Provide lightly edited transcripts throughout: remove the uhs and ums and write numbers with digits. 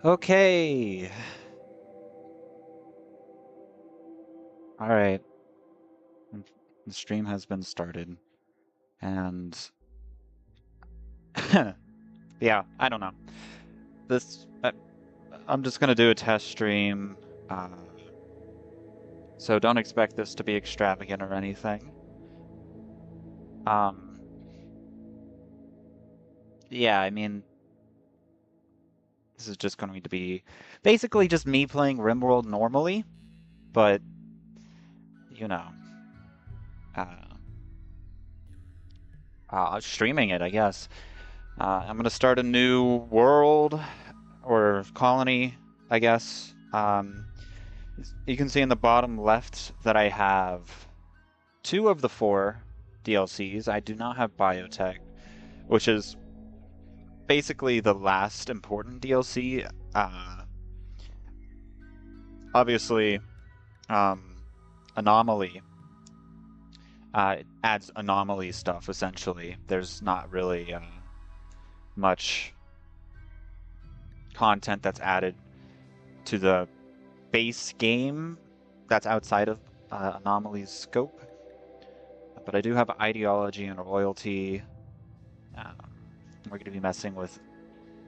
Okay. All right. The stream has been started. And yeah, I don't know. This I'm just gonna do a test stream. Uh, so don't expect this to be extravagant or anything. Um, yeah, I mean, this is just going to be basically just me playing Rimworld normally, but you know, uh, streaming it, I guess. I'm gonna start a new world or colony, I guess. You can see in the bottom left that I have two of the four DLCs. I do not have biotech, which is basically the last important DLC. Obviously, um, Anomaly adds anomaly stuff, essentially. There's not really much content that's added to the base game that's outside of Anomaly's scope. But I do have ideology and royalty. Um, we're going to be messing with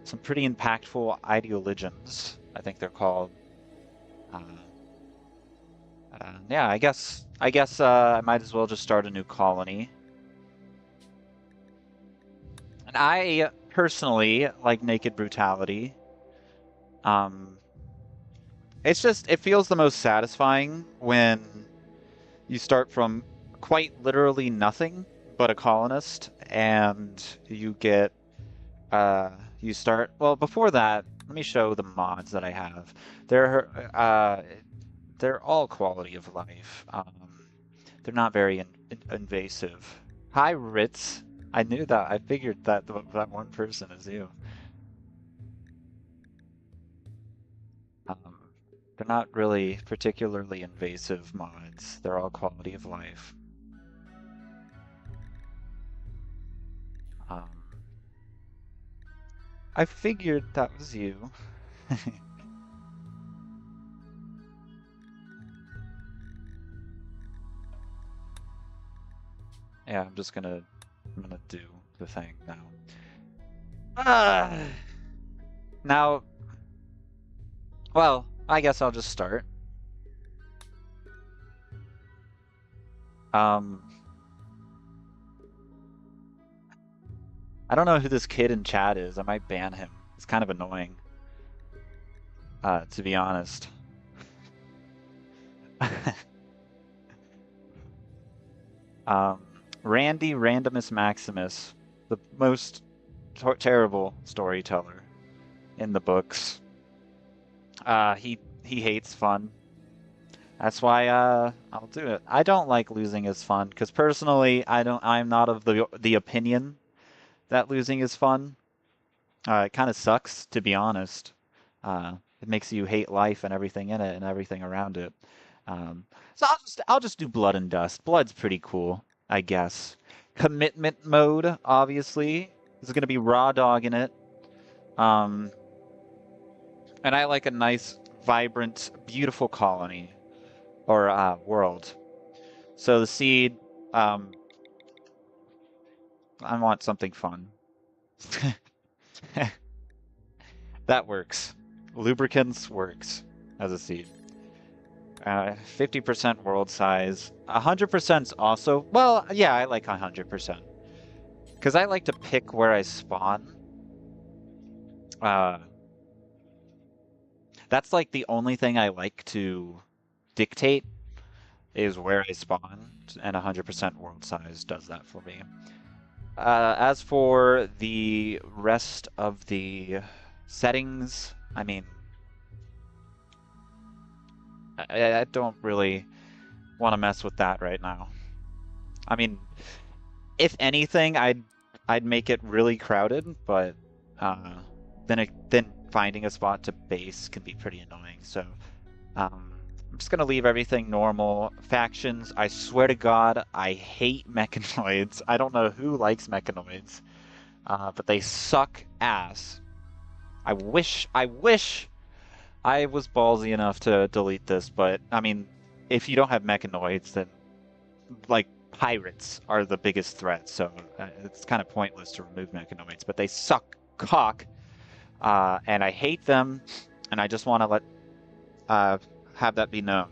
some pretty impactful ideologians, I think they're called. Yeah, I might as well just start a new colony. And I personally like naked brutality. It feels the most satisfying when you start from quite literally nothing but a colonist, and you get you start. Well, before that, let me show the mods that I have. They're they're all quality of life. They're not very invasive. Hi, Ritz. I knew that. I figured that that one person is you. Um, they're not really particularly invasive mods. They're all quality of life. Um, I figured that was you. Yeah, I'm gonna do the thing now. Ah, now, well, I guess I'll just start. Um, I don't know who this kid in chat is. I might ban him. It's kind of annoying, to be honest. Um, Randy Randomus Maximus, the most terrible storyteller in the books. He hates fun. That's why I'll do it. I don't like losing is fun because personally I'm not of the opinion that losing is fun. It kind of sucks, to be honest. It makes you hate life and everything in it and everything around it. So I'll just do blood and dust. Blood's pretty cool, I guess. Commitment mode, obviously, is going to be raw dog in it. Um, and I like a nice, vibrant, beautiful colony or world. So the seed, um, I want something fun. That works. Lubricants works as a seed. 50% world size. 100% is also, well, yeah, I like 100%. Because I like to pick where I spawn. That's like the only thing I like to dictate is where I spawn, and 100% world size does that for me. As for the rest of the settings, I mean, I don't really want to mess with that right now. I mean, if anything, I'd make it really crowded, but then finding a spot to base can be pretty annoying. So I'm just gonna leave everything normal. Factions, I swear to God, I hate mechanoids. I don't know who likes mechanoids, but they suck ass. I wish I was ballsy enough to delete this, but I mean, if you don't have mechanoids, then like pirates are the biggest threat. So it's kind of pointless to remove mechanoids, but they suck cock, and I hate them, and I just want to let have that be known.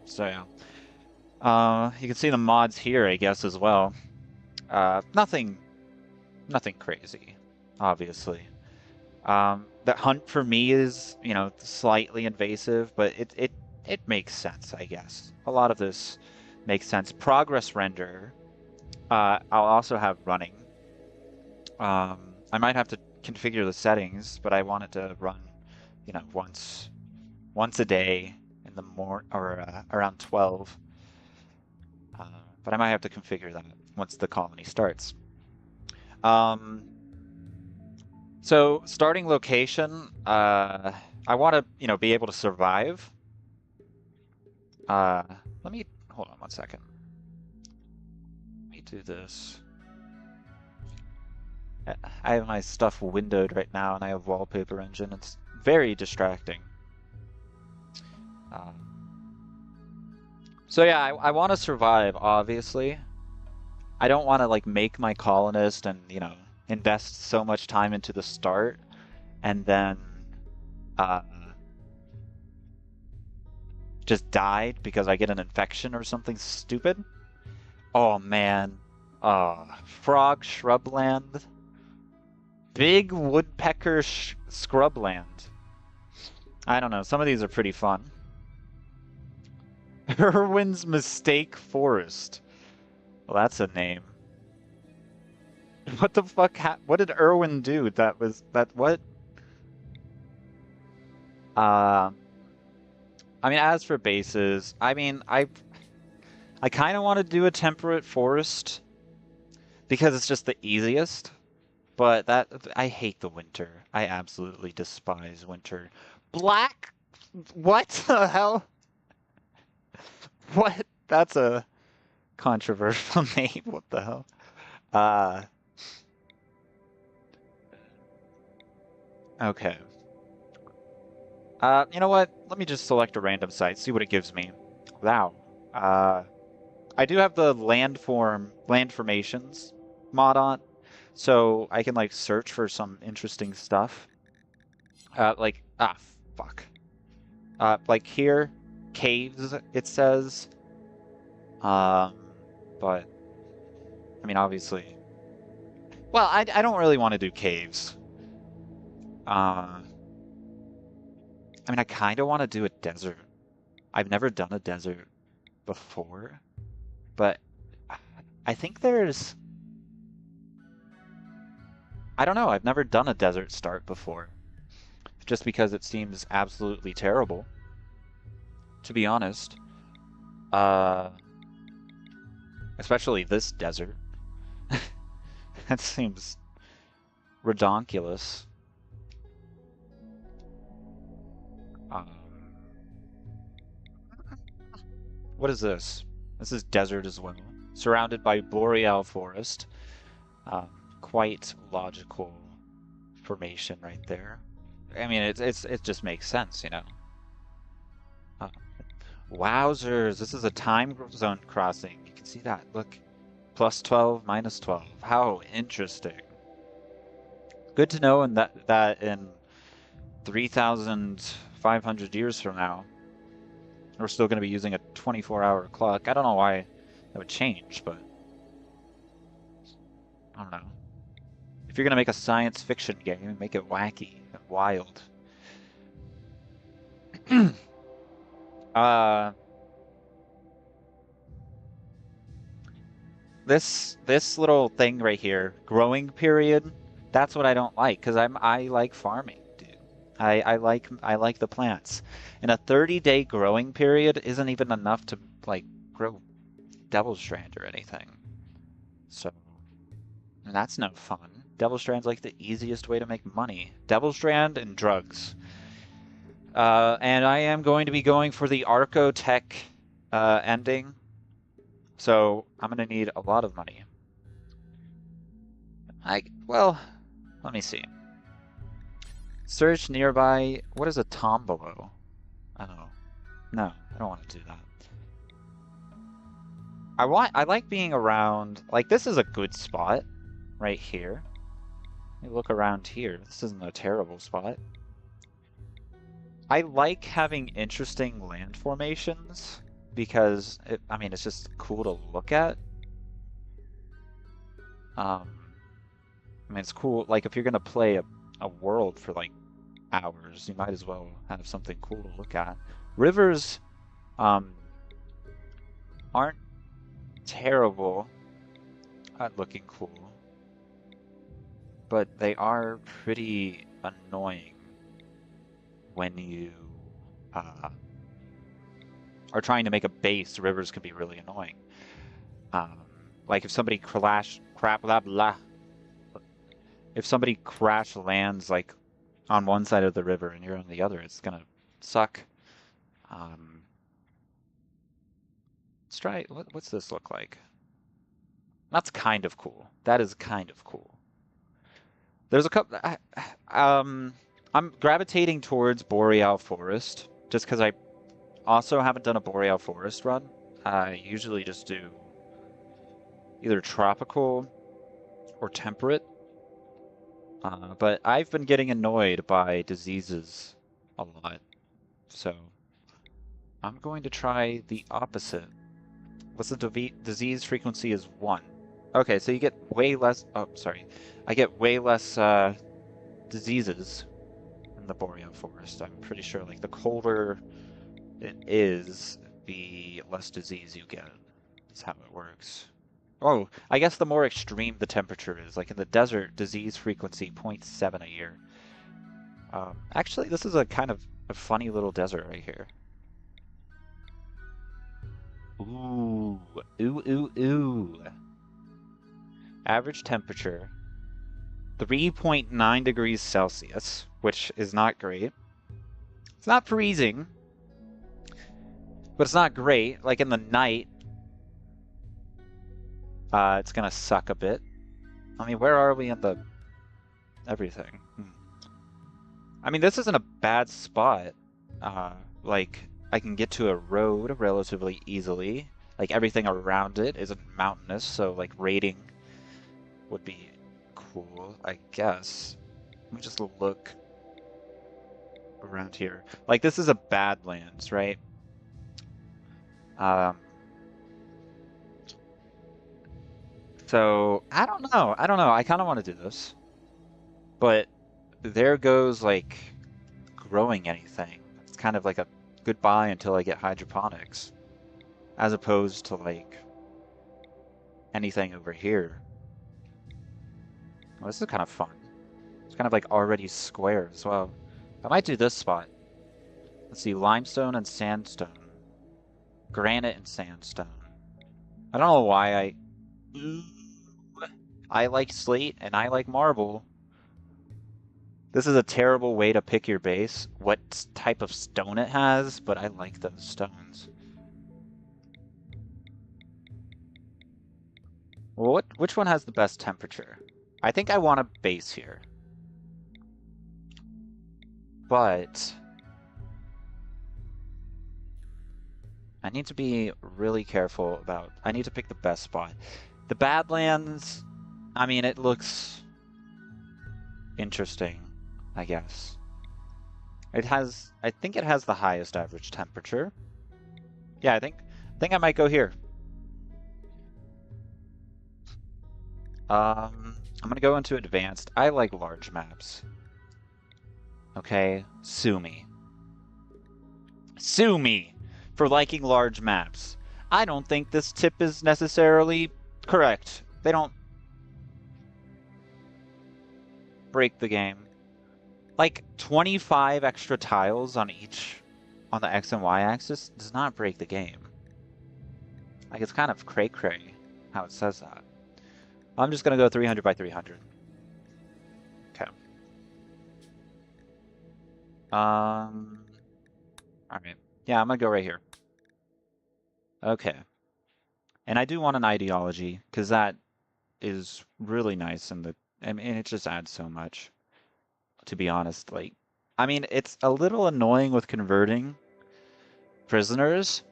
So yeah. You can see the mods here, I guess, as well. Nothing crazy, obviously. The hunt for me is, you know, slightly invasive, but it makes sense, I guess. A lot of this makes sense. Progress render, I'll also have running. I might have to configure the settings, but I want it to run, you know, once a day in the or around 12. But I might have to configure that once the colony starts. So starting location, I want to, you know, be able to survive. Let me hold on one second. Let me do this. I have my stuff windowed right now, and I have wallpaper engine. It's very distracting. So yeah, I want to survive, obviously. I don't want to like make my colonist and, you know, invest so much time into the start and then uh, just die because I get an infection or something stupid. Oh man. Frog shrubland. Big woodpecker scrubland. I don't know. Some of these are pretty fun. Irwin's Mistake Forest. Well, that's a name. What the fuck? What did Irwin do? What? I mean, as for bases, I mean, I kind of want to do a temperate forest because it's just the easiest. But I hate the winter. I absolutely despise winter. Black? What the hell? What? That's a controversial name. What the hell? Okay. You know what? Let me just select a random site, see what it gives me. Wow. I do have the landformations mod on, so I can like search for some interesting stuff. Fuck. Like here, caves, it says. But I mean, obviously. Well, I don't really want to do caves. I mean, I kind of want to do a desert. I've never done a desert before, but I think there's. I don't know. I've never done a desert start before, just because it seems absolutely terrible. To be honest, especially this desert. That seems redonkulous. What is this? This is desert as well, surrounded by boreal forest. Quite logical formation right there. I mean, it just makes sense, you know. Wowzers! This is a time zone crossing. You can see that. Look, plus 12, minus 12. How interesting. Good to know, and that in 3,500 years from now, we're still going to be using a 24-hour clock. I don't know why that would change, but I don't know. If you're going to make a science fiction game, make it wacky and wild. This little thing right here, growing period, that's what I don't like, because I like farming, dude. I like the plants. And a 30-day growing period isn't even enough to like grow Devil's Strand or anything. So that's no fun. Devil's Strand's like the easiest way to make money. Devil's Strand and drugs. And I am going to be going for the Archotech ending. So I'm going to need a lot of money. Well, let me see. Search nearby. What is a tombolo? I don't know. No, I don't want to do that. I like being around, like this is a good spot right here. Let me look around here. This isn't a terrible spot. I like having interesting land formations because I mean, it's just cool to look at. Um, I mean, it's cool. Like if you're gonna play a world for like hours, you might as well have something cool to look at. Rivers, um, aren't terrible at looking cool, but they are pretty annoying when you uh, are trying to make a base. Rivers can be really annoying. Um, like if somebody crap blah blah. If somebody crash lands like on one side of the river and you're on the other, it's gonna suck. Um, let's try. What's this look like? That's kind of cool. That is kind of cool. There's a couple. I'm gravitating towards Boreal Forest just because I also haven't done a Boreal Forest run. I usually just do either tropical or temperate. But I've been getting annoyed by diseases a lot, so I'm going to try the opposite. What's the disease frequency is 1. Okay, so you get way less. Oh, sorry. I get way less diseases in the Boreal Forest. I'm pretty sure, like, the colder it is, the less disease you get. That's how it works. Oh, I guess the more extreme the temperature is. Like in the desert, disease frequency 0.7 a year. Actually, this is a kind of a funny little desert right here. Ooh, ooh, ooh, ooh. Average temperature, 3.9 degrees Celsius, which is not great. It's not freezing, but it's not great. Like in the night, it's gonna suck a bit. I mean, where are we in the everything? I mean, this isn't a bad spot. Like, I can get to a road relatively easily. Like, everything around it isn't mountainous, so, like, raiding would be cool, I guess. Let me just look around here. Like, this is a Badlands, right? So, I don't know. I don't know. I kind of want to do this. But there goes, like, growing anything. It's kind of like a goodbye until I get hydroponics. As opposed to, like, anything over here. Well, this is kind of fun. It's kind of like already square as well. I might do this spot. Let's see, limestone and sandstone. Granite and sandstone. I don't know why I like slate and I like marble. This is a terrible way to pick your base, what type of stone it has, but I like those stones. Well, which one has the best temperature? I think I want a base here. But I need to be really careful about, I need to pick the best spot. The Badlands, I mean, it looks interesting, I guess. I think it has the highest average temperature. Yeah, I think I might go here. I'm gonna go into advanced. I like large maps. Okay, sue me. Sue me for liking large maps. I don't think this tip is necessarily correct. They don't break the game. Like 25 extra tiles on on the X and Y axis does not break the game. Like it's kind of cray-cray how it says that. I'm just gonna go 300 by 300. Okay. Alright. Yeah, I'm gonna go right here. Okay. And I do want an ideology, because that is really nice and I mean it just adds so much. To be honest, like I mean, it's a little annoying with converting prisoners,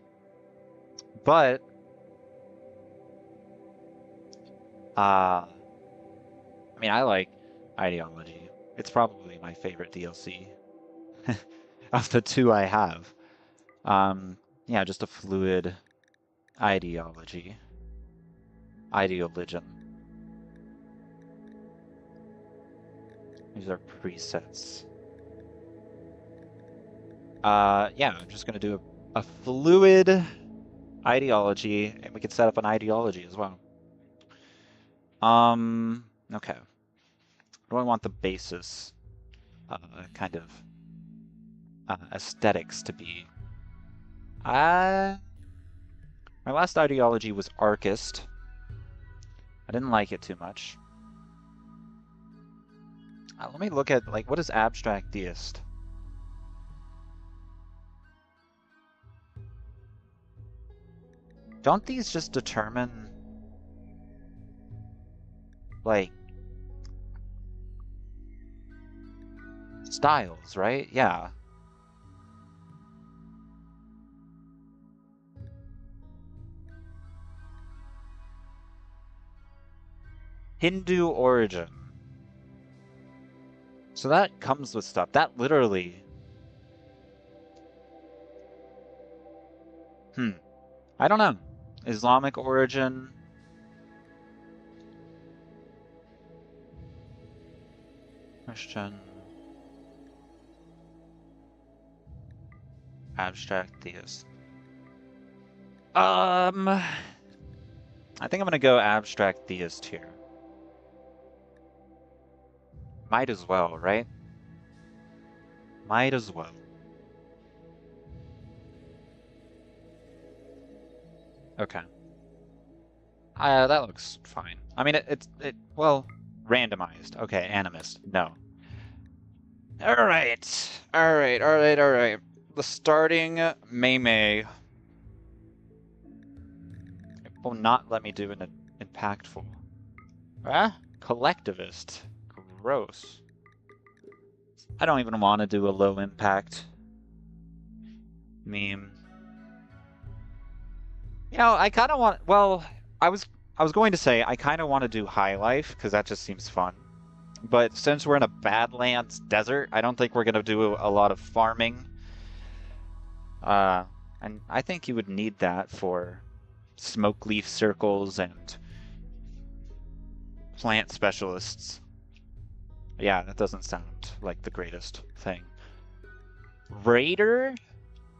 but I mean, I like ideology. It's probably my favorite DLC of the two I have. Um, yeah, just a fluid ideology. Ideologion. These are presets. Yeah, I'm just gonna do a fluid ideology, and we can set up an ideology as well. Okay. What do I want the basis, kind of, aesthetics to be? Uh, my last ideology was Archist. I didn't like it too much. Let me look at, like, what is Abstract Deist? Don't these just determine, like, styles, right? Yeah. Hindu origin. So that comes with stuff. That literally... I don't know. Islamic origin. Christian. Abstract Deist. I think I'm gonna go Abstract Deist here. Might as well, right? Might as well. Okay. That looks fine. I mean, well, randomized. Okay, animist. No. Alright. Alright. The starting May will not let me do an impactful. Ah? Collectivist. Gross. I don't even want to do a low impact meme. You know, I kind of want, well, I was going to say I kind of want to do high life because that just seems fun. But since we're in a Badlands desert, I don't think we're going to do a lot of farming. And I think you would need that for smoke leaf circles and plant specialists. Yeah, that doesn't sound like the greatest thing. Raider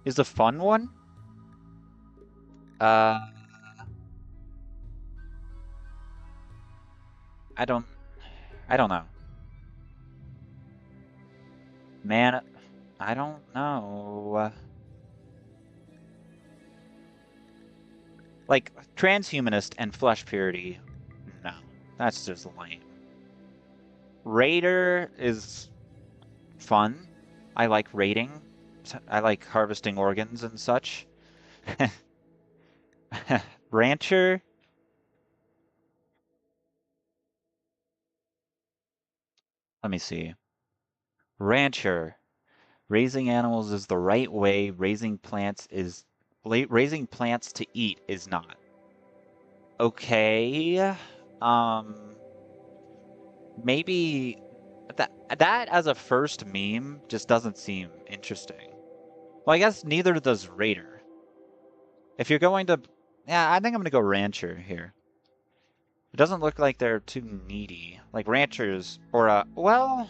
is a fun one. I don't know. Man, I don't know. Like, transhumanist and flesh purity, no. That's just lame. Raider is fun. I like raiding. I like harvesting organs and such. Rancher? Let me see. Rancher. Raising animals is the right way. Raising plants to eat is not. Okay. Maybe that as a first meme just doesn't seem interesting. Well, I guess neither does Raider. If you're going to, yeah, I think I'm gonna go Rancher here. It doesn't look like they're too needy. Like Ranchers, or well,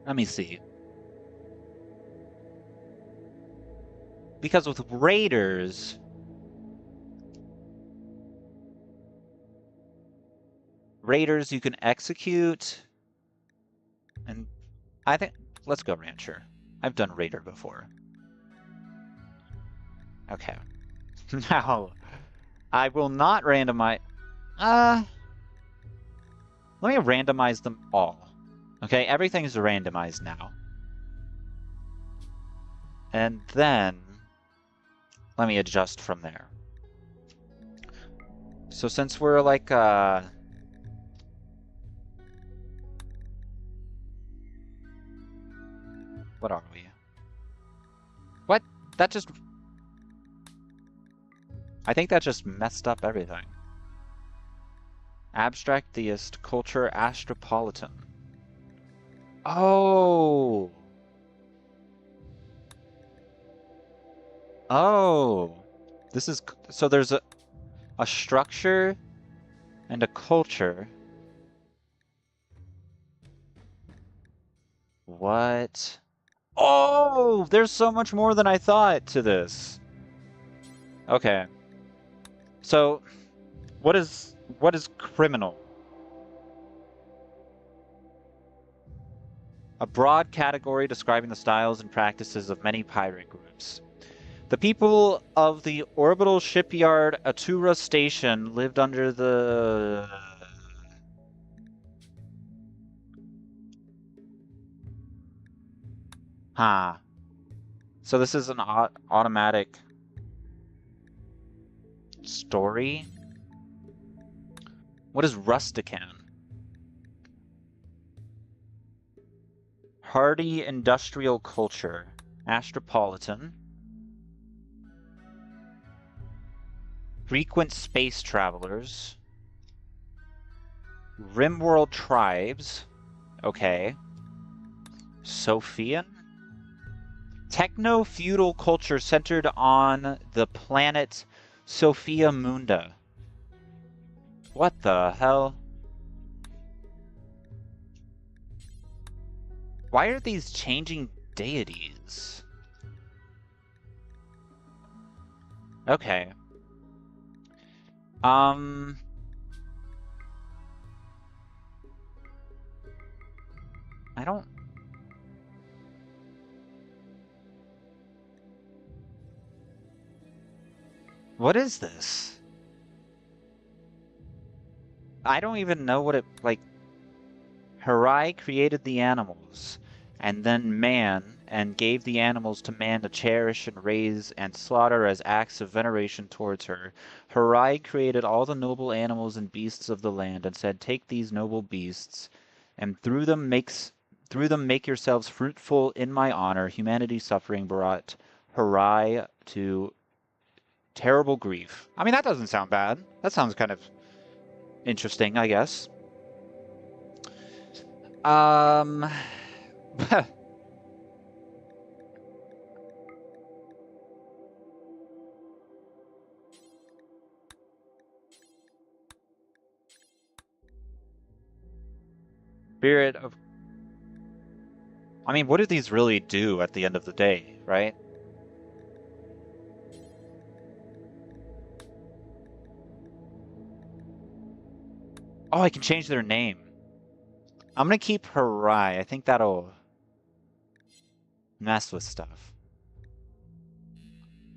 let me see. Because with Raiders, you can execute, and I think, let's go Rancher. I've done Raider before. Okay. Now, I will not randomize, let me randomize them all. Okay, everything's randomized now. And then, let me adjust from there. So since we're like, What are we? What? That just... I think that just messed up everything. Abstract theist, culture astropolitan. Oh! Oh! This is... So there's a structure and a culture. What? Oh! There's so much more than I thought to this. Okay. So, what is criminal? A broad category describing the styles and practices of many pirate groups. The people of the orbital shipyard Atura Station lived under the... Huh. So this is an automatic story? What is Rustican? Hardy industrial culture. Astropolitan. Frequent space travelers. Rimworld tribes. Okay. Sophian? Techno-feudal culture centered on the planet Sophia Munda. What the hell? Why are these changing deities? Okay. I don't... What is this? I don't even know what it, like... Harai created the animals, and then man, and gave the animals to man to cherish and raise and slaughter as acts of veneration towards her. Harai created all the noble animals and beasts of the land, and said, take these noble beasts, and through them make yourselves fruitful in my honor. Humanity suffering brought Harai to terrible grief. I mean, that doesn't sound bad. That sounds kind of interesting, I guess. Spirit of... I mean, what do these really do at the end of the day, right? Oh, I can change their name. I'm gonna keep Harai. I think that'll mess with stuff.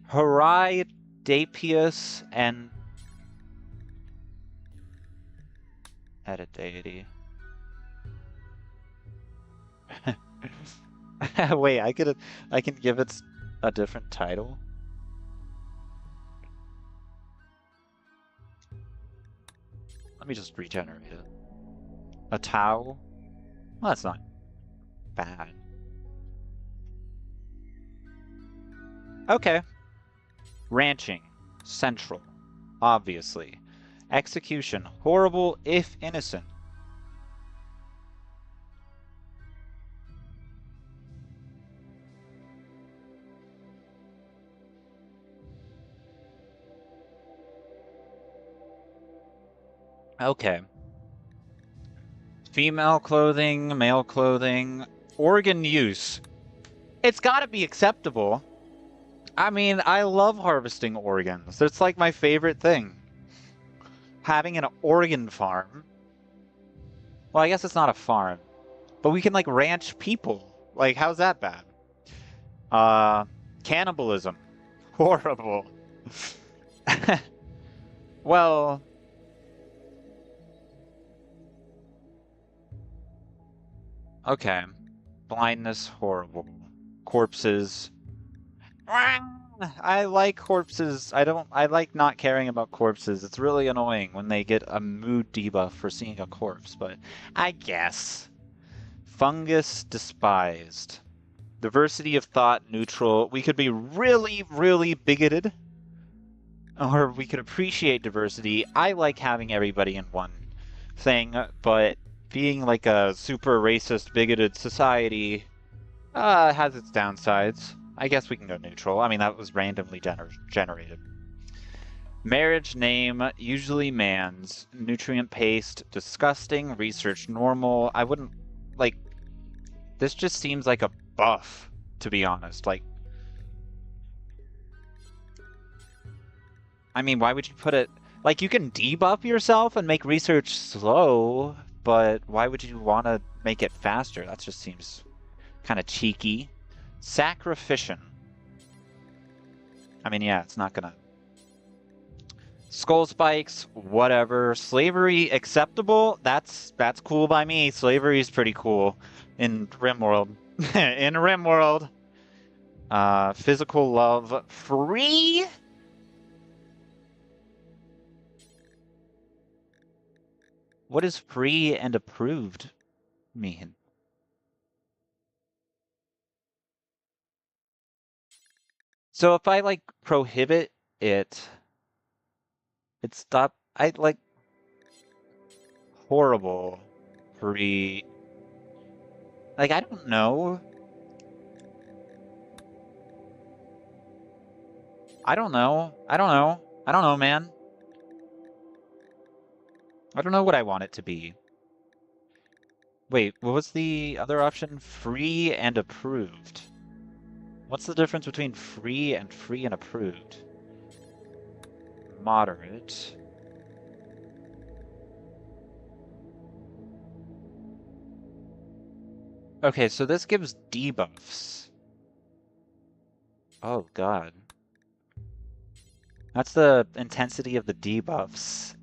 Harai, Dapius, and... Edit deity. Wait, I can give it a different title? Let me just regenerate it. A Tau? Well, that's not bad. Okay. Ranching. Central. Obviously. Execution. Horrible if innocent. Okay. Female clothing, male clothing, organ use. It's gotta be acceptable. I mean, I love harvesting organs. It's like my favorite thing. Having an organ farm. Well, I guess it's not a farm. But we can, like, ranch people. Like, how's that bad? Cannibalism. Horrible. Well... Okay. Blindness, horrible. Corpses. I like corpses. I like not caring about corpses. It's really annoying when they get a mood debuff for seeing a corpse, but I guess. Fungus despised. Diversity of thought, neutral. We could be really, really bigoted, or we could appreciate diversity. I like having everybody in one thing, but being like a super racist, bigoted society has its downsides. I guess we can go neutral. I mean, that was randomly generated. Marriage name, usually man's. Nutrient paste, disgusting. Research normal. I wouldn't, like, this just seems like a buff, to be honest. Like, I mean, why would you put it... Like, you can debuff yourself and make research slow, but why would you want to make it faster? That just seems kind of cheeky. Sacrifician. I mean, yeah, it's not gonna... Skull spikes, whatever. Slavery acceptable? That's cool by me. Slavery is pretty cool in Rimworld. In Rimworld. Physical love free? What does free and approved mean? So if I like prohibit it, it stop. I like horrible free. Like I don't know. I don't know. I don't know. I don't know, man. I don't know what I want it to be. Wait, what was the other option? Free and approved. What's the difference between free and approved? Moderate. Okay, so this gives debuffs. Oh god. That's the intensity of the debuffs.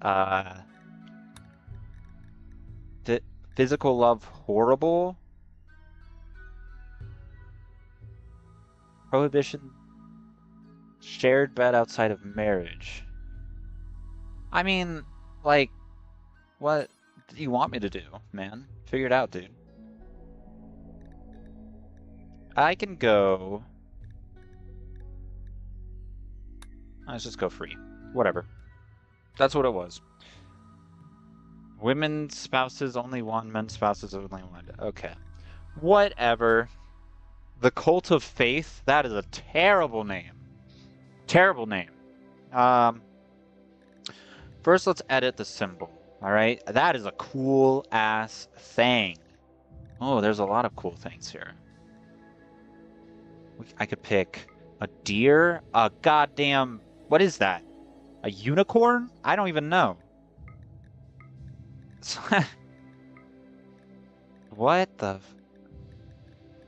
Physical love horrible. Prohibition. Shared bed outside of marriage. I mean, like, what do you want me to do, man? Figure it out, dude. I can go... Let's just go free. Whatever. That's what it was. Women's spouses only one, men's spouses only one. Okay. Whatever. The Cult of Faith? That is a terrible name. Terrible name. First, let's edit the symbol. All right? That is a cool-ass thing. Oh, there's a lot of cool things here. I could pick a deer, a goddamn... What is that? A unicorn? I don't even know. What the...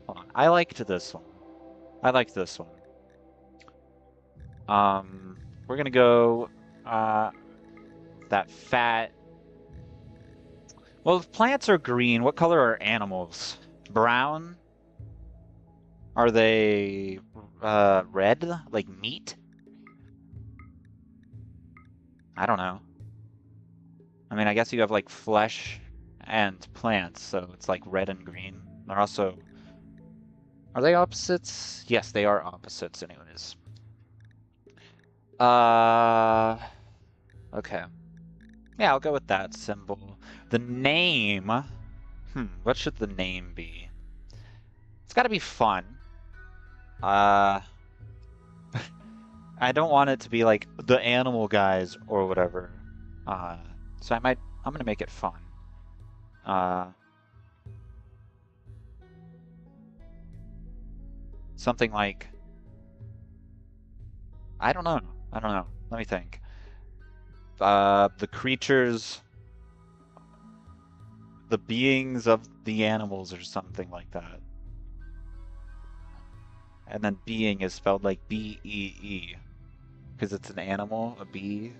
Hold on. I liked this one. I liked this one. We're gonna go... that fat... Well, if plants are green, what color are animals? Brown? Are they red? Like meat? I don't know. I mean, I guess you have like flesh and plants, so it's like red and green. They're also... Are they opposites? Yes, they are opposites anyways. Okay. Yeah, I'll go with that symbol. The name... what should the name be? It's gotta be fun. I don't want it to be like the animal guys or whatever. So I'm gonna make it fun. Something like, I don't know. Let me think. The creatures, the beings of the animals or something like that. And then being is spelled like B-E-E. Because it's an animal, a bee.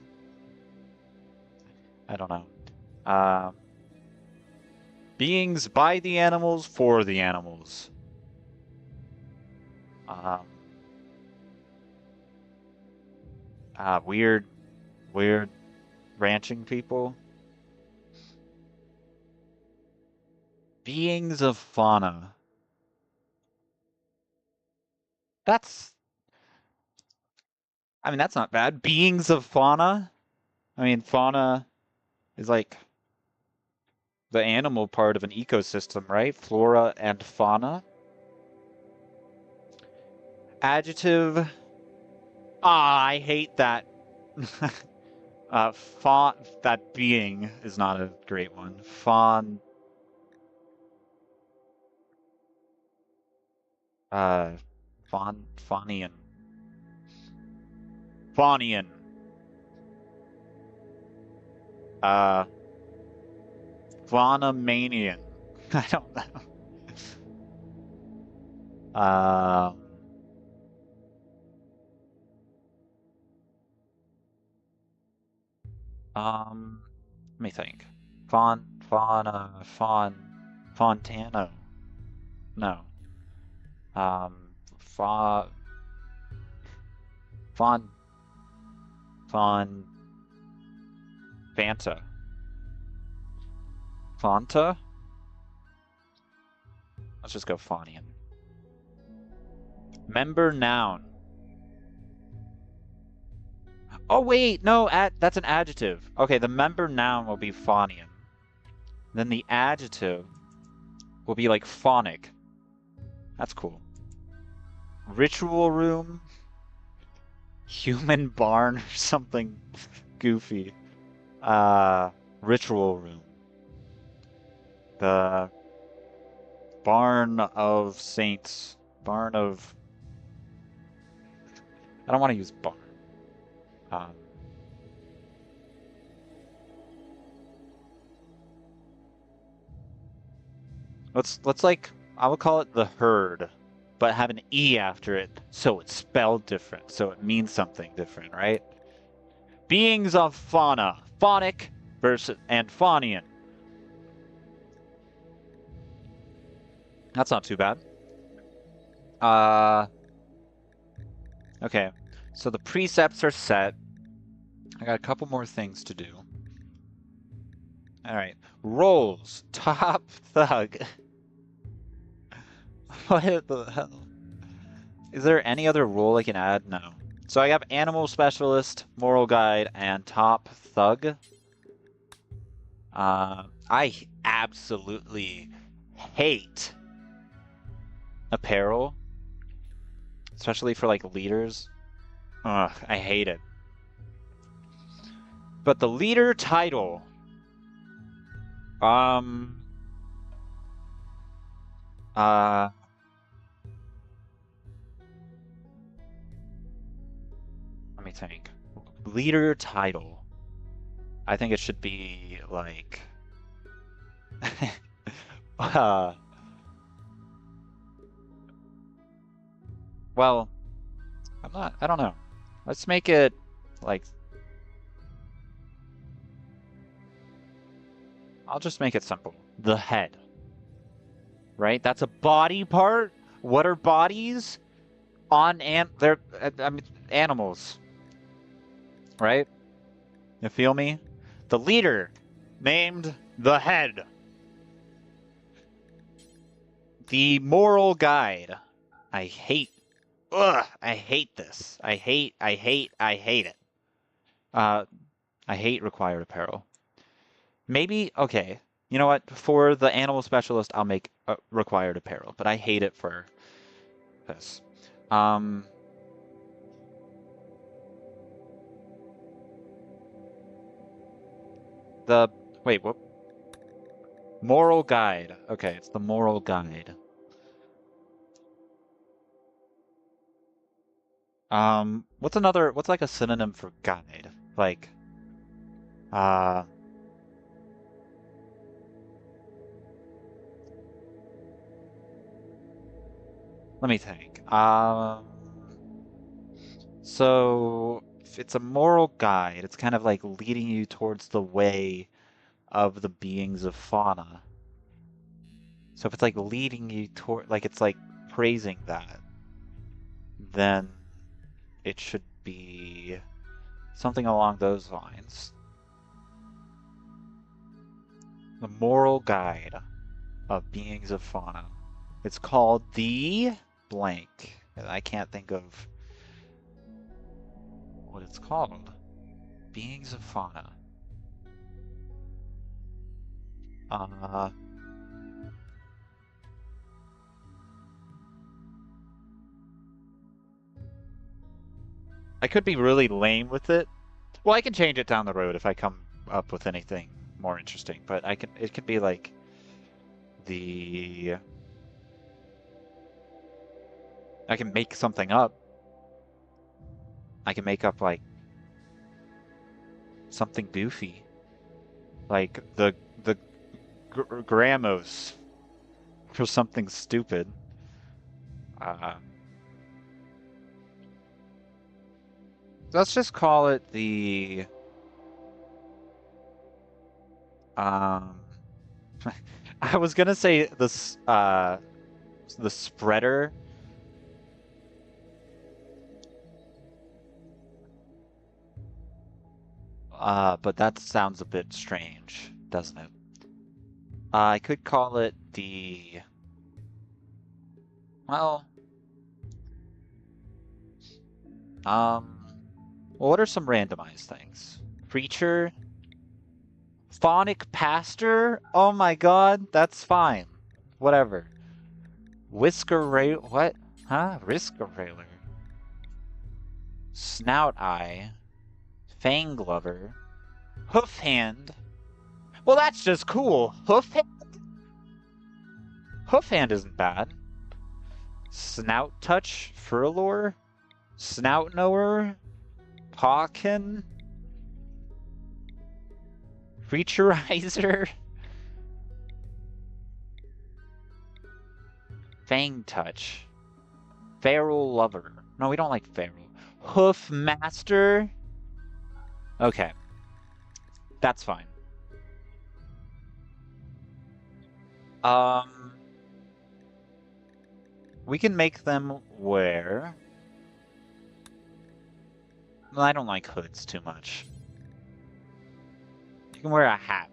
I don't know. Beings by the animals, for the animals. Weird ranching people. Beings of fauna. That's, I mean, that's not bad. Beings of fauna. I mean, fauna is like the animal part of an ecosystem, right? Flora and fauna. Adjective. Ah, I hate that. Fawn. That being is not a great one. Fawn. Uh, Fawnian. Fawnian. Uh, Faunamanian. I don't know. Um, Let me think. Fontano. No. Fa, Fon, Fon, Fanta. Fanta? Let's just go Fawnian. Member noun. Oh wait, no, that's an adjective. Okay, the member noun will be Fawnian. Then the adjective will be like phonic. That's cool. Ritual room, human barn, or something goofy. Ritual room. The barn of saints. Barn of. I don't want to use barn. Um, let's like I would call it the herd, but have an E after it, so it's spelled different, so it means something different, right? Beings of fauna, phonic versus and Fawnian. That's not too bad. Okay. So the precepts are set. I got a couple more things to do. All right. Roles. Top thug. What the hell? Is there any other role I can add? No. So I have animal specialist, moral guide, and top thug. I absolutely hate apparel, especially for like leaders. Ugh, I hate it. But the leader title, um, uh, let me think. Leader title. I think it should be like, uh, well, I don't know. Let's make it like, I'll just make it simple. The head, right? That's a body part. What are bodies? They're, I mean, animals, right? You feel me? The leader named the head. The moral guide. I hate, I hate this. I hate it. Uh, I hate required apparel. Maybe, okay. You know what? For the animal specialist, I'll make required apparel, but I hate it for this. Um, the, wait, what? Moral guide. Okay, it's the moral guide. What's like a synonym for guide? Like, uh, let me think. So if it's a moral guide, it's kind of like leading you towards the way of the beings of fauna. So if it's like leading you toward, like it's like praising that, then it should be something along those lines. The moral guide of beings of fauna. It's called the blank. I can't think of what it's called. Beings of fauna. Uh, I could be really lame with it. Well, I can change it down the road if I come up with anything more interesting, but it could be like the I can make something up. I can make up like something goofy, like the Gramos for something stupid. Uh, let's just call it the um. I was gonna say the spreader. But that sounds a bit strange, doesn't it? I could call it the well, um, well, what are some randomized things? Preacher, phonic pastor. Oh my God, that's fine. Whatever. Whisker rail. What? Huh? Whisker railer. Snout eye. Fang glover. Hoof hand. Well, that's just cool. Hoof hand. Hoof hand isn't bad. Snout touch. Furlor. Snout knower. Pawkin. Creaturizer. Fang touch. Feral lover. No, we don't like feral. Hoof master. Okay, that's fine. Um, we can make them wear. Well, I don't like hoods too much. You can wear a hat.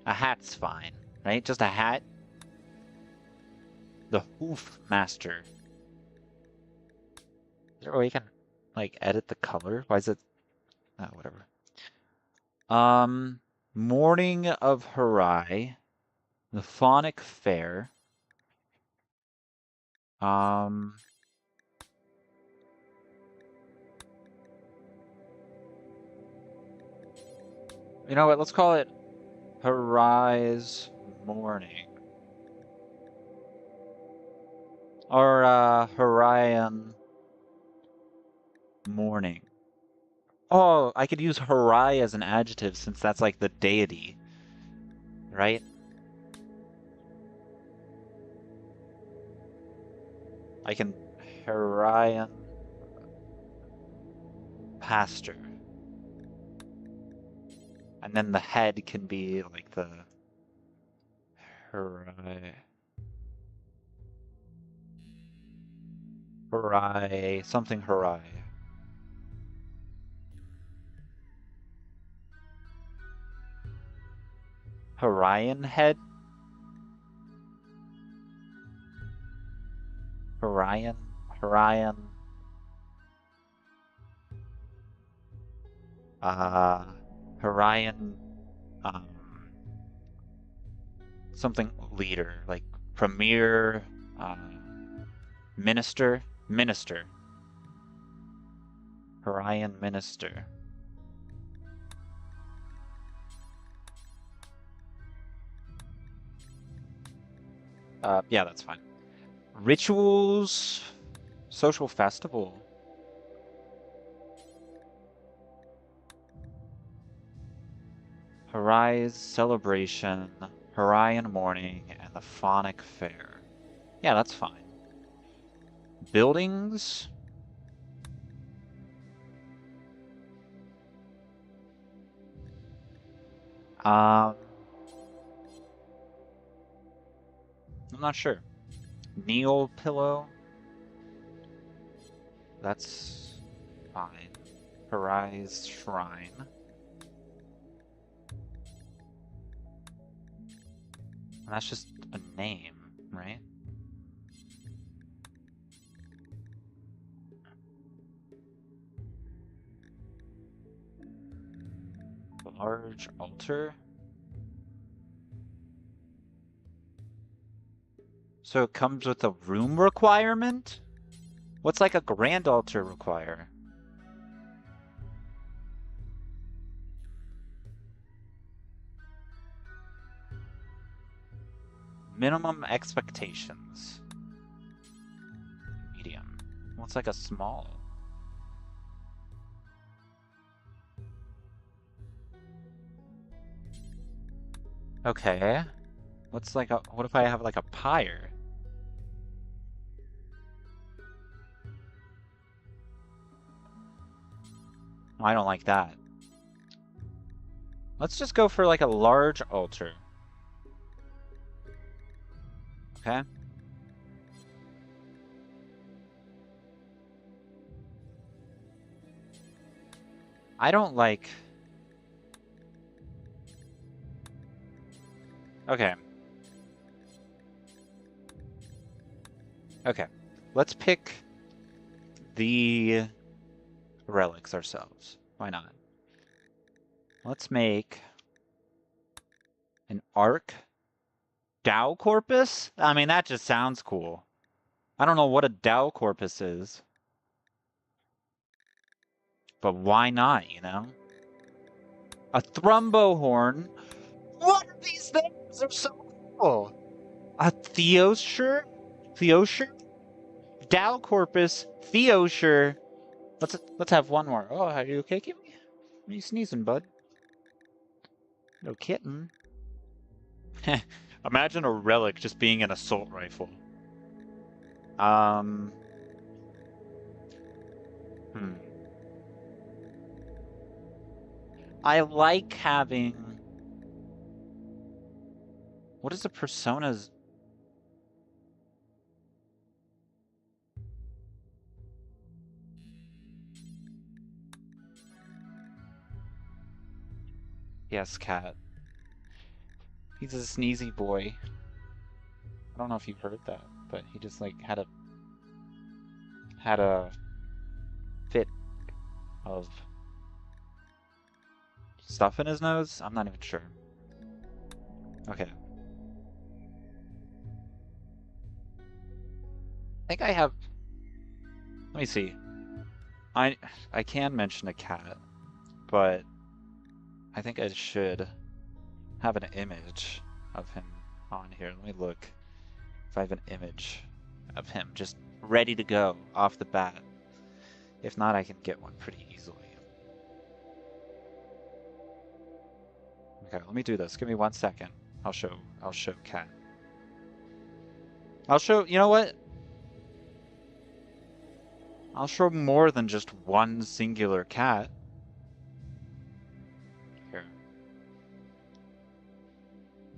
A hat's fine, right? Just a hat. The hoof master. Is there a way you can, like, edit the color? Why is it? Oh, whatever. Morning of Harai. The Phonic Fair. Um, you know what? Let's call it Harai's Morning. Or, Harian Morning. Oh, I could use Harai as an adjective since that's like the deity, right? I can Harian pastor. And then the head can be like the Harai. Harai, something Harai. Hawaiian head? Hawaiian? Hawaiian? Uh, Hawaiian, um, something leader, like premier, uh, minister? Minister. Hawaiian minister. Yeah, that's fine. Rituals, social festival. Harai's celebration, Hawaiian morning, and the phonic fair. Yeah, that's fine. Buildings. Um, I'm not sure. Neil pillow. That's fine. Harai's shrine. And that's just a name, right? Large altar? So it comes with a room requirement? What's like a grand altar require? Minimum expectations. Medium. What's like a small? Okay. What's like a, what if I have like a pyre? Oh, I don't like that. Let's just go for like a large altar. Okay. I don't like... Okay. Okay. Let's pick the relics ourselves. Why not? Let's make an arc Dow corpus? I mean, that just sounds cool. I don't know what a Dow corpus is. But why not, you know? A thrumbo horn? What are these things? They're so cool. A theosure? Theosure? Dow corpus, theosure. Let's have one more. Oh, are you okay, Kimmy? Are you sneezing, bud? No kitten. Imagine a relic just being an assault rifle. Hmm. I like having... What is the personas? Yes, cat. He's a sneezy boy. I don't know if you've heard that, but he just like had a fit of stuff in his nose. I'm not even sure. Okay. I think I have... Let me see. I can mention a cat, but I think I should have an image of him on here. Let me look if I have an image of him just ready to go off the bat. If not, I can get one pretty easily. Okay, let me do this. Give me 1 second. I'll show cat. I'll show, you know what? I'll show more than just one singular cat. Here.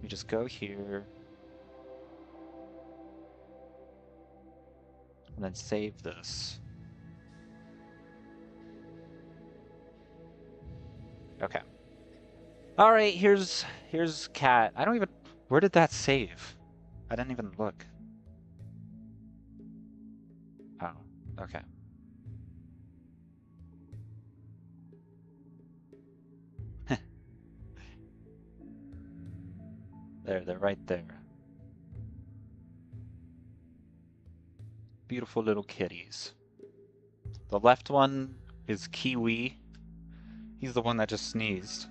You just go here. And then save this. Okay. All right, here's cat. I don't even... Where did that save? I didn't even look. Oh, okay. There, they're right there. Beautiful little kitties. The left one is Kiwi. He's the one that just sneezed.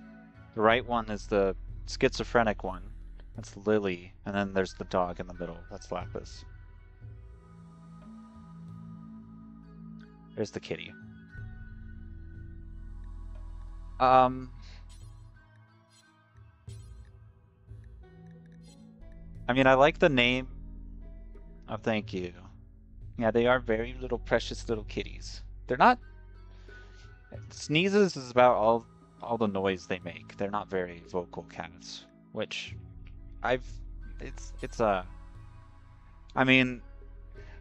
The right one is the schizophrenic one. That's Lily. And then there's the dog in the middle. That's Lapis. There's the kitty. I mean, I like the name. Oh, thank you. Yeah, they are very little precious little kitties. They're not... Sneezes is about all the noise they make. They're not very vocal cats, which it's a... I mean,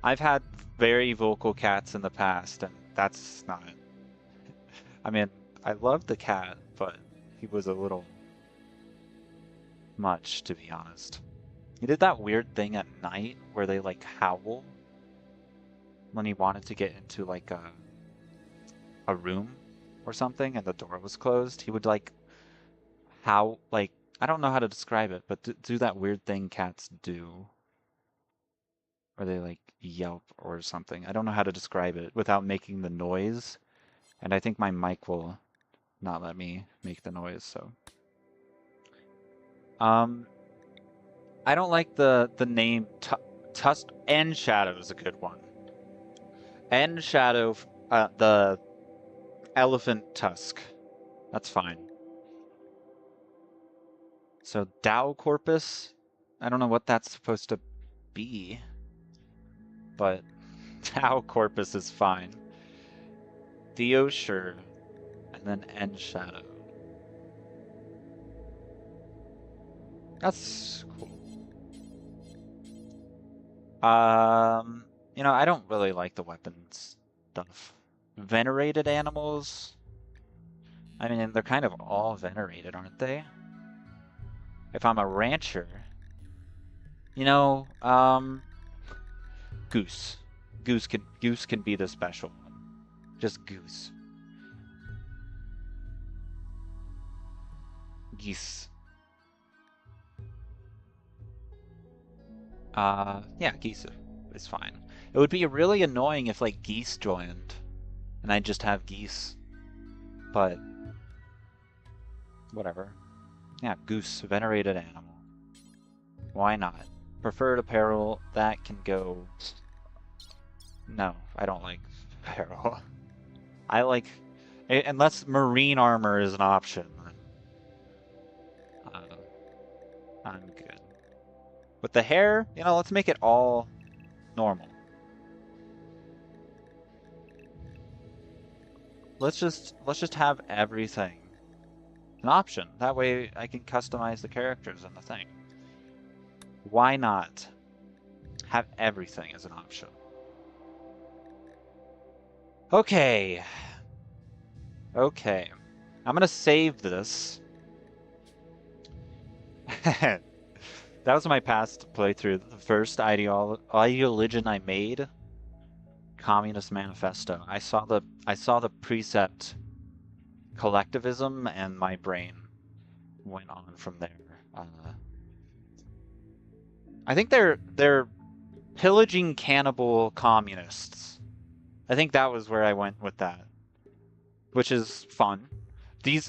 I've had very vocal cats in the past, and that's not... I mean, I love the cat, but he was a little much, to be honest. He did that weird thing at night where they like howl when he wanted to get into like a room or something and the door was closed. He would like how, like, I don't know how to describe it, but do that weird thing cats do, where they like yelp or something. I don't know how to describe it without making the noise, and I think my mic will not let me make the noise, so. Um, I don't like the name Tusk. End Shadow is a good one. End Shadow, the elephant tusk. That's fine. So Dow Corpus, I don't know what that's supposed to be, but Dow Corpus is fine. Theo, sure, and then End Shadow. That's cool. I don't really like the weapons stuff. Venerated animals. I mean, they're kind of all venerated, aren't they? If I'm a rancher, you know, goose. Goose can be the special one. Just goose. Geese. Yeah, geese is fine. It would be really annoying if like geese joined and I just have geese, but whatever. Yeah, goose, venerated animal. Why not? Preferred apparel, that can go. No, I don't like apparel. I like, unless marine armor is an option, uh, I'm good. With the hair, let's make it all normal. Let's just have everything an option. That way I can customize the characters and the thing. Why not have everything as an option? Okay. Okay. I'm gonna save this. That was my past playthrough. The first ideologian I made, Communist Manifesto. I saw the precept collectivism, and my brain went on from there. I think they're pillaging cannibal communists. I think that was where I went with that, which is fun.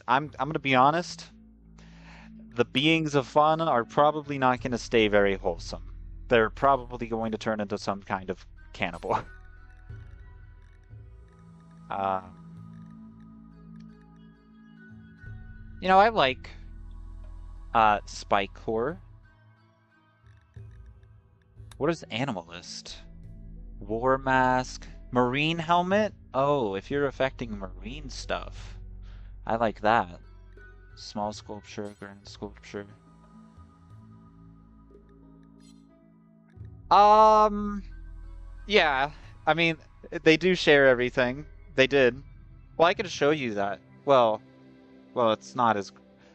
I'm gonna be honest. The beings of fun are probably not going to stay very wholesome. They're probably going to turn into some kind of cannibal. uh, I like Spike Core. What is Animalist? War Mask. Marine Helmet? Oh, if you're affecting marine stuff. I like that. Small sculpture, grand sculpture. Yeah. I mean, they do share everything. They did. Well, I could show you that. Well, it's not as.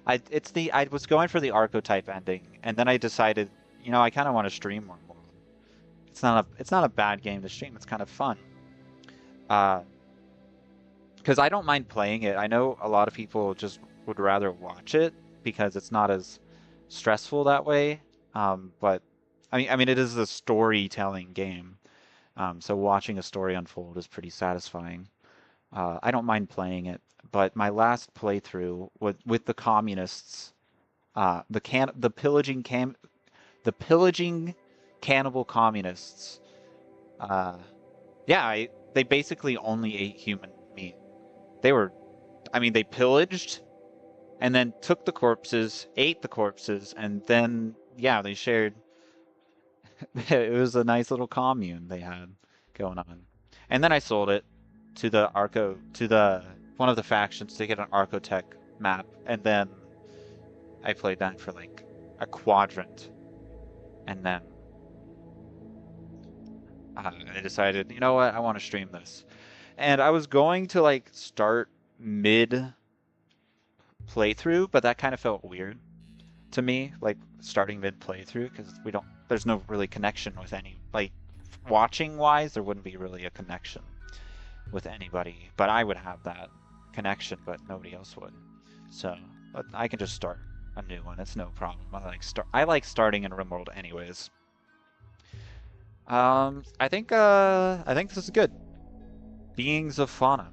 I was going for the archetype ending, and then I decided, I kind of want to stream Rimworld. It's not a bad game to stream. It's kind of fun. Uh, because I don't mind playing it. I know a lot of people just would rather watch it because it's not as stressful that way. But I mean, it is a storytelling game. So watching a story unfold is pretty satisfying. I don't mind playing it, but my last playthrough with the communists, the pillaging cannibal communists. Yeah, they basically only ate human meat. They were, I mean, they pillaged and then took the corpses, ate the corpses, and then yeah, they shared. It was a nice little commune they had going on. And then I sold it to the one of the factions to get an Archotech map, and then I played that for like a quadrant, and then I decided, you know what, I want to stream this. And I was going to like start mid playthrough, but that kind of felt weird to me, like starting mid playthrough, because there's no really connection with any, like watching wise, there wouldn't be really a connection with anybody, but I would have that connection, but nobody else would. So But I can just start a new one. It's no problem. I like starting in Rimworld anyways. I think this is good. Beings of fauna.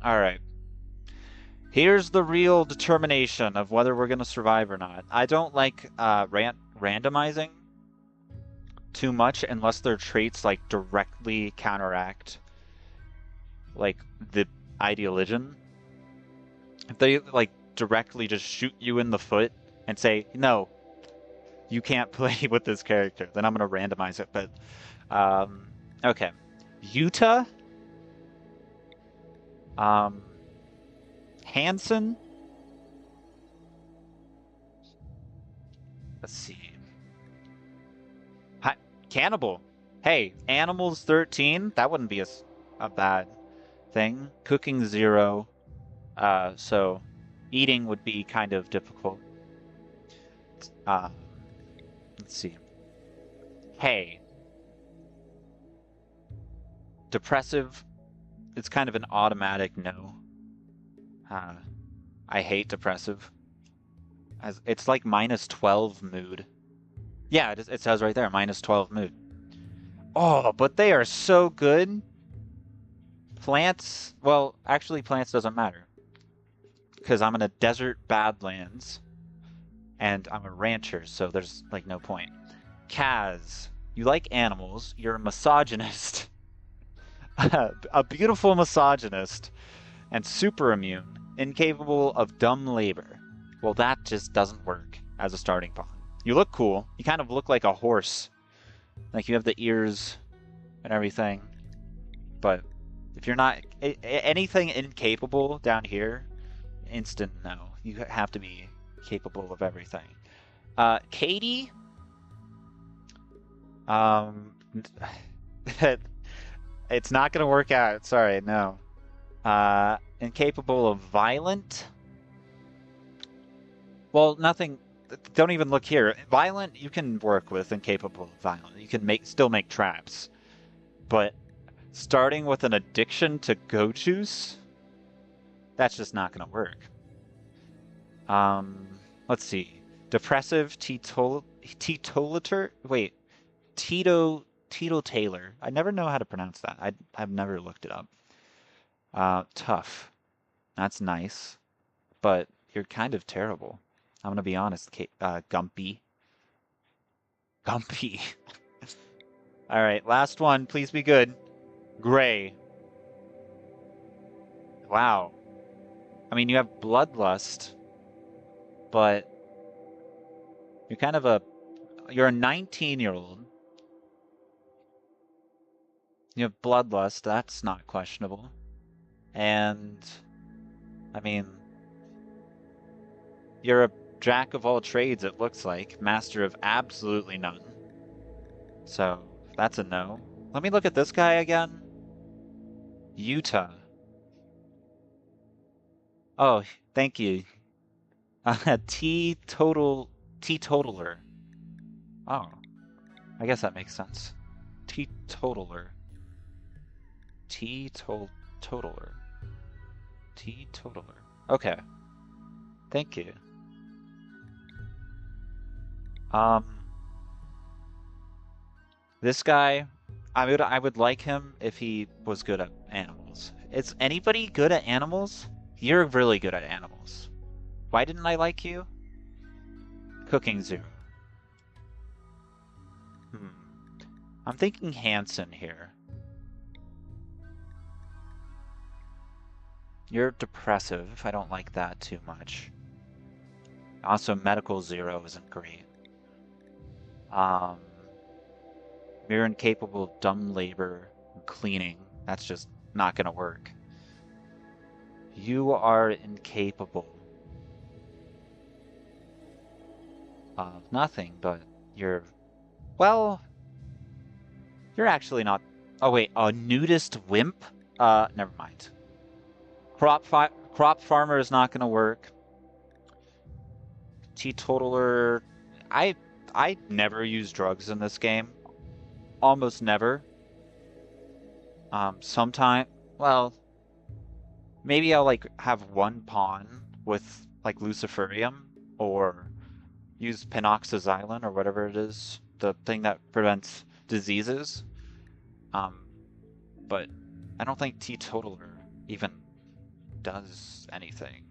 All right. Here's the real determination of whether we're gonna survive or not. I don't like randomizing too much unless their traits like directly counteract like the ideologian. If they like directly just shoot you in the foot and say, no, you can't play with this character, then I'm gonna randomize it. But okay. Utah, Hansen. Let's see. Hi, Cannibal. Hey, Animals 13. That wouldn't be a bad thing. Cooking 0. So eating would be kind of difficult. Let's see. Hey. Depressive. It's kind of an automatic no. I hate depressive. It's like -12 mood. Yeah, it says right there, -12 mood. Oh, but they are so good. Plants, well, actually plants doesn't matter. Because I'm in a desert badlands. And I'm a rancher, so there's like no point. Kaz, you like animals, you're a misogynist. A beautiful misogynist. And super immune, incapable of dumb labor. Well, that just doesn't work as a starting pawn. You look cool. You kind of look like a horse. Like you have the ears and everything. But if you're not anything incapable down here, instant no. You have to be capable of everything. Katie? It's not gonna work out. Sorry, no. Incapable of violent? Well, nothing. Don't even look here. Violent, you can work with. Incapable of violent. You can still make traps. But starting with an addiction to goat juice? That's just not going to work. Let's see. Depressive teetotaler? Wait. Teetotaler. I never know how to pronounce that. I've never looked it up. Tough. That's nice. But you're kind of terrible. I'm gonna be honest, Gumpy. Gumpy. Alright, last one. Please be good. Gray. Wow. I mean, you have bloodlust, but you're kind of you're a 19-year-old. You have bloodlust, that's not questionable. And, I mean, you're a jack of all trades, it looks like. Master of absolutely none. So, that's a no. Let me look at this guy again. Utah. Oh, thank you. Teetotaler. Oh, I guess that makes sense. Teetotaler. Teetotaler. Okay. Thank you. This guy, I would like him if he was good at animals. Is anybody good at animals? You're really good at animals. Why didn't I like you? Cooking 0. I'm thinking Hansen here. You're depressive. I don't like that too much. Also, medical 0 isn't great. You're incapable of dumb labor and cleaning. That's just not gonna work. You are incapable of nothing, but you're... Well... You're actually not... Oh wait, a nudist wimp? Never mind. Crop farmer is not gonna work. Teetotaler... I never use drugs in this game. Almost never. Sometime... Well... Maybe I'll like have one pawn with like Luciferium or use Penoxyxylin or whatever it is, the thing that prevents diseases. Um, but I don't think Teetotaler even does anything.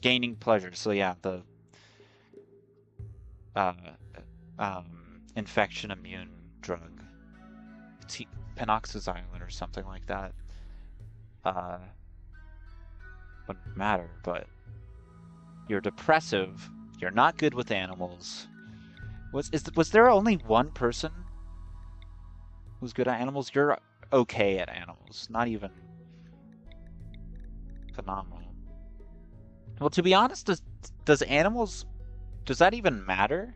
Gaining pleasure. So yeah, the uh, infection immune drug, Penoxyxylin or something like that. Uh, wouldn't matter, but you're depressive. You're not good with animals. Was there only one person who's good at animals? You're okay at animals, not even phenomenal. Well, to be honest, does animals does that even matter?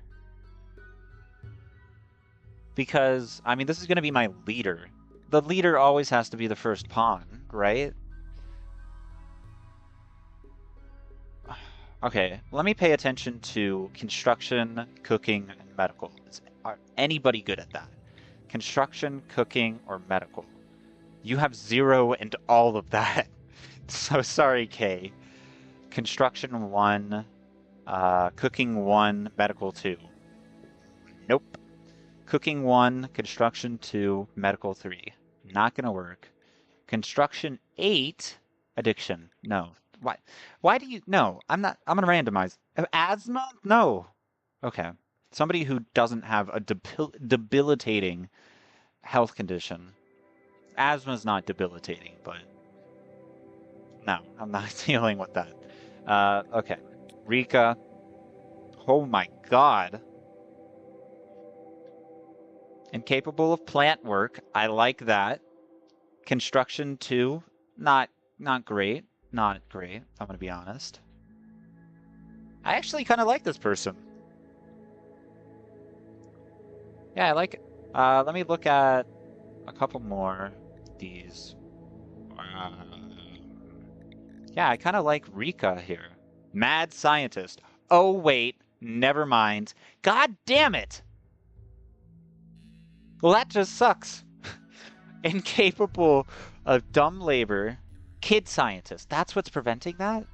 Because I mean, this is going to be my leader. The leader always has to be the first pawn, right? Okay, let me pay attention to construction, cooking, and medical. Are anybody good at that? Construction, cooking, or medical? You have 0 and all of that. So sorry, Kay. Construction 1, cooking 1, medical 2. Nope. Cooking 1, construction 2, medical 3. Not gonna work. Construction 8, addiction. No. Why? Why do you? No, I'm not. I'm gonna randomize. Asthma? No. Okay. Somebody who doesn't have a debilitating health condition. Asthma's not debilitating, but no, I'm not dealing with that. Okay. Rika. Oh my god. Incapable of plant work. I like that. Construction 2. Not great. Not great. I'm gonna be honest. I actually kind of like this person. Yeah, I like it. Let me look at a couple more of these. Yeah, I kind of like Rika here. Mad scientist. Oh, wait. Never mind. God damn it! Well, that just sucks. Incapable of dumb labor. Kid scientist. That's what's preventing that?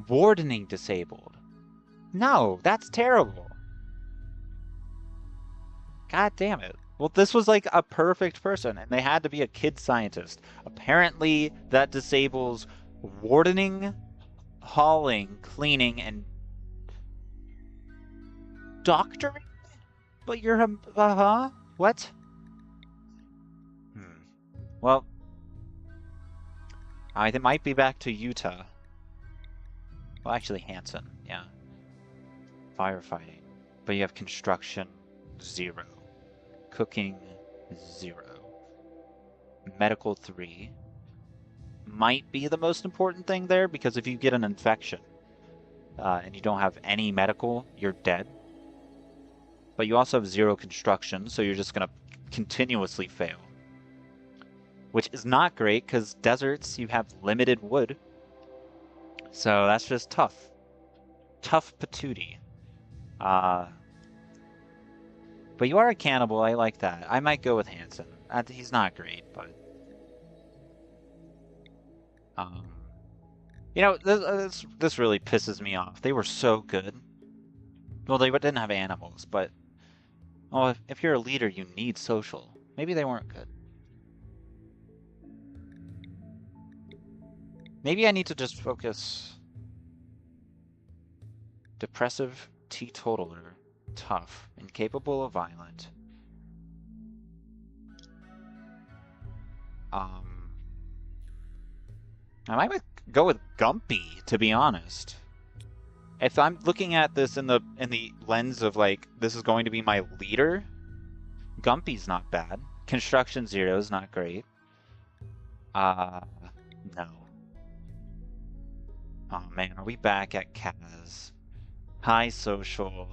Wardening disabled. No, that's terrible. God damn it. Well, this was like a perfect person, and they had to be a kid scientist. Apparently, that disables wardening, hauling, cleaning, and doctoring? But you're a. Uh-huh? What? Hmm. Well, I might be back to Utah. Well, actually, Hanson. Yeah. Firefighting. But you have construction, 0. Cooking, 0. Medical, 3. Might be the most important thing there, because if you get an infection and you don't have any medical, you're dead. But you also have 0 construction, so you're just going to continuously fail. Which is not great, because deserts, you have limited wood. So that's just tough. Tough patootie. But you are a cannibal, I like that. I might go with Hanson. He's not great, but... You know, this really pisses me off. They were so good. Well, they didn't have animals, but... Well, if you're a leader, you need social. Maybe they weren't good. Maybe I need to just focus... Depressive, teetotaler, tough, incapable of violent. I might go with Gumpy, to be honest. If I'm looking at this in the lens of like this is going to be my leader, Gumpy's not bad. Construction 0 is not great. No. Oh man, are we back at Kaz? High social.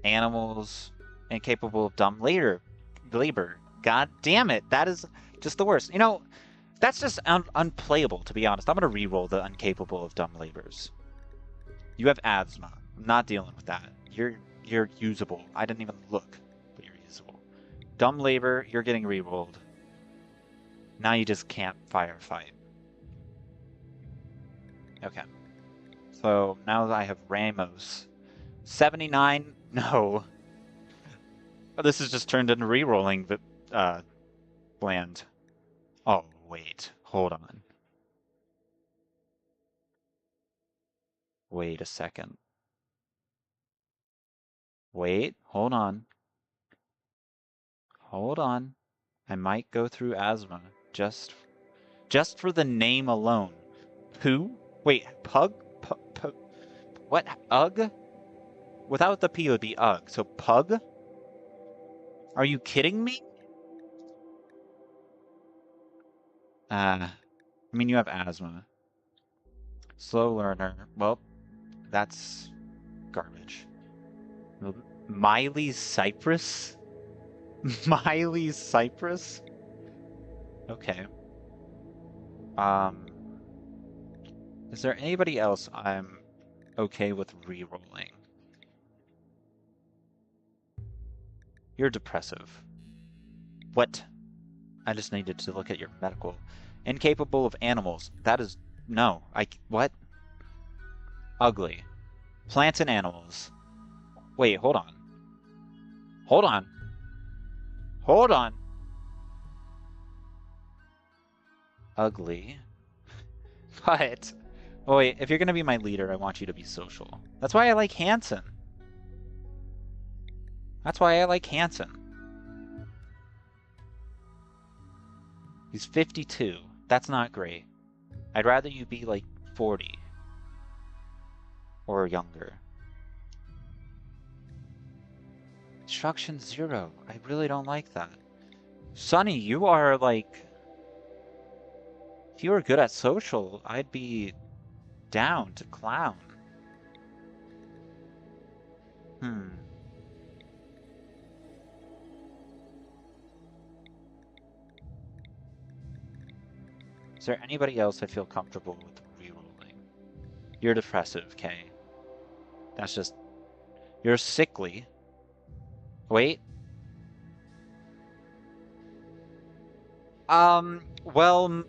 Animals. Incapable of dumb labor. God damn it, that is just the worst. You know, that's just unplayable, to be honest. I'm gonna re-roll the incapable of dumb labors. You have asthma. I'm not dealing with that. You're usable. I didn't even look, but you're usable. Dumb labor, you're getting re-rolled. Now you just can't firefight. Okay. So now I have Ramos. 79? No. Oh, this has just turned into re-rolling the land. Oh, wait. Hold on. Wait a second. Wait, hold on. Hold on. I might go through asthma. Just for the name alone. Who? Wait, Pug? What? Ugh? Without the P it would be Ugh. So Pug? Are you kidding me? I mean, you have asthma. Slow learner. Well, that's garbage. Miley Cypress? Miley Cypress? Okay. Um, is there anybody else I'm okay with re-rolling? You're depressive. What? I just needed to look at your medical. Incapable of animals. That is... No. What? Ugly. Plants and animals. Wait, hold on. Hold on. Hold on. Ugly. But... Oh, wait, if you're gonna be my leader, I want you to be social. That's why I like Hanson. That's why I like Hanson. He's 52. That's not great. I'd rather you be like 40. Or younger. Instruction 0. I really don't like that. Sonny, you are like... If you were good at social, I'd be down to clown. Hmm. Is there anybody else I feel comfortable with rerolling? You're depressive, Kay. That's just... You're sickly. Wait. Well...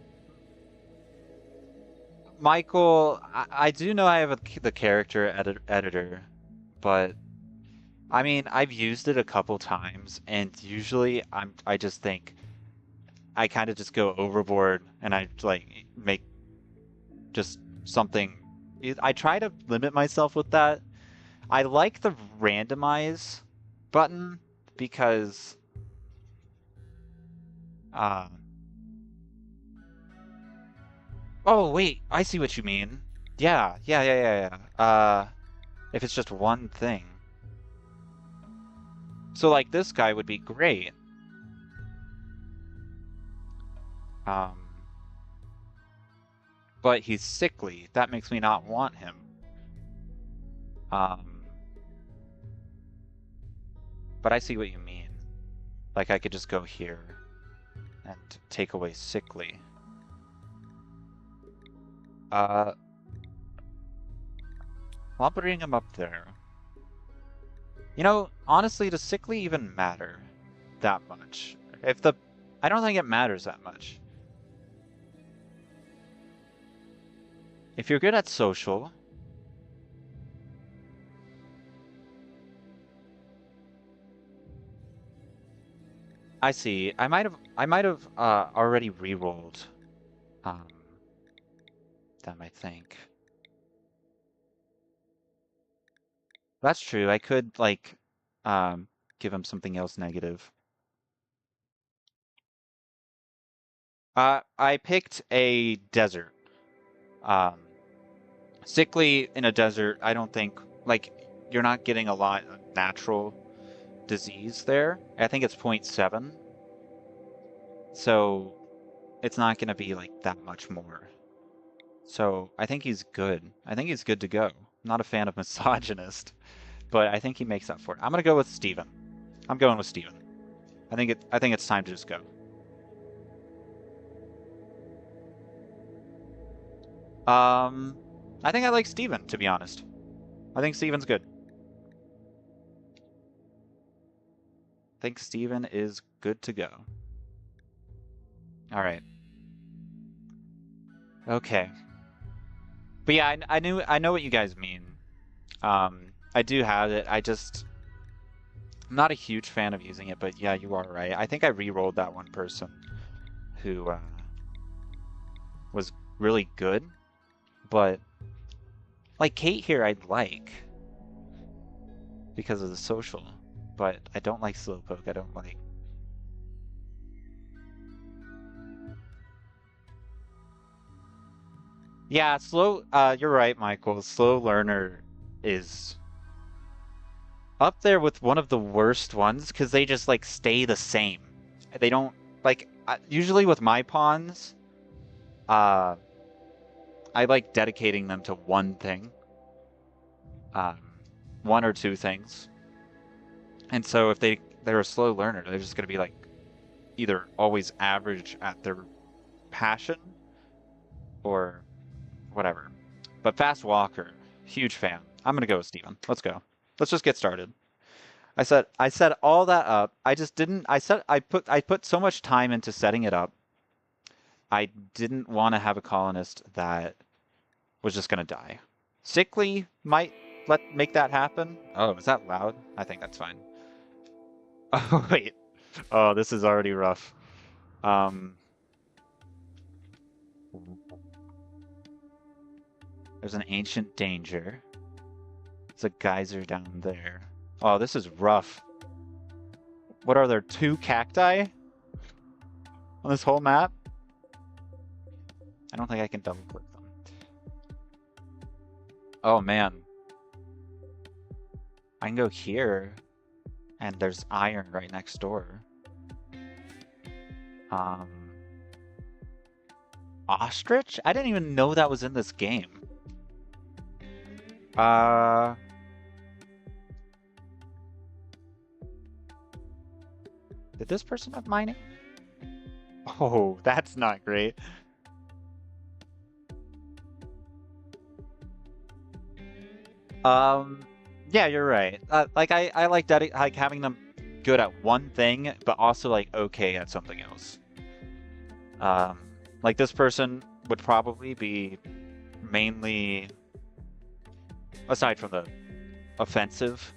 Michael, I do know I have the character editor, but... I mean, I've used it a couple times, and usually I just think... I kind of just go overboard, and I, like, make just something... I try to limit myself with that. I like the randomize button because uh oh wait, I see what you mean. Yeah. If it's just one thing. So like this guy would be great. Um but he's sickly. That makes me not want him. Um but I see what you mean. Like I could just go here and take away sickly. Uh I'll bring him up there. You know, honestly, does sickly even matter that much? I don't think it matters that much. If you're good at social, I see. I might have already re-rolled um them, I think. That's true. I could like um give him something else negative. I picked a desert. Um Sickly in a desert, I don't think like you're not getting a lot of natural disease there. I think it's 0.7. So it's not going to be like that much more. So I think he's good. I think he's good to go. I'm not a fan of misogynist, but I think he makes up for it. I'm going to go with Steven. I'm going with Steven. I think it's time to just go. I think I like Steven, to be honest. I think Steven's good. I think Steven is good to go. All right. Okay. But yeah, I know what you guys mean. I do have it. I'm not a huge fan of using it, but yeah, you are right. I think I re-rolled that one person who was really good, but like Kate here, I'd like because of the social, but I don't like Slowpoke. I don't like. Yeah, slow. You're right, Michael. Slow learner is up there with one of the worst ones because they just like stay the same. They don't like usually with my pawns. Uh, I like dedicating them to one thing, um, one or two things. And so if they're a slow learner, they're just gonna be like either always average at their passion or whatever. But fast walker, huge fan. I'm gonna go with Steven. Let's go. Let's just get started. I set all that up. I just didn't I put so much time into setting it up. I didn't want to have a colonist that was just gonna die. Sickly might make that happen. Oh, is that loud? I think that's fine. Oh wait. Oh, this is already rough. Um, there's an ancient danger. There's a geyser down there. Oh, this is rough. What are there, two cacti on this whole map? I don't think I can double click them. Oh man. I can go here and there's iron right next door. Um, Ostrich? I didn't even know that was in this game. Uh, did this person have mining? Oh, that's not great. Um, yeah, you're right. Like I like that, like having them good at one thing, but also like okay at something else. Um, like this person would probably be mainly, aside from the offensive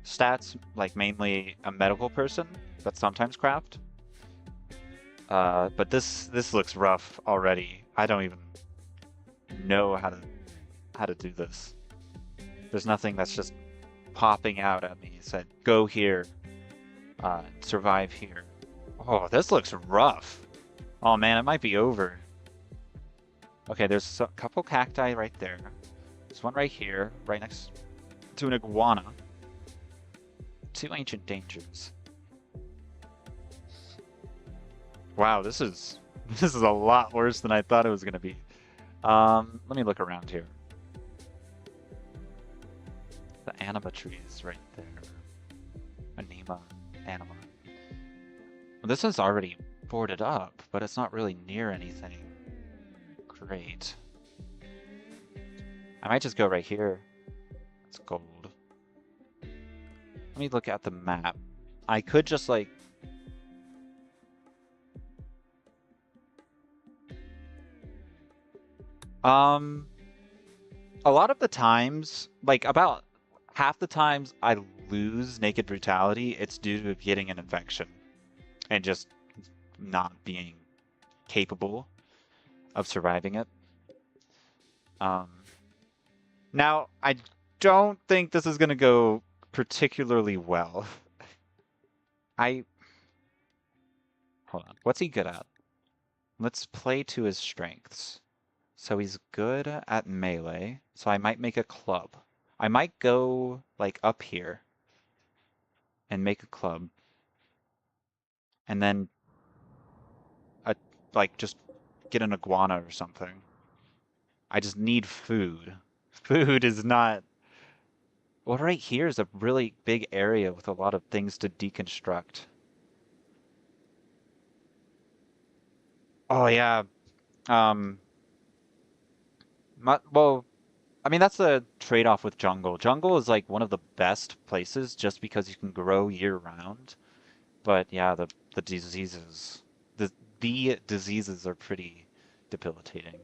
stats, like mainly a medical person, but sometimes craft. But this looks rough already. I don't even know how to do this. There's nothing that's just popping out at me. It said go here, survive here. Oh, this looks rough. Oh man, it might be over. Okay, there's a couple cacti right there. There's one right here, right next to an iguana. Two ancient dangers. Wow, this is a lot worse than I thought it was gonna be. Let me look around here. The anima tree is right there. Anima, anima. Well, this is already boarded up, but it's not really near anything. Great. I might just go right here. It's gold. Let me look at the map. I could just like... A lot of the times, like about half the times I lose Naked Brutality, it's due to getting an infection and just not being capable of surviving it. Um, Now, I don't think this is going to go particularly well. I... Hold on. What's he good at? Let's play to his strengths. So he's good at melee, so I might make a club. I might go, like, up here and make a club. And then, a, like, just get an iguana or something. I just need food. Food is not... Well, right here is a really big area with a lot of things to deconstruct. Oh, yeah. Um, well, I mean, that's a trade-off with jungle. Jungle is like one of the best places just because you can grow year-round. But yeah, the diseases, the diseases are pretty debilitating.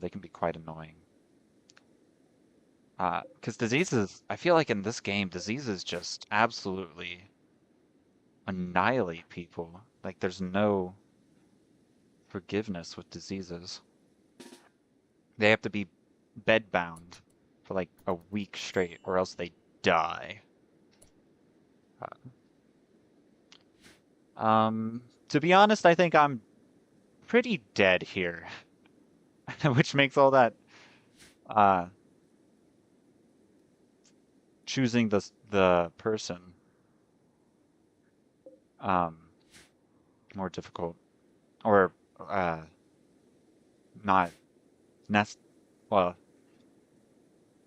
They can be quite annoying. Because diseases, I feel like in this game, diseases just absolutely annihilate people. Like there's no forgiveness with diseases. They have to be bedbound for like a week straight, or else they die. To be honest, I think I'm pretty dead here, which makes all that uh choosing the person um more difficult, or uh not nest. Well,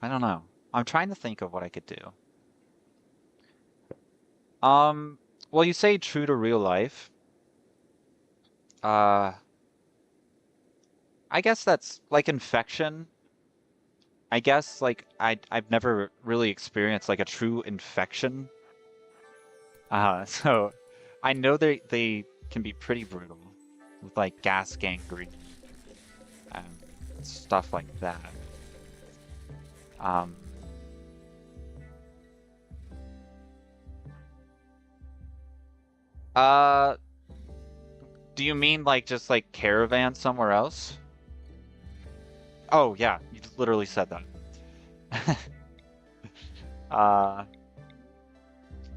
I don't know. I'm trying to think of what I could do. Um, well, you say true to real life. Uh, I guess that's like infection. I guess like I've never really experienced like a true infection. So I know they can be pretty brutal with like gas gangrene and stuff like that. Um, uh, do you mean like just like caravan somewhere else? Oh yeah, you literally said that. Uh,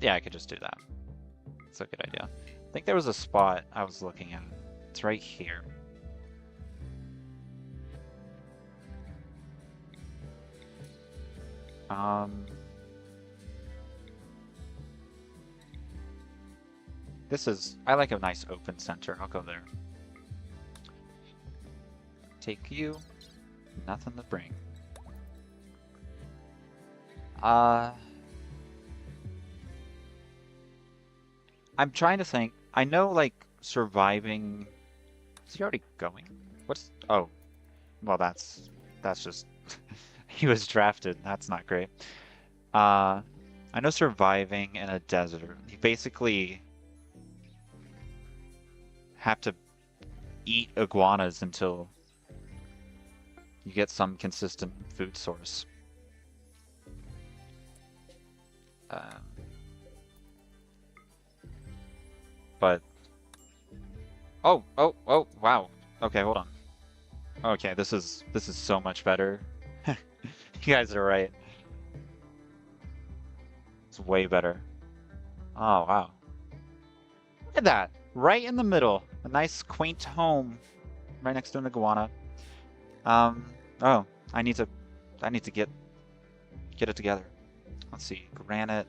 yeah, I could just do that. It's a good idea. I think there was a spot I was looking at. It's right here. Um, I like a nice open center. I'll go there. Take you. Nothing to bring. Uh, I'm trying to think. I know like surviving. Is he already going? What's, oh, well that's just, he was drafted. That's not great. Uh, I know surviving in a desert. You basically have to eat iguanas until you get some consistent food source. Um, but oh, wow. Okay, hold on. Okay, this is so much better. You guys are right. It's way better. Oh, wow. Look at that. Right in the middle. A nice quaint home right next to an iguana. Um, oh, I need to get it together. Let's see. Granite.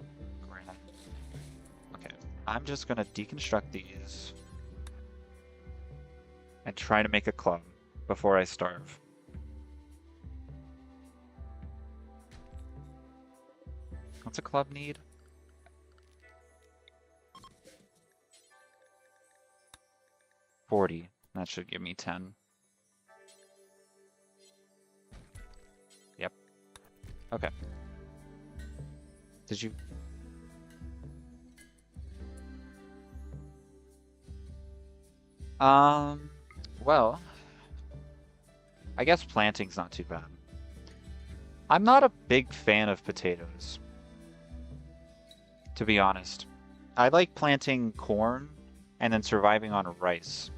Okay. I'm just gonna deconstruct these and try to make a club before I starve. What's a club need? 40. That should give me 10. Yep. Okay. Did you? Um, well, I guess planting's not too bad. I'm not a big fan of potatoes, to be honest. I like planting corn and then surviving on rice.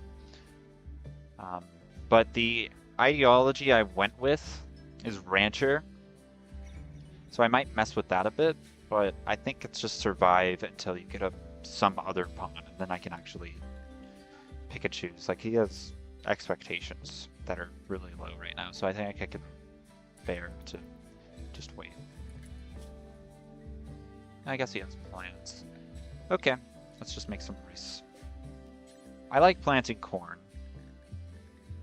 Um, but the ideology I went with is rancher, so I might mess with that a bit, but I think it's just survive until you get some other pawn, and then I can actually pick and choose. Like he has expectations that are really low right now, so I think I could bear to just wait. I guess he has plans. Okay, let's just make some rice. I like planting corn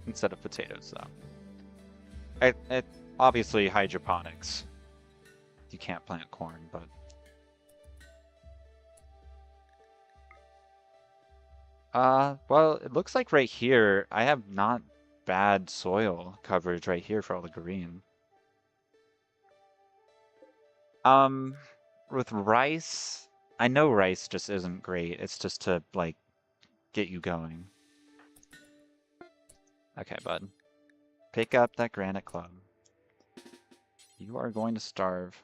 instead of potatoes, though. Obviously hydroponics. You can't plant corn, but well, it looks like right here I have not bad soil coverage right here for all the green. Um, with rice, I know rice just isn't great. It's just to like get you going. Okay, bud. Pick up that granite club. You are going to starve.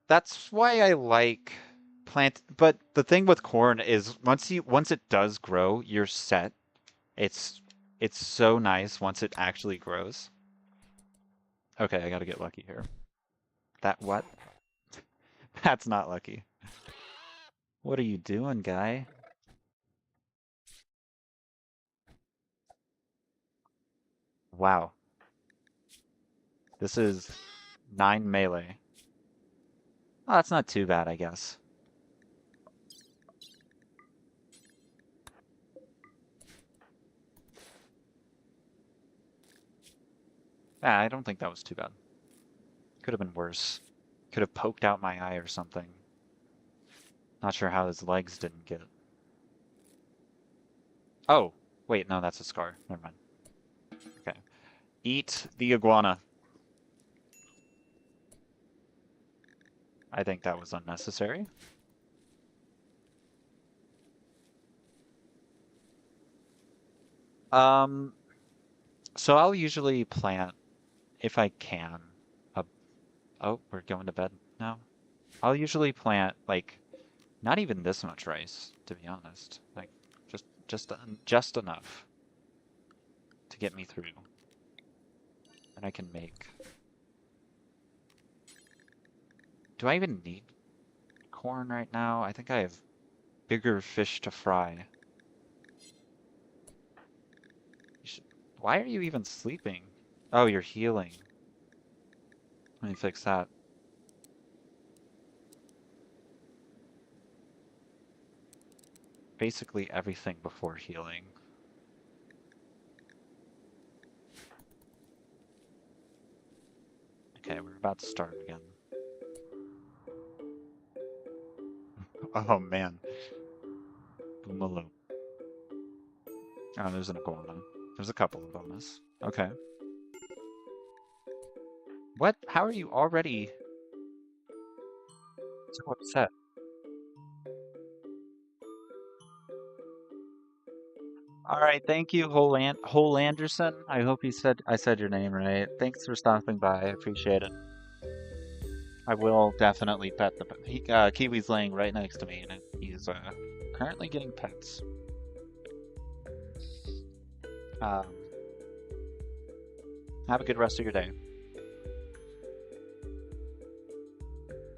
That's why I like plant, but the thing with corn is once it does grow, you're set. It's it's so nice once it actually grows. Okay, I gotta get lucky here. That what? That's not lucky. What are you doing, guy? Wow. This is 9 melee. Oh, that's not too bad, I guess. Ah, I don't think that was too bad. Could have been worse. Could have poked out my eye or something. Not sure how his legs didn't get. Oh, wait, no, that's a scar. Never mind. Okay. Eat the iguana. I think that was unnecessary. Um, so I'll usually plant, if I can, a... Oh, we're going to bed now? I'll usually plant, like, not even this much rice, to be honest. Like, just enough to get me through. And I can make... Do I even need corn right now? I think I have bigger fish to fry. Why are you even sleeping? Oh, you're healing. Let me fix that. Basically everything before healing. Okay, we're about to start again. Oh man. Boomaloo. Oh, there's an iguana. There's a couple of bonus. Okay. What? How are you already so upset? All right, thank you, Hole Anderson. I hope I said your name right. Thanks for stopping by. I appreciate it. I will definitely pet Kiwi's laying right next to me, and he's currently getting pets. Um, have a good rest of your day.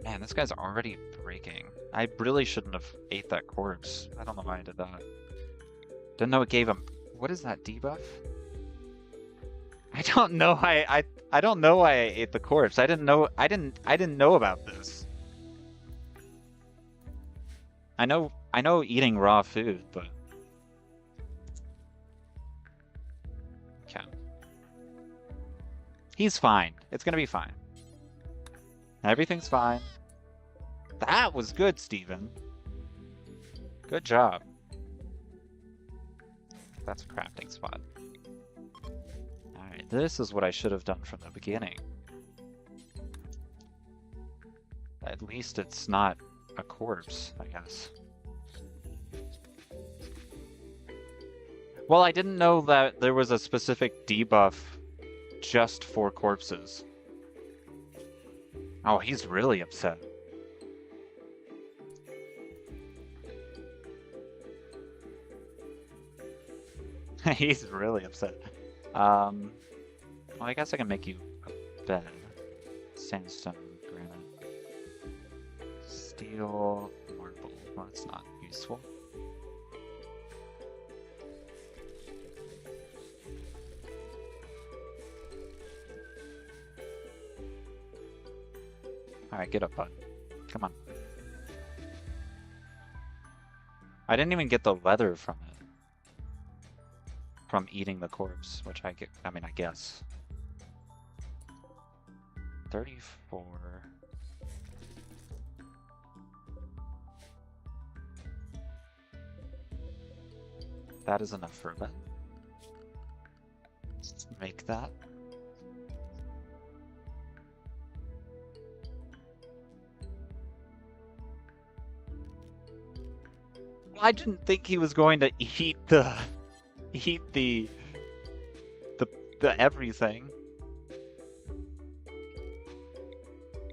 Man, this guy's already breaking. I really shouldn't have ate that corpse. I don't know why I did that. Didn't know it gave him. What is that debuff? I don't know. I don't know why I ate the corpse. I didn't know. I didn't know about this. I know eating raw food, but okay. He's fine. It's gonna be fine. Everything's fine. That was good, Steven. Good job. That's a crafting spot. Alright, this is what I should have done from the beginning. At least it's not a corpse, I guess. Well, I didn't know that there was a specific debuff just for corpses. Oh, he's really upset. He's really upset. Well, I guess I can make you a bed. Sandstone, granite, steel, marble. Well, that's not useful. Alright, get up, bud. Come on. I didn't even get the leather from it. From eating the corpse, which I mean, I guess. 34. That is enough for a bed. Make that. I didn't think he was going to eat the eat the the everything.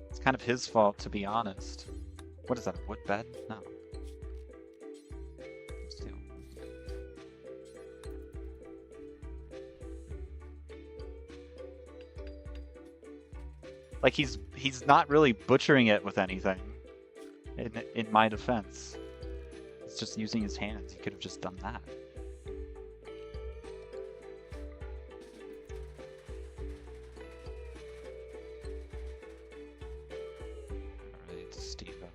It's kind of his fault, to be honest. What is that, a wood bed? No. Steel. Like he's not really butchering it with anything. In my defense, he's just using his hands. He could have just done that. Alright, Steven.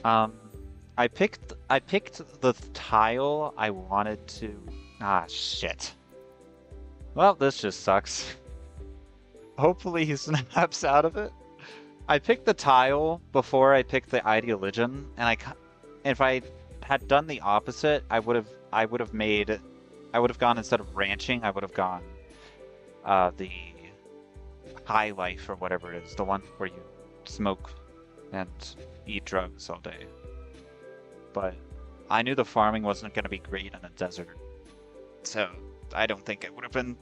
Um, I picked the tile I wanted to. Ah, shit. Well, this just sucks. Hopefully he snaps out of it. I picked the tile before I picked the Ideologian, and if I had done the opposite, I would have gone instead of ranching, I would have gone the high life or whatever it is, the one where you smoke and eat drugs all day. But I knew the farming wasn't going to be great in a desert, so I don't think it would have been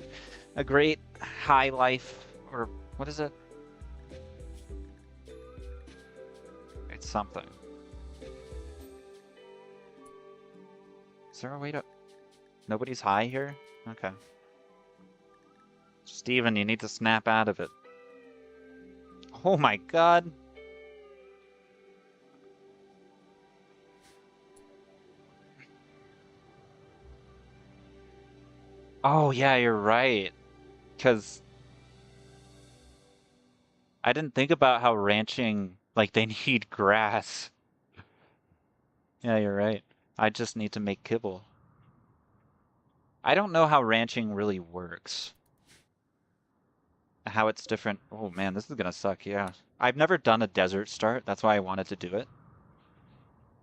a great high life, or what is it? It's something. Is there a way to... Nobody's high here? Okay. Steven, you need to snap out of it. Oh my god! Oh yeah, you're right. Because I didn't think about how ranching, like, they need grass. Yeah, you're right. I just need to make kibble. I don't know how ranching really works. How it's different. Oh man, this is gonna suck, yeah. I've never done a desert start, that's why I wanted to do it.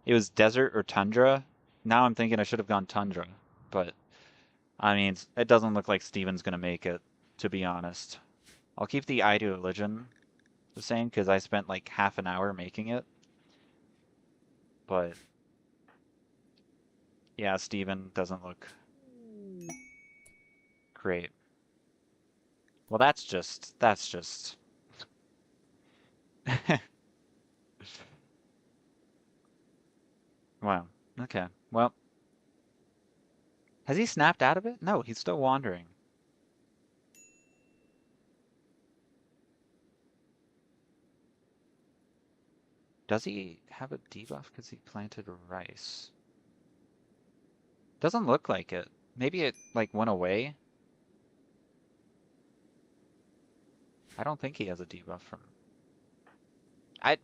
It was desert or tundra. Now I'm thinking I should have gone tundra. But, I mean, it doesn't look like Steven's gonna make it, to be honest. I'll keep the Ideologian the same, because I spent like half an hour making it. But, yeah, Steven doesn't look great. Well, that's just... Wow. Okay. Well, has he snapped out of it? No, he's still wandering. Does he have a debuff because he planted rice? Doesn't look like it. Maybe it, like, went away? I don't think he has a debuff from...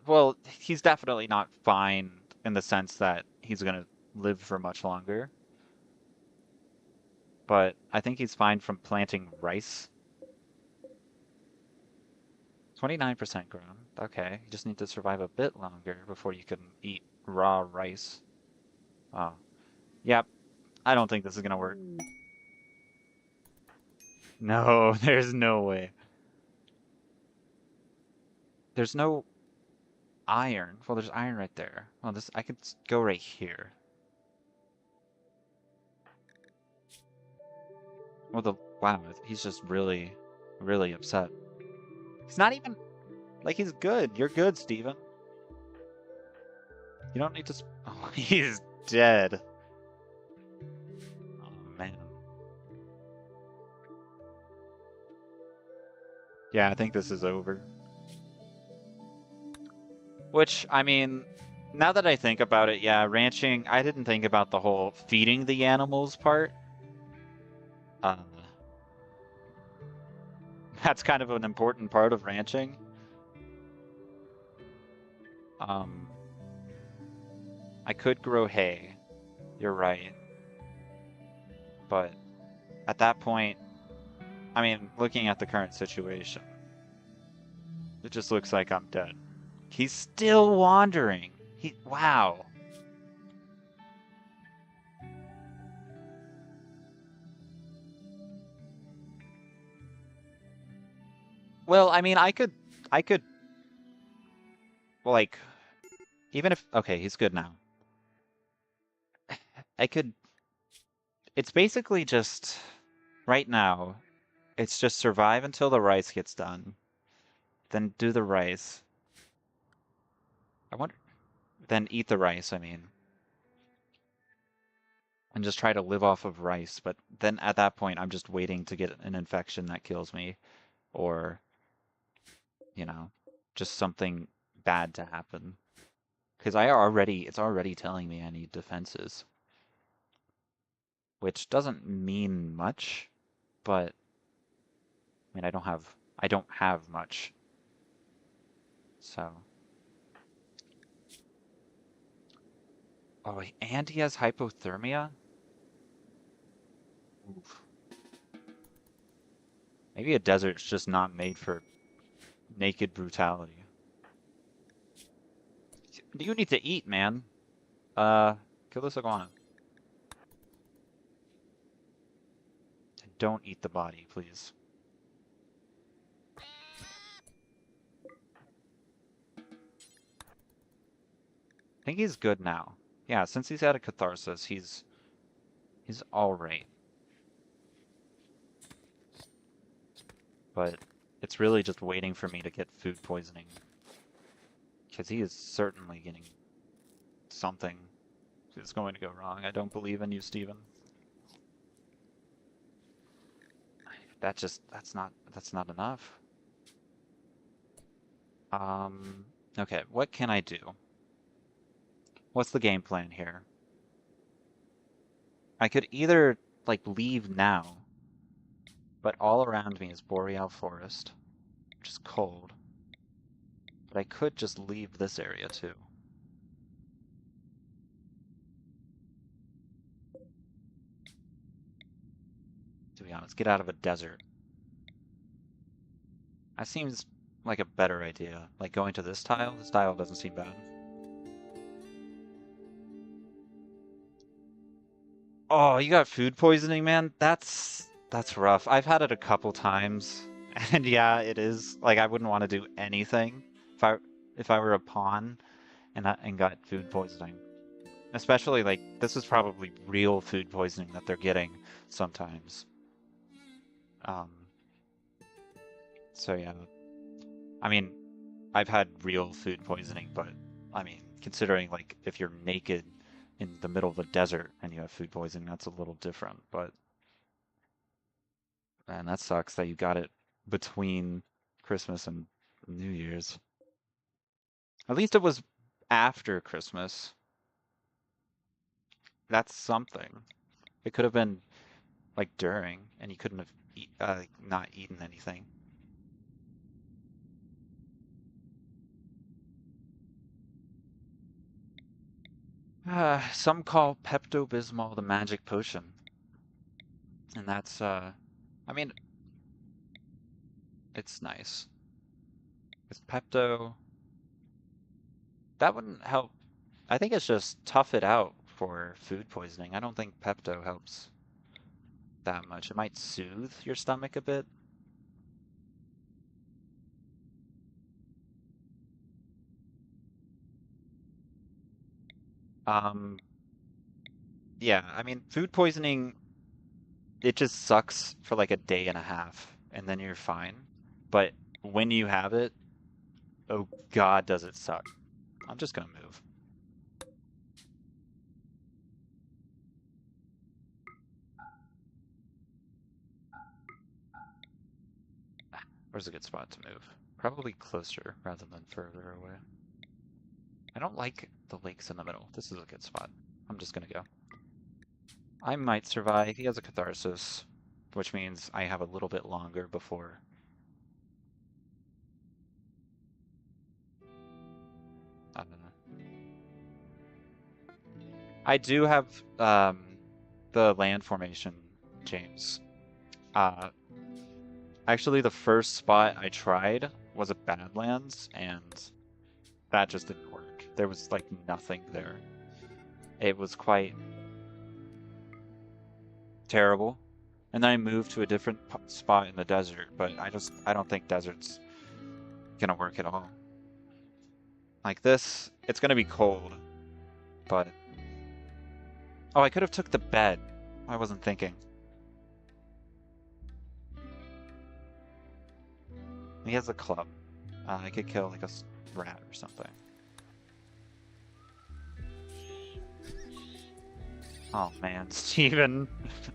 Well, he's definitely not fine in the sense that he's gonna live for much longer. But I think he's fine from planting rice. 29% grown. Okay, you just need to survive a bit longer before you can eat raw rice. Oh. Yep, I don't think this is gonna work. No, there's no way. There's no iron. Well, there's iron right there. Well, I could go right here. Well, wow, he's just really, really upset. He's not even, like, he's good. You're good, Steven. You don't need to... Oh, he's dead. Oh, man. Yeah, I think this is over. Which, I mean, now that I think about it, yeah, ranching, I didn't think about the whole feeding the animals part. Uh, that's kind of an important part of ranching. I could grow hay. You're right. But at that point, I mean, looking at the current situation, it just looks like I'm dead. He's still wandering. Wow. Well, I mean, I could, like, Even if, okay, he's good now. I could, it's basically just, right now, it's just survive until the rice gets done. Then do the rice. I wonder, then eat the rice, I mean. And just try to live off of rice. But then at that point, I'm just waiting to get an infection that kills me. Or, you know, just something bad to happen. Because it's already telling me I need defenses. Which doesn't mean much, but I mean, I don't have much. So, oh, and he has hypothermia? Oof. Maybe a desert's just not made for naked brutality. You need to eat, man. Uh, kill this iguana. Don't eat the body, please. I think he's good now. Yeah, since he's had a catharsis, he's all right. But it's really just waiting for me to get food poisoning. Because he is certainly getting something is going to go wrong. I don't believe in you, Steven. That's not enough. Okay, what can I do? What's the game plan here? I could either, like, leave now, but all around me is boreal forest, which is cold. But I could just leave this area too. To be honest, get out of a desert. That seems like a better idea. Like going to this tile doesn't seem bad. Oh, you got food poisoning, man? That's rough. I've had it a couple times. And yeah, it is like I wouldn't want to do anything if I were a pawn and got food poisoning. Especially like this is probably real food poisoning that they're getting sometimes. Um, so yeah. I mean, I've had real food poisoning, but I mean, considering like if you're naked in the middle of a desert and you have food poisoning, that's a little different. But man, that sucks that you got it between Christmas and New Year's. At least it was after Christmas. That's something. It could have been like during, and you couldn't have not eaten anything. Some call Pepto-Bismol the magic potion, and that's I mean, it's nice. It's Pepto. That wouldn't help. I think it's just tough it out for food poisoning. I don't think Pepto helps that much. It might soothe your stomach a bit. Um, yeah, I mean, food poisoning, it just sucks for like a day and a half, and then you're fine. But when you have it, oh God, does it suck. I'm just gonna move. Where's a good spot to move? Probably closer rather than further away. I don't like the lakes in the middle. This is a good spot. I'm just gonna go. I might survive. He has a catharsis, which means I have a little bit longer before. I don't know. I do have the land formation, James. Uh, actually, the first spot I tried was a Badlands, and that just didn't work. There was like nothing there. It was quite terrible. And then I moved to a different spot in the desert, but I don't think desert's gonna work at all. Like this, it's gonna be cold, but... Oh, I could have took the bed. I wasn't thinking. He has a club. I could kill like a rat or something. Oh man, Steven.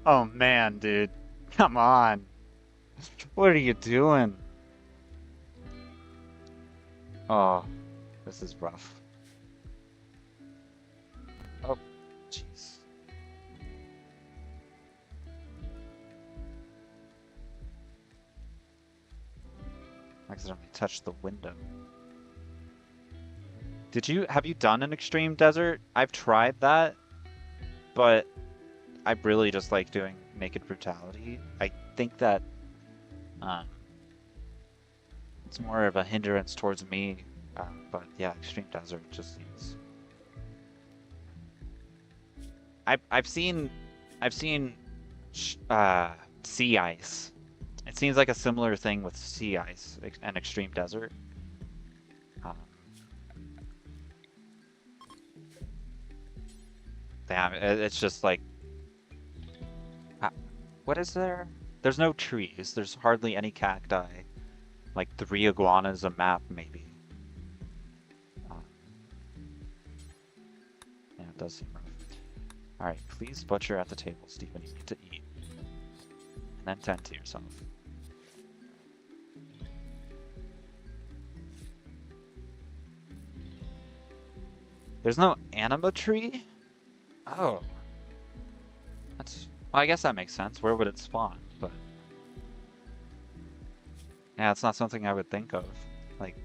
Oh man, dude. Come on. What are you doing? Oh, this is rough. Oh, jeez. I accidentally touched the window. Have you done an extreme desert? I've tried that, but I really just like doing naked brutality. I think that um, it's more of a hindrance towards me, but yeah, extreme desert just seems. I've seen uh, sea ice. It seems like a similar thing with sea ice and extreme desert. Um, Damn, it's just like, what is there? There's no trees. There's hardly any cacti. Like 3 iguanas a map, maybe. Um, yeah, it does seem rough. Alright, please butcher at the table, Stephen. You need to eat. And then tend to yourself. There's no anima tree? Oh. Well, I guess that makes sense. Where would it spawn? But yeah, it's not something I would think of. Like,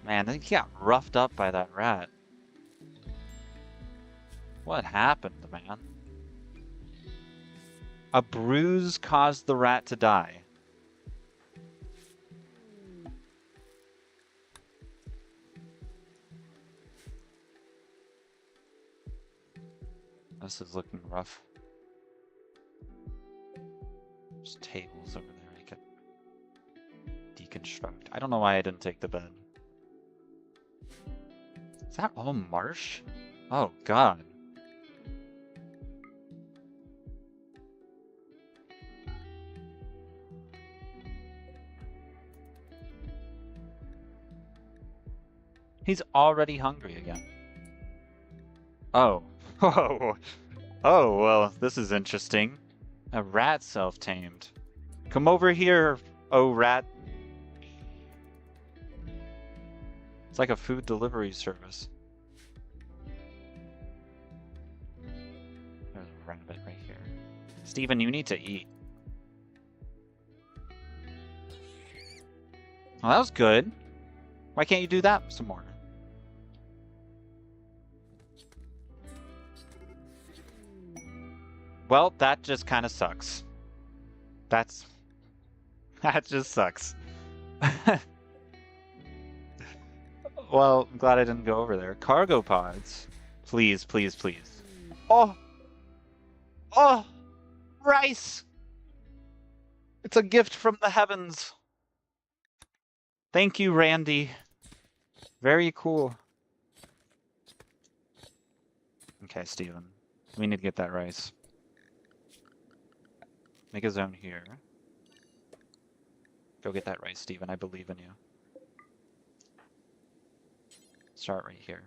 man, he got roughed up by that rat. What happened, man? A bruise caused the rat to die. This is looking rough. There's tables over there I could deconstruct. I don't know why I didn't take the bed. Is that all marsh? Oh, God. He's already hungry again. Oh. Oh. Oh, well, this is interesting. A rat self-tamed. Come over here, oh rat. It's like a food delivery service. There's a rabbit right here. Steven, you need to eat. Well, that was good. Why can't you do that some more? Well, that just kind of sucks. That just sucks. Well, I'm glad I didn't go over there. Cargo pods. Please, please, please. Oh! Oh! Rice! It's a gift from the heavens. Thank you, Randy. Very cool. Okay, Steven. We need to get that rice. Make a zone here. Go get that rice, Steven. I believe in you. Start right here.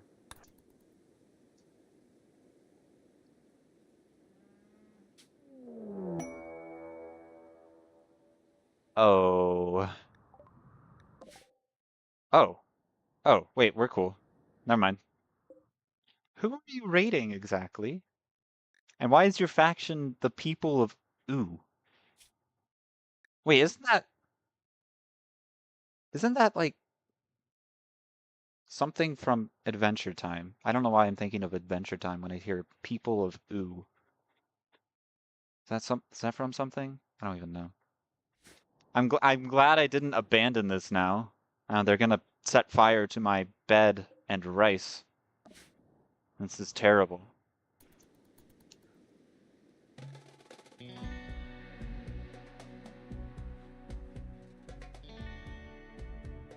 Oh. Oh. Oh, wait, we're cool. Never mind. Who are you raiding exactly? And why is your faction the people of Ooh? Wait, isn't that like something from Adventure Time? I don't know why I'm thinking of Adventure Time when I hear people of Ooh. Is that from something? I don't even know. I'm glad I didn't abandon this now. They're gonna set fire to my bed and rice. This is terrible.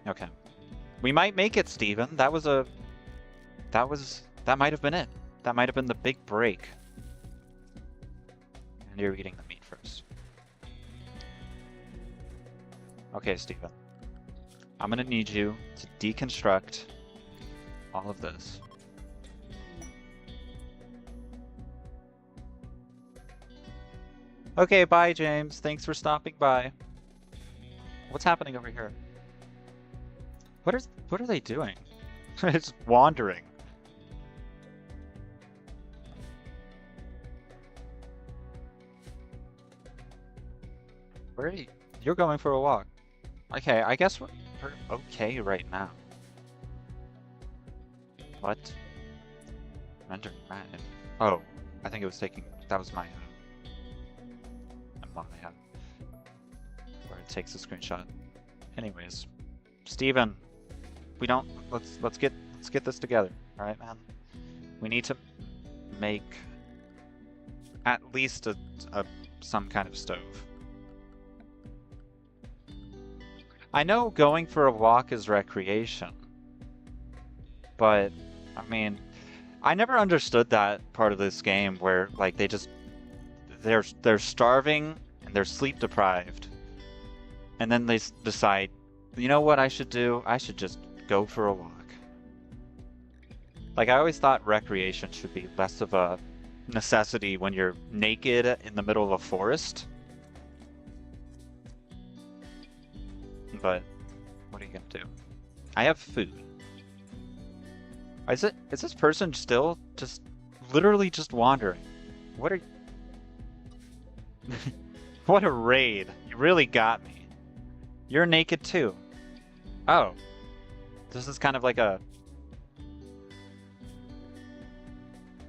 Okay. We might make it, Steven. That might have been it. That might have been the big break. And you're eating the meat first. Okay, Steven. I'm gonna need you to deconstruct all of this. Okay, bye, James. Thanks for stopping by. What's happening over here? What are they doing? It's wandering. Where are you? You're going for a walk. Okay, I guess we're okay right now. What? Rendering rat. Oh, I think it was taking. That was my. Where it takes a screenshot. Anyways, Steven, we don't. Let's get this together. All right, man. We need to make at least some kind of stove. I know going for a walk is recreation, but I mean, I never understood that part of this game where like they're starving and they're sleep deprived, and then they decide, you know what I should do? I should just go for a walk. Like I always thought recreation should be less of a necessity when you're naked in the middle of a forest. But what are you gonna do? I have food. Is this person still just literally just wandering? What are what a raid. You really got me. You're naked too. Oh. This is kind of like a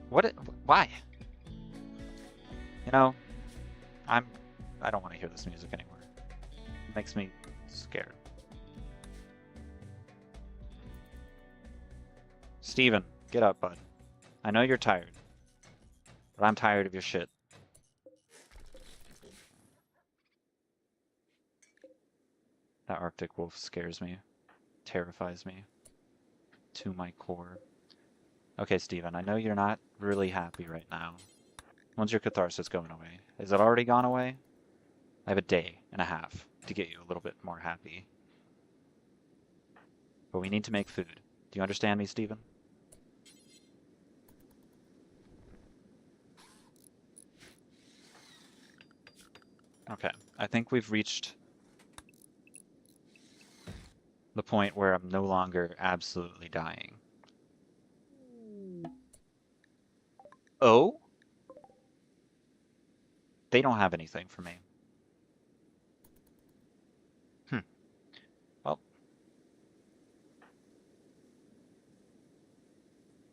why? You know, I don't want to hear this music anymore. It makes me scared. Steven, get up, bud. I know you're tired, but I'm tired of your shit. That Arctic wolf scares me, terrifies me to my core. Okay, Steven, I know you're not really happy right now. When's your catharsis going away? Is it already gone away? I have a day and a half to get you a little bit more happy. But we need to make food. Do you understand me, Steven? Okay, I think we've reached the point where I'm no longer absolutely dying. Oh? They don't have anything for me. Well.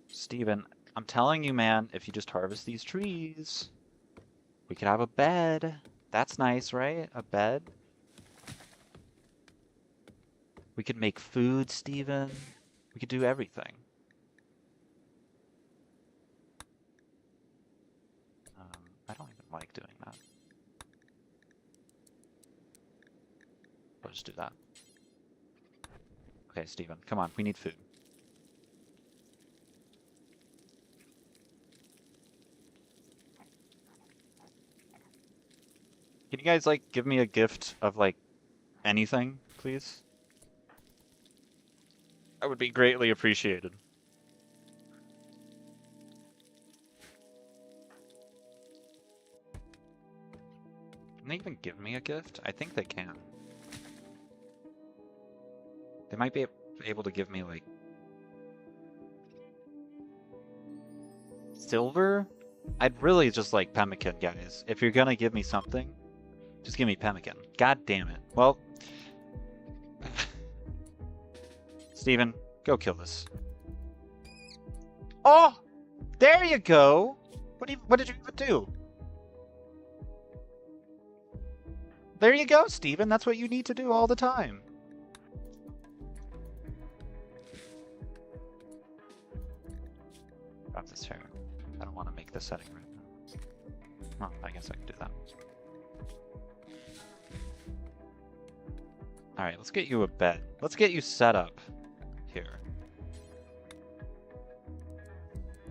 Steven, I'm telling you, man, if you just harvest these trees, we could have a bed. That's nice, right? A bed. We could make food, Steven. We could do everything. I don't even like doing that. We'll just do that. Okay, Steven, come on, we need food. Can you guys, like, give me a gift of, like, anything, please? That would be greatly appreciated. Can they even give me a gift? I think they can. They might be able to give me, like, silver? I'd really just like pemmican, guys. If you're gonna give me something, just give me pemmican. God damn it. Well, Steven, go kill this. Oh! There you go! What did you even do? There you go, Steven. That's what you need to do all the time. Drop this hair. I don't want to make this setting right now. Oh, I guess I can do that. Alright, let's get you a bed. Let's get you set up here.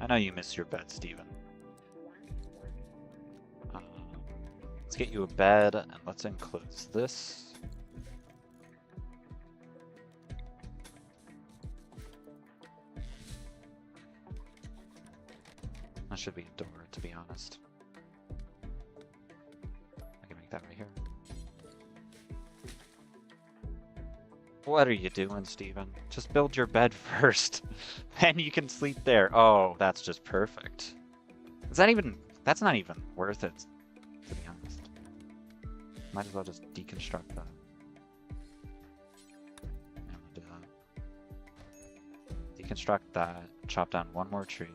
I know you miss your bed, Steven. Let's get you a bed, and let's enclose this. That should be a door, to be honest. I can make that right here. What are you doing, Steven? Just build your bed first, and you can sleep there. Oh, that's just perfect. Is that even... That's not even worth it, to be honest. Might as well just deconstruct that. And, deconstruct that, chop down one more tree.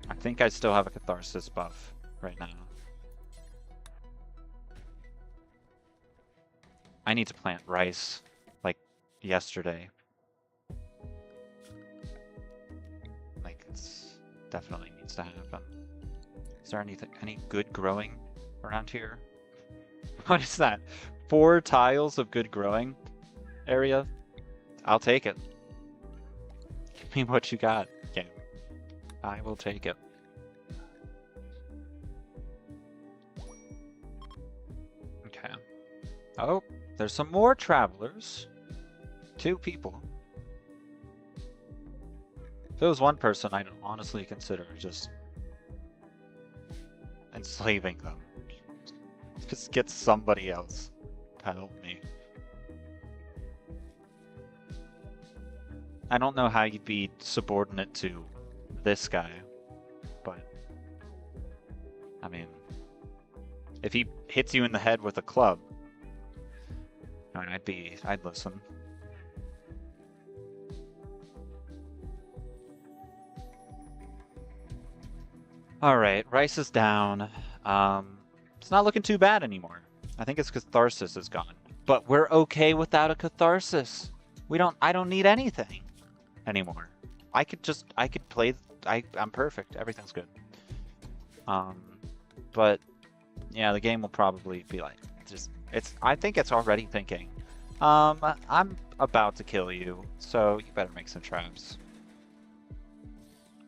I think I still have a catharsis buff right now. I need to plant rice, like, yesterday. Like, it's definitely needs to happen. Is there anything, any good growing around here? What is that? 4 tiles of good growing area? I'll take it. Give me what you got, game. I will take it. Okay. Oh, there's some more travelers. 2 people. If it was one person, I'd honestly consider just enslaving them. Just get somebody else to help me. I don't know how you'd be subordinate to this guy, but I mean, if he hits you in the head with a club, I mean, I'd listen. All right, rice is down. It's not looking too bad anymore. I think it's catharsis is gone, but we're okay without a catharsis. I don't need anything anymore. I could play. I'm perfect. Everything's good. But yeah, the game will probably be like, I think it's already thinking, I'm about to kill you, so you better make some traps.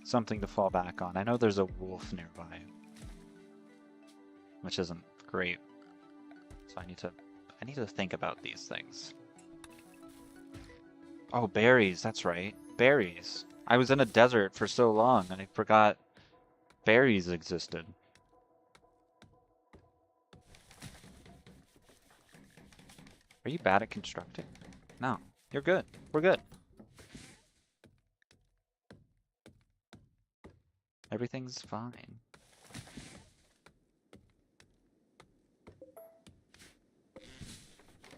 Something to fall back on. I know there's a wolf nearby, which isn't great. So I need to think about these things. Oh, berries, that's right. Berries. I was in a desert for so long and I forgot berries existed. Are you bad at constructing? No, you're good. We're good. Everything's fine.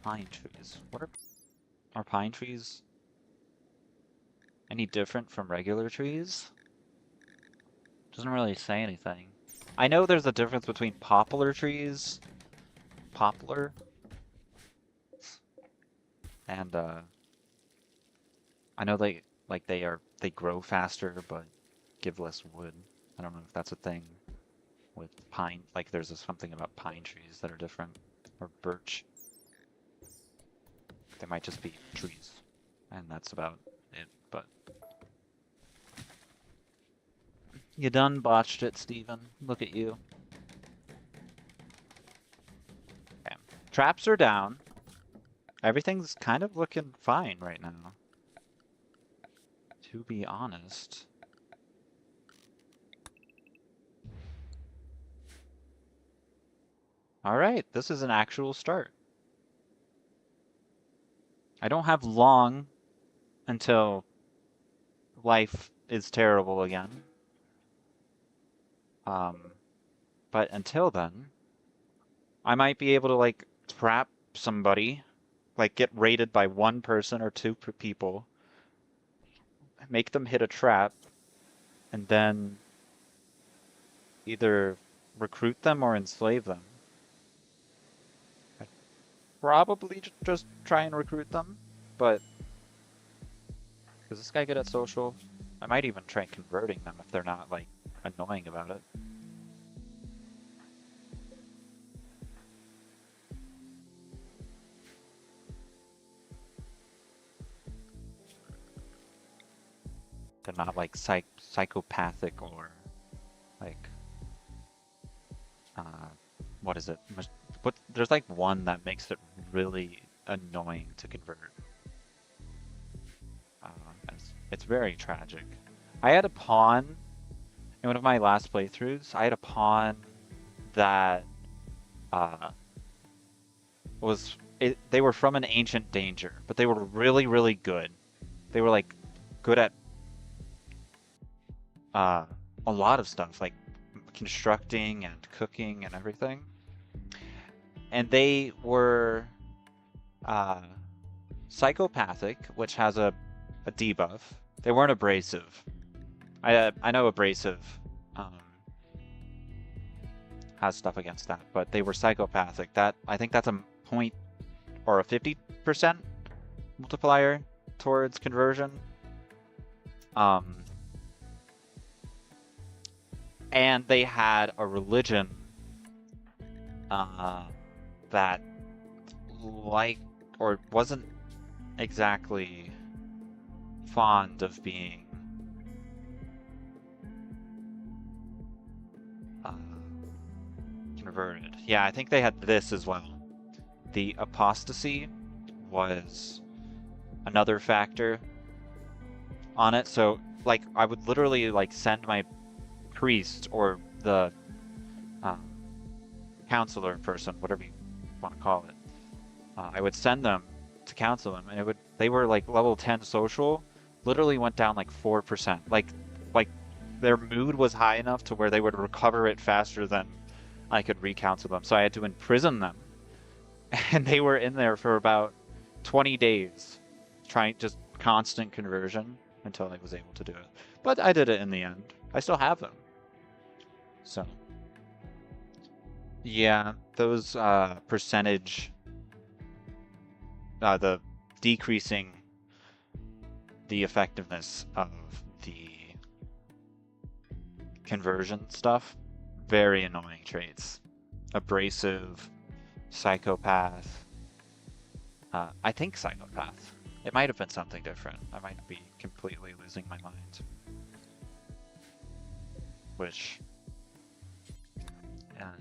Pine trees. What are pine trees any different from regular trees? Doesn't really say anything. I know there's a difference between poplar trees, poplar, and I know they grow faster but give less wood. I don't know if that's a thing with pine. Like there's something about pine trees that are different, or birch. They might just be trees, and that's about it. But you done botched it, Steven. Look at you. Okay. Traps are down. Everything's kind of looking fine right now, to be honest. Alright, this is an actual start. I don't have long until life is terrible again. But until then, I might be able to, like, trap somebody, like, get raided by 1 person or 2 people, make them hit a trap, and then either recruit them or enslave them. I'd probably just try and recruit them, but is this guy good at social? I might even try converting them if they're not, like, annoying about it. They're not like psychopathic or like uh, what is it? But there's like one that makes it really annoying to convert. Uh, it's very tragic. I had a pawn in one of my last playthroughs. I had a pawn that uh, they were from an ancient danger, but they were really, really good. They were like good at uh, a lot of stuff, like constructing and cooking and everything. And they were uh, psychopathic, which has a debuff. They weren't abrasive. I know abrasive um, has stuff against that, but they were psychopathic. That I think that's a point or a 50% multiplier towards conversion. And they had a religion that like or wasn't exactly fond of being converted. Yeah, I think they had this as well. The apostasy was another factor on it. So, like, I would literally like send my priest or the counselor person, whatever you want to call it. I would send them to counsel them, and they were like level 10 social, literally went down like 4%. Like their mood was high enough to where they would recover it faster than I could recounsel them. So I had to imprison them, and they were in there for about 20 days, trying just constant conversion until I was able to do it. But I did it in the end. I still have them. So yeah, those percentage, the decreasing the effectiveness of the conversion stuff, very annoying traits. Abrasive, psychopath. I think psychopath. It might have been something different. I might be completely losing my mind. Which, yeah,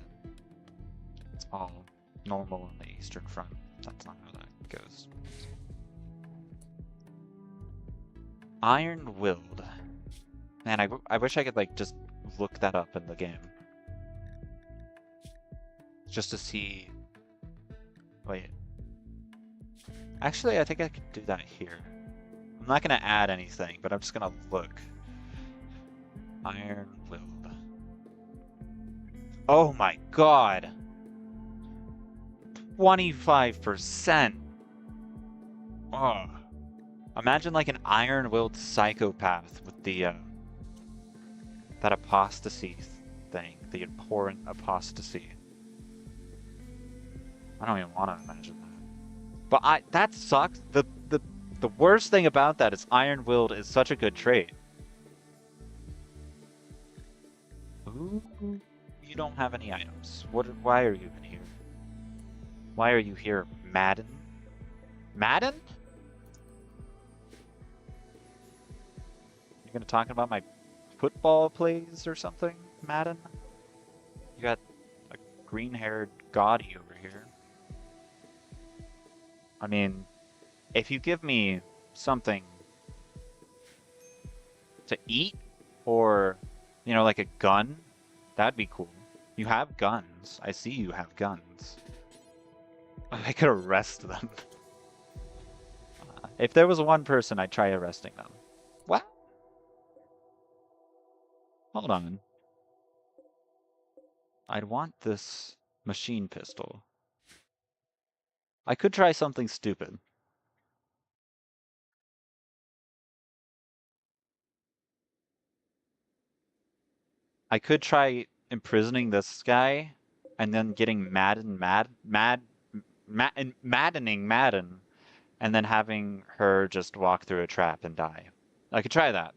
it's all normal in the Eastern Front. That's not how that goes. Iron-willed. Man, I wish I could like just look that up in the game. Just to see... Wait. Actually, I think I could do that here. I'm not going to add anything, but I'm just going to look. Iron-willed. Oh my god! 25%! Oh. Imagine like an iron-willed psychopath with the, that apostasy thing. The abhorrent apostasy. I don't even want to imagine that. But that sucks. The worst thing about that is iron-willed is such a good trait. Ooh, you don't have any items. Why are you in here? Why are you here, Madden? Madden? You're gonna talk about my football plays or something, Madden? You got a green-haired Gaudi over here. I mean, if you give me something to eat or, you know, like a gun, that'd be cool. You have guns. I see you have guns. I could arrest them. If there was one person, I'd try arresting them. What? Hold on. I'd want this machine pistol. I could try something stupid. I could try imprisoning this guy and then getting maddening Madden and then having her just walk through a trap and die. I could try that.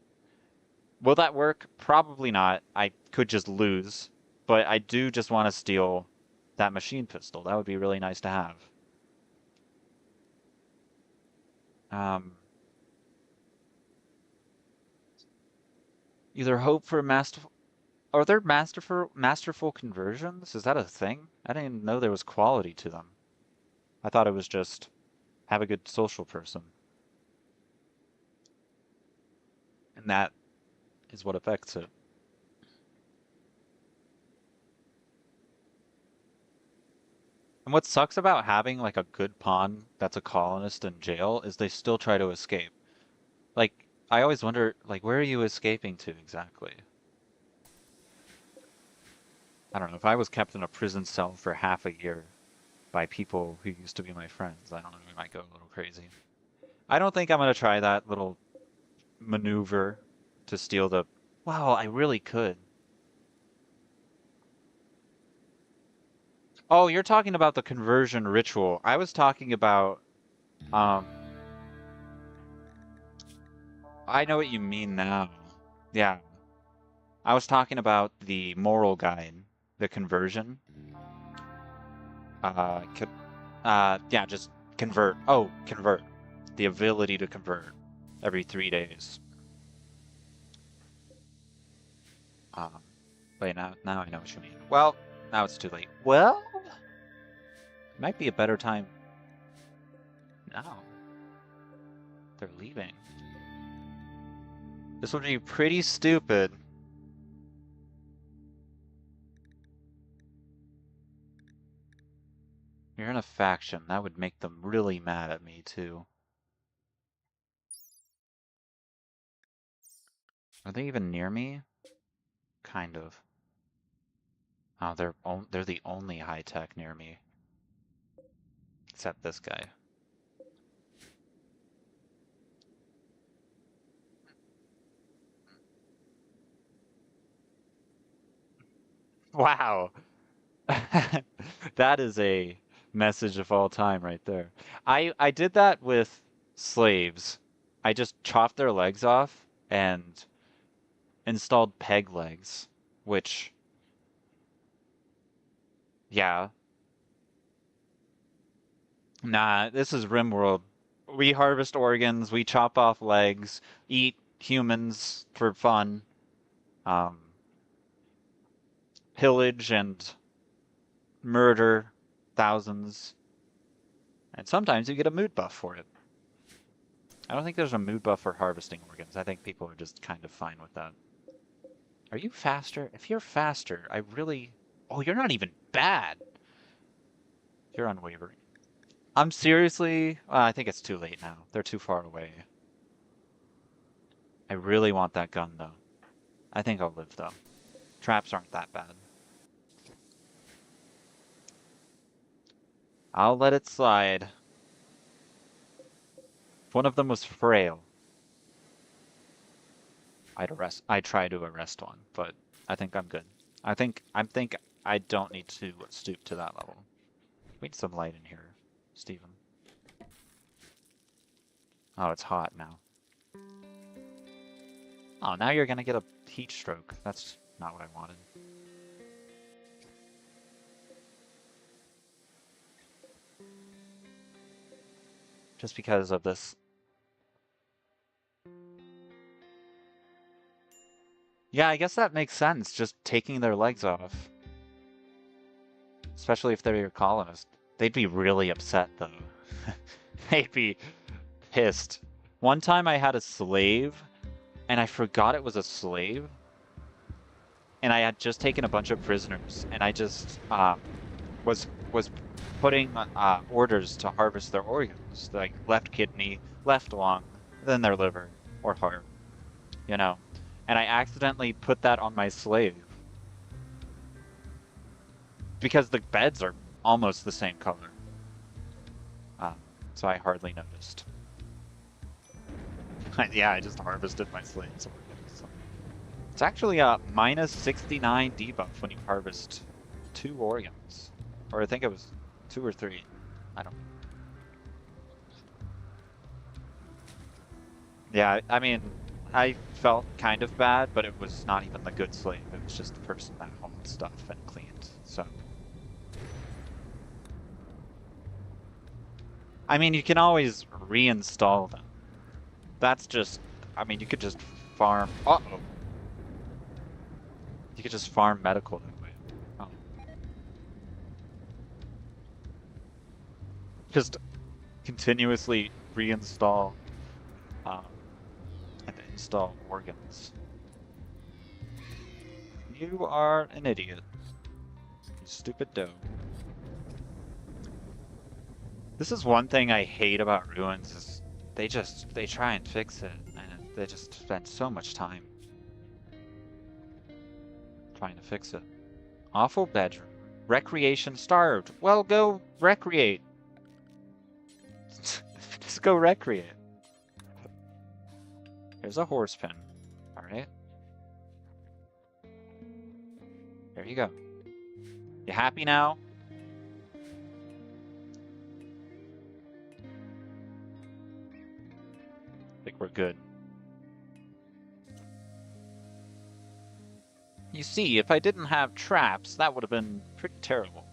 Will that work? Probably not. I could just lose, but I do just want to steal that machine pistol. That would be really nice to have. Um, Either hope for masterful. Are there masterful conversions? Is that a thing? I didn't even know there was quality to them. I thought it was just have a good social person. And that is what affects it. And what sucks about having like a good pawn that's a colonist in jail is they still try to escape. Like, I always wonder, like, where are you escaping to exactly? I don't know. If I was kept in a prison cell for half a year by people who used to be my friends, I don't know, we might go a little crazy. I don't think I'm gonna try that little maneuver to steal the. Wow, I really could. Oh, you're talking about the conversion ritual. I was talking about, um, I know what you mean now. Yeah. I was talking about the moral guide, the conversion. Uh, co- yeah, just convert. Oh, convert. The ability to convert every 3 days. Um, wait, now I know what you mean. Well, now it's too late. Well, might be a better time. No, they're leaving. This would be pretty stupid. You're in a faction. That would make them really mad at me, too. Are they even near me? Kind of. Oh, they're the only high tech near me. Except this guy. Wow. That is a message of all time right there. I did that with slaves. I just chopped their legs off and installed peg legs, which, yeah. Nah, this is Rimworld. We harvest organs, we chop off legs, eat humans for fun, um, pillage and murder thousands, and sometimes you get a mood buff for it. I don't think there's a mood buff for harvesting organs. I think people are just kind of fine with that. Are you faster? If you're faster, I really... Oh, you're not even bad. You're unwavering. I'm seriously... I think it's too late now. They're too far away. I really want that gun, though. I think I'll live, though. Traps aren't that bad. I'll let it slide. If one of them was frail, I'd try to arrest one, but I think I'm good. I think I don't need to stoop to that level. We need some light in here, Stephen. Oh, it's hot now. Oh, now you're gonna get a heat stroke. That's not what I wanted. Just because of this. Yeah, I guess that makes sense, just taking their legs off. Especially if they're your colonist. They'd be really upset, though. They'd be pissed. One time I had a slave, and I forgot it was a slave, and I had just taken a bunch of prisoners, and I just was putting orders to harvest their organs, like left kidney, left lung, then their liver or heart, you know. And I accidentally put that on my slave because the beds are almost the same color. Um, so I hardly noticed. Yeah, I just harvested my slave's organs. It's actually a minus 69 debuff when you harvest 2 organs. Or I think it was 2 or 3. I don't know. Yeah, I mean, I felt kind of bad, but it was not even the good slave. It was just the person that hauled stuff and cleaned. So, I mean, you can always reinstall them. That's just, I mean, you could just farm. Uh-oh. You could just farm medical that way. Oh. Just continuously reinstall um, and install organs. You are an idiot. You stupid doe. This is one thing I hate about Ruins is they try and fix it and they just spend so much time trying to fix it. Awful bedroom. Recreation starved. Well, go recreate. Just go recreate. Here's a horse pen. Alright. There you go. You happy now? I think we're good. You see, if I didn't have traps, that would have been pretty terrible.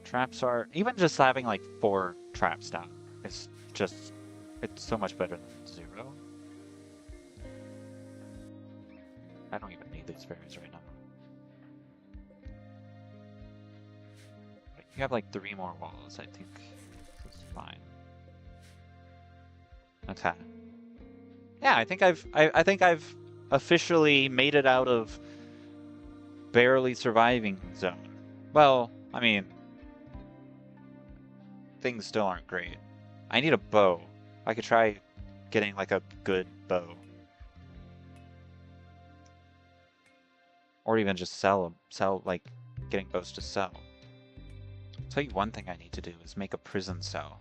Traps are... Even just having like 4 traps down is just... It's so much better than 0. I don't even need these berries right now. You have like 3 more walls, I think. This is fine. Okay. Yeah, I think I've officially made it out of barely surviving zone. Well, I mean, things still aren't great. I need a bow. I could try getting like a good bow. Or even just sell like getting bows to sell. I'll tell you one thing I need to do is make a prison cell,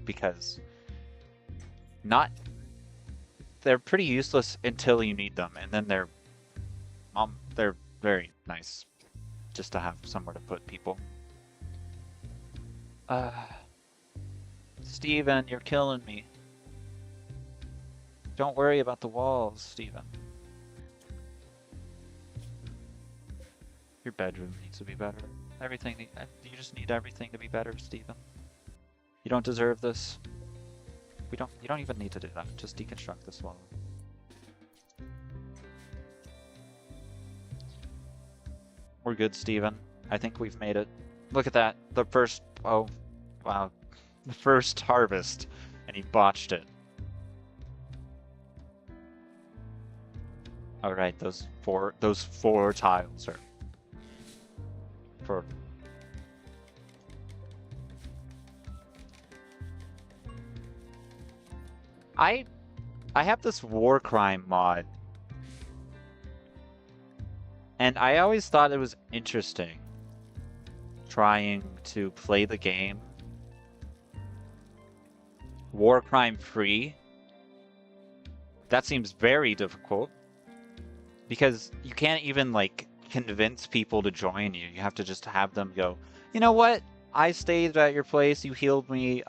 because they're pretty useless until you need them, and then they're very nice just to have somewhere to put people. Steven, you're killing me. Don't worry about the walls, Steven. Your bedroom needs to be better. You just need everything to be better, Steven. You don't deserve this. You don't even need to do that. Just deconstruct this wall. We're good, Steven. I think we've made it. Look at that. Oh, wow. The first harvest, and he botched it. All right, those four tiles are for. I have this war crime mod, and I always thought it was interesting trying to play the game war crime free. That seems very difficult because you can't even like convince people to join you. You have to just have them go, you know what? I stayed at your place, you healed me,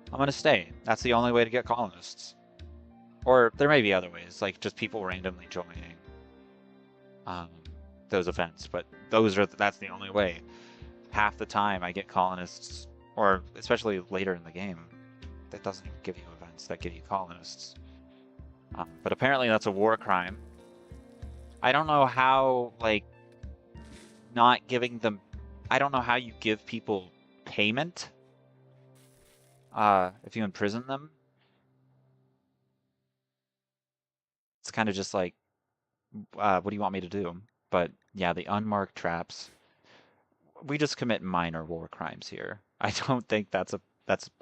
I'm gonna stay. That's the only way to get colonists. Or there may be other ways, like just people randomly joining those events, but that's the only way. Half the time I get colonists, or especially later in the game, that doesn't even give you events that give you colonists. But apparently that's a war crime. I don't know how, like, not giving them... I don't know how you give people payment if you imprison them. It's kind of just like, what do you want me to do? But yeah, the unmarked traps. We just commit minor war crimes here. I don't think that's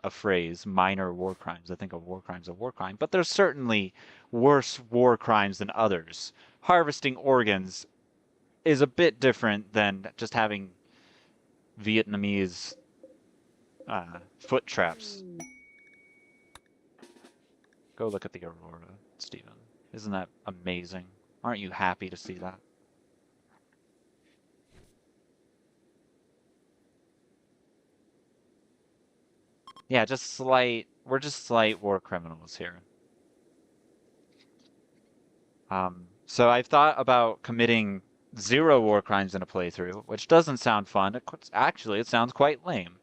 a phrase, minor war crimes. I think a war crime's a war crime, but there's certainly worse war crimes than others. Harvesting organs is a bit different than just having Vietnamese foot traps. Go look at the aurora, Steven. Isn't that amazing? Aren't you happy to see that? Yeah, we're just slight war criminals here. So I've thought about committing 0 war crimes in a playthrough, which doesn't sound fun. Actually, it sounds quite lame.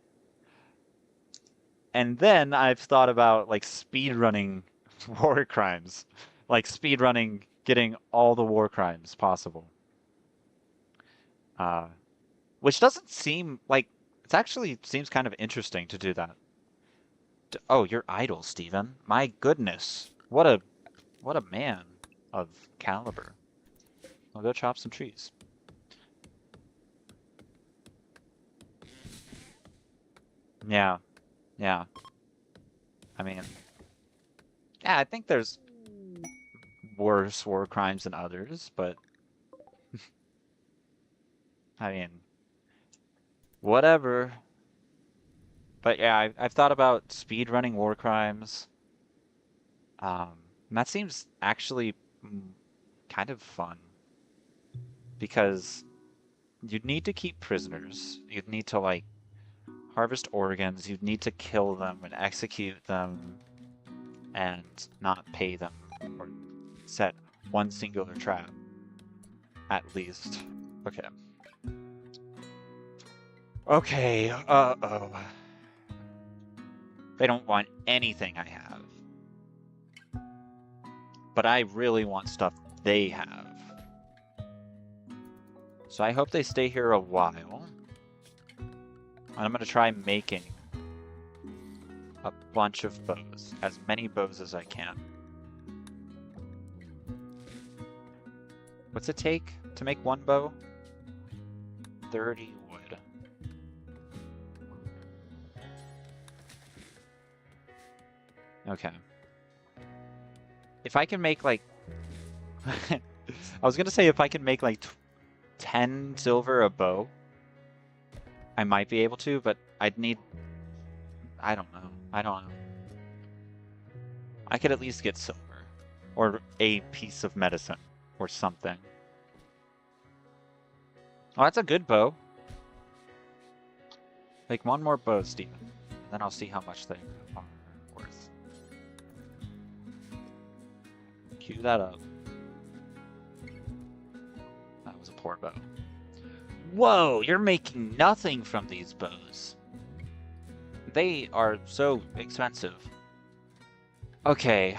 And then I've thought about like speedrunning war crimes, like speedrunning getting all the war crimes possible. Uh, which doesn't seem like it actually seems kind of interesting to do that. Oh, you're idle, Stephen. My goodness. What a man of caliber. I'll go chop some trees. Yeah, yeah. I mean, yeah, I think there's worse war crimes than others, but I mean, whatever. But yeah, I've thought about speedrunning war crimes. Um, and that seems actually kind of fun because you'd need to keep prisoners. You'd need to like harvest organs. You'd need to kill them and execute them and not pay them or set one singular trap at least. Okay. Okay, uh-oh. They don't want anything I have. But I really want stuff they have. So I hope they stay here a while. And I'm gonna try making a bunch of bows. As many bows as I can. What's it take to make one bow? 30 wood. Okay. If I can make like... I was gonna say if I can make like 10 silver a bow, I might be able to, but I'd need... I don't know. I don't know. I could at least get silver. Or a piece of medicine. Or something. Oh, that's a good bow. Make one more bow, Steven. Then I'll see how much they are worth. Cue that up. That was a poor bow. Whoa, you're making nothing from these bows. They are so expensive. Okay,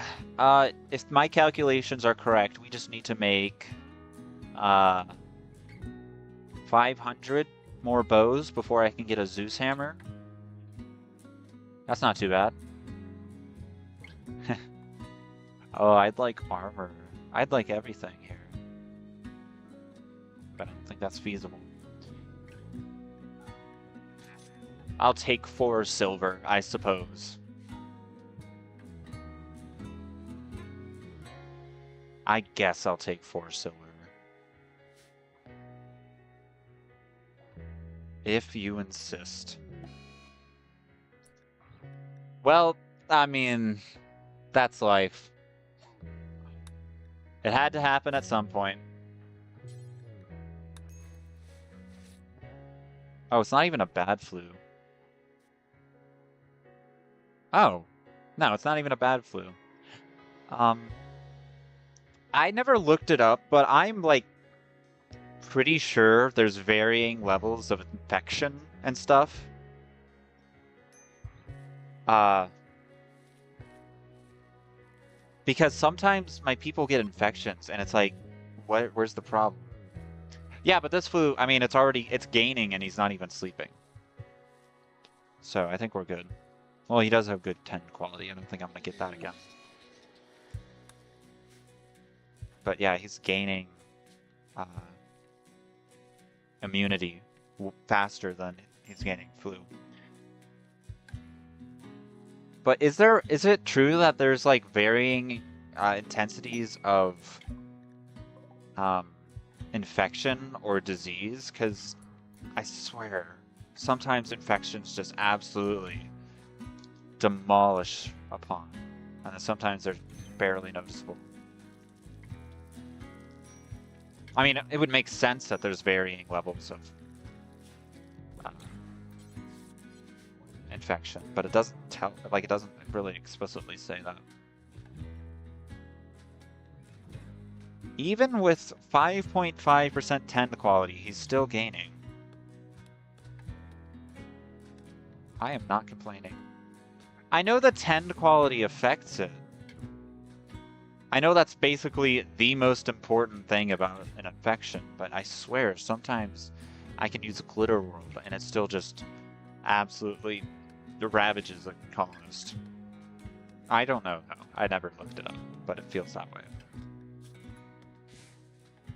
if my calculations are correct, we just need to make 500 more bows before I can get a Zeus hammer. That's not too bad. Oh, I'd like armor. I'd like everything here. But I don't think that's feasible. I'll take 4 silver, I suppose. I guess I'll take 4 silver. If you insist. Well, I mean, that's life. It had to happen at some point. Oh, it's not even a bad flu. Oh, no, it's not even a bad flu. I never looked it up, but I'm like pretty sure there's varying levels of infection and stuff. Because sometimes my people get infections and it's like, where's the problem? Yeah, but this flu, I mean, it's gaining and he's not even sleeping. So I think we're good. Well, he does have good 10 quality. I don't think I'm gonna get that again. But yeah, he's gaining immunity faster than he's gaining flu. But is it true that there's like varying intensities of infection or disease? Because I swear, sometimes infections just absolutely demolish upon, and then sometimes they're barely noticeable. I mean, it would make sense that there's varying levels of infection, but it doesn't it doesn't really explicitly say that. Even with 5.5% 10 quality, he's still gaining. I am not complaining. I know the 10 quality affects it. I know that's basically the most important thing about an infection, but I swear sometimes I can use a glitter world and it still just absolutely ravages a colonist. I don't know though. I never looked it up, but it feels that way.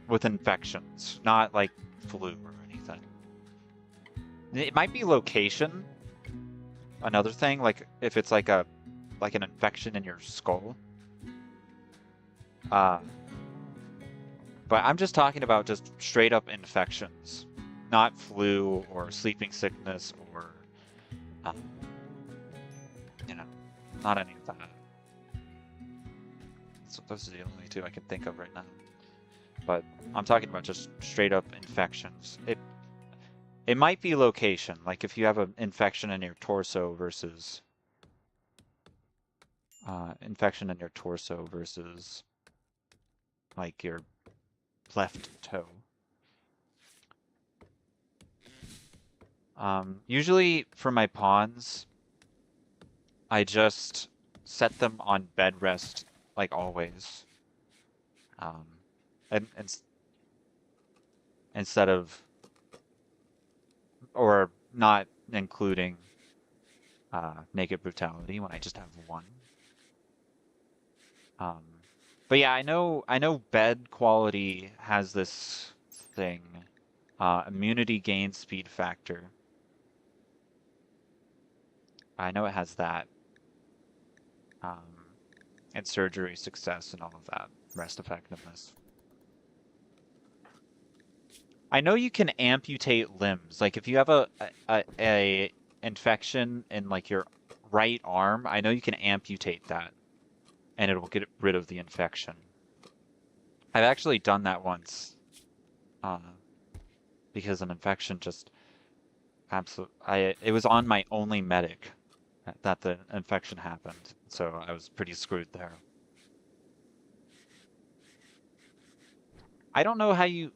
With infections, not like flu or anything. It might be location. Another thing, like if it's like an infection in your skull. Uh, but I'm just talking about just straight up infections, not flu or sleeping sickness or, um, you know, not any of that. So those are the only two I can think of right now. But I'm talking about just straight up infections. It might be location, like if you have an infection in your torso versus like your left toe. Usually for my pawns, I just set them on bed rest like always. And instead of or not including naked brutality when I just have one. Um, but yeah, I know bed quality has this thing, immunity gain speed factor. I know it has that, um, and surgery success and all of that, rest effectiveness. I know you can amputate limbs. Like if you have a infection in like your right arm, I know you can amputate that and it will get rid of the infection. I've actually done that once, uh, because an infection just it was on my only medic that the infection happened, so I was pretty screwed there. I don't know how you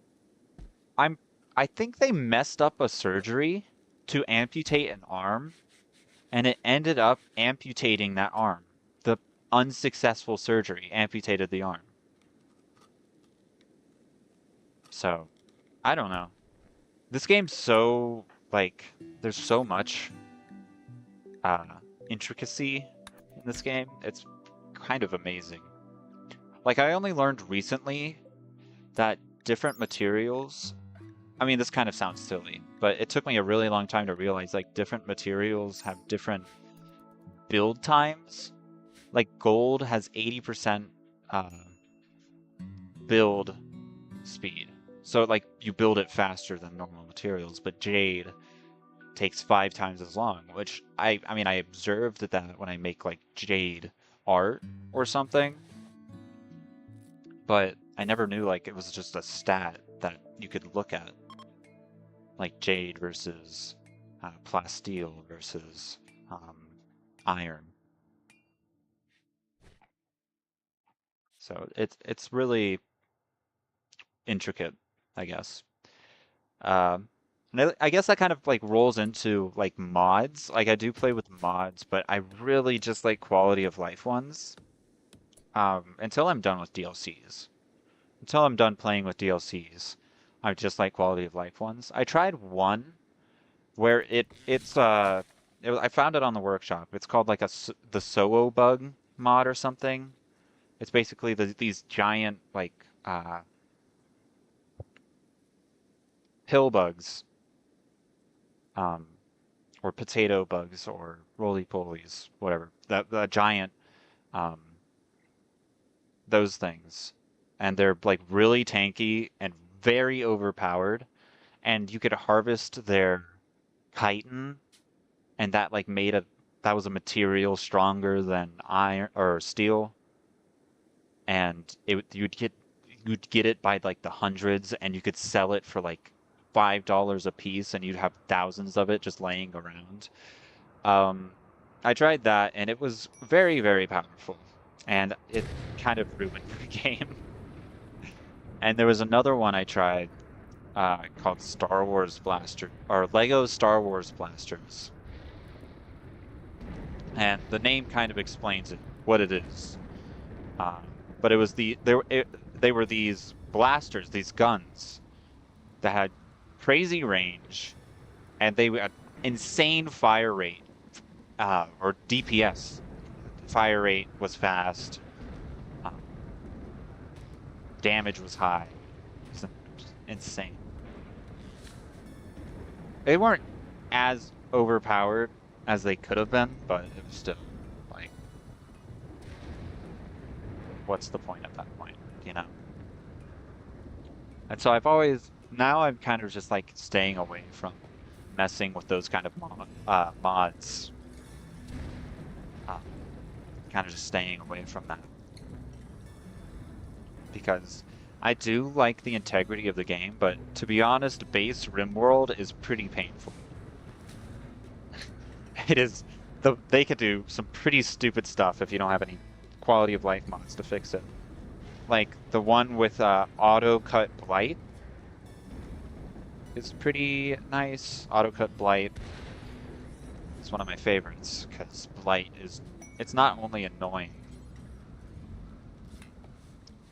I'm I think they messed up a surgery to amputate an arm and it ended up amputating that arm. The unsuccessful surgery amputated the arm. So, I don't know. This game's so, like, there's so much uh, intricacy in this game. It's kind of amazing. Like, I only learned recently that different materials, I mean, this kind of sounds silly, but it took me a really long time to realize, like, different materials have different build times. Like, gold has 80% uh, build speed. So, like, you build it faster than normal materials, but jade takes 5 times as long, which I mean, I observed that when I make, like, jade art or something, but I never knew, like, it was just a stat that you could look at. Like, jade versus plasteel versus iron. So it's really intricate, I guess. Um, and I guess that kind of like rolls into like mods. Like I do play with mods, but I really just like quality of life ones. Until I'm done with DLCs. Until I'm done playing with DLCs, I just like quality of life ones. I tried one where I found it on the workshop. It's called like the Soo bug mod or something. It's basically these giant like pill bugs, um, or potato bugs or roly polies, whatever. The giant, um, those things, and they're like really tanky and very overpowered. And you could harvest their chitin, and that like that was a material stronger than iron or steel, and you'd get it by like the hundreds, and you could sell it for like $5 a piece, and you'd have thousands of it just laying around. Um, I tried that, and it was very, very powerful, and it kind of ruined the game. And there was another one I tried called Star Wars Blaster or Lego Star Wars Blasters, and the name kind of explains it, what it is. but it was they were these blasters, these guns that had crazy range, and they had insane fire rate, or DPS. Fire rate was fast. Um, damage was high. It was insane. They weren't as overpowered as they could have been, but it was still like, what's the point at that point, you know? And so now I'm kind of just like staying away from messing with those kind of mods. Uh, kind of just staying away from that. Because I do like the integrity of the game, but to be honest, base Rimworld is pretty painful. It is, they could do some pretty stupid stuff if you don't have any quality of life mods to fix it. Like the one with auto cut blight is pretty nice. Auto cut blight is one of my favorites because blight it's not only annoying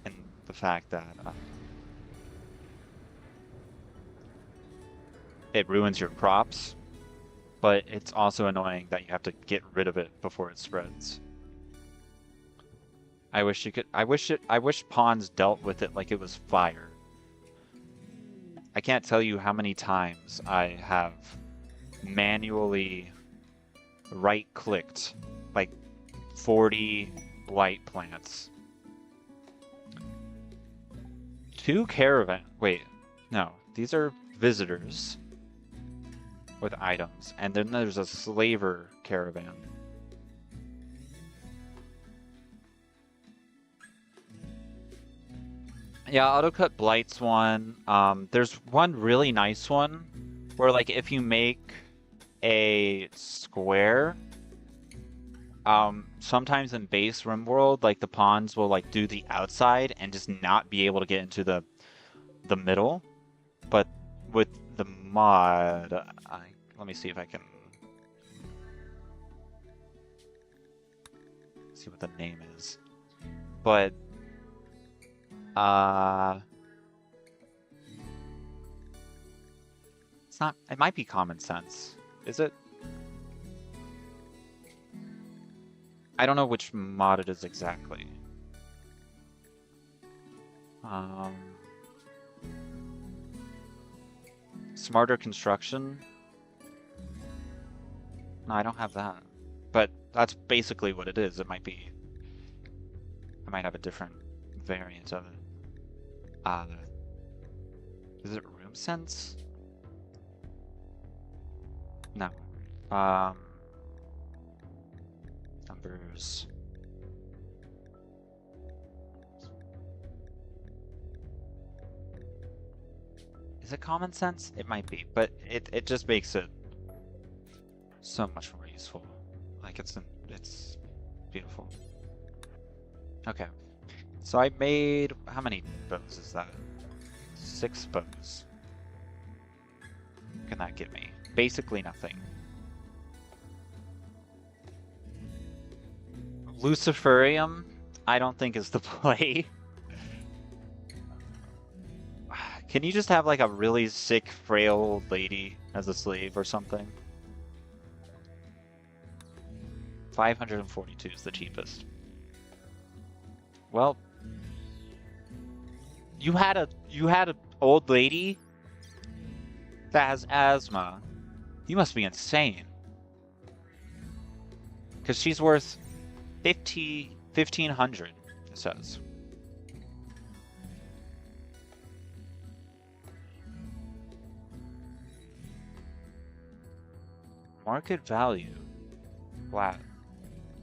in the fact that it ruins your crops, but it's also annoying that you have to get rid of it before it spreads. I wish pawns dealt with it like it was fire. I can't tell you how many times I have manually right-clicked like 40 blight plants. Wait, no, these are visitors with items, and then there's a slaver caravan. Yeah, autocut blight's one. There's one really nice one where like if you make a square, sometimes in base Rimworld, like the pawns will like do the outside and just not be able to get into the middle. But with the mod, let me see if I can see what the name is. But it's not, it might be common sense. Is it? I don't know which mod it is exactly. Smarter construction? No, I don't have that. But that's basically what it is. It might be, I might have a different variant of it. Is it room sense? No. Numbers. Is it common sense? It might be, but it just makes it so much more useful. Like it's beautiful. Okay. So I made, how many bows is that? 6 bows. What can that give me? Basically nothing. Luciferium, I don't think is the play. Can you just have like a really sick, frail old lady as a slave or something? 542 is the cheapest. Well, you had a old lady that has asthma. You must be insane. Because she's worth 1,500, it says. Market value. Wow.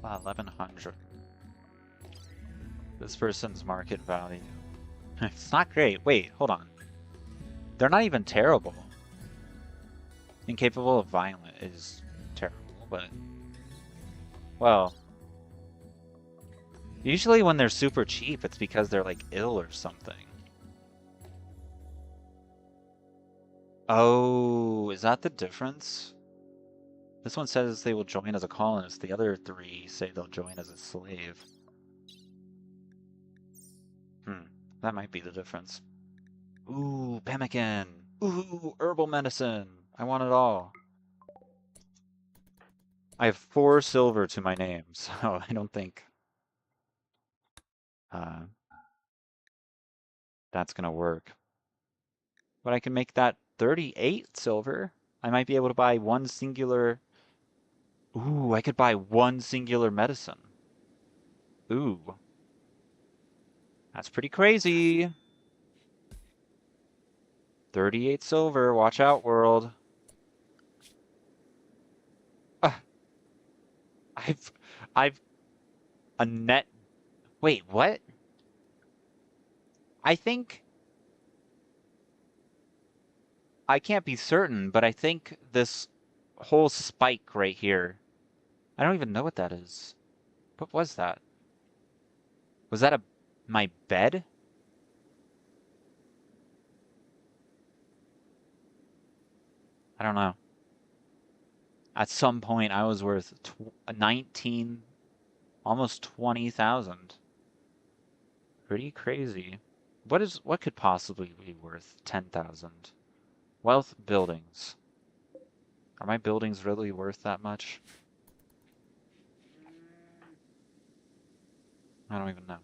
1,100. This person's market value. It's not great. Wait, hold on. They're not even terrible. Incapable of violent is terrible, but... Well... Usually when they're super cheap, it's because they're like ill or something. Oh, is that the difference? This one says they will join as a colonist. The other 3 say they'll join as a slave. That might be the difference. Ooh, pemmican. Ooh, herbal medicine. I want it all. I have 4 silver to my name, so I don't think uh, that's gonna work. But I can make that 38 silver. I might be able to buy one singular. Ooh, I could buy one singular medicine. Ooh, that's pretty crazy. 38 silver. Watch out, world. Uh, I've, I've a net. Wait, what? I think I can't be certain, but I think this whole spike right here. I don't even know what that is. What was that? Was that my bed? I don't know. At some point, I was worth 19, almost 20,000. Pretty crazy. What could possibly be worth 10,000? Wealth buildings. Are my buildings really worth that much? I don't even know.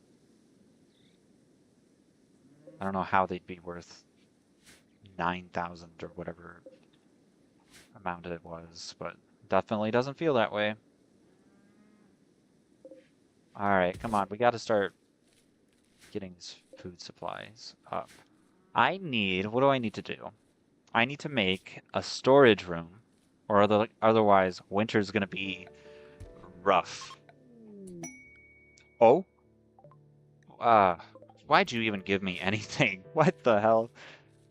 I don't know how they'd be worth 9,000 or whatever amount it was, but definitely doesn't feel that way. All right, come on. We got to start getting these food supplies up. What do I need to do? I need to make a storage room, or otherwise winter's gonna be rough. Oh? Uh, why'd you even give me anything? What the hell?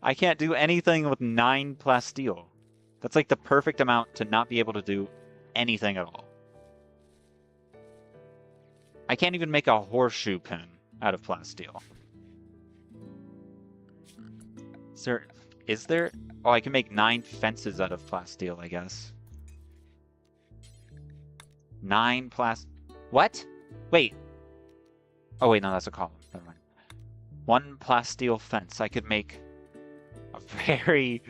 I can't do anything with 9 plasteel. That's like the perfect amount to not be able to do anything at all. I can't even make a horseshoe pin out of plasteel. Is there... Is there? Oh, I can make 9 fences out of plasteel, I guess. 9 What? Wait. Oh, wait, no, that's a column. Never mind. 1 plasteel fence. I could make a very,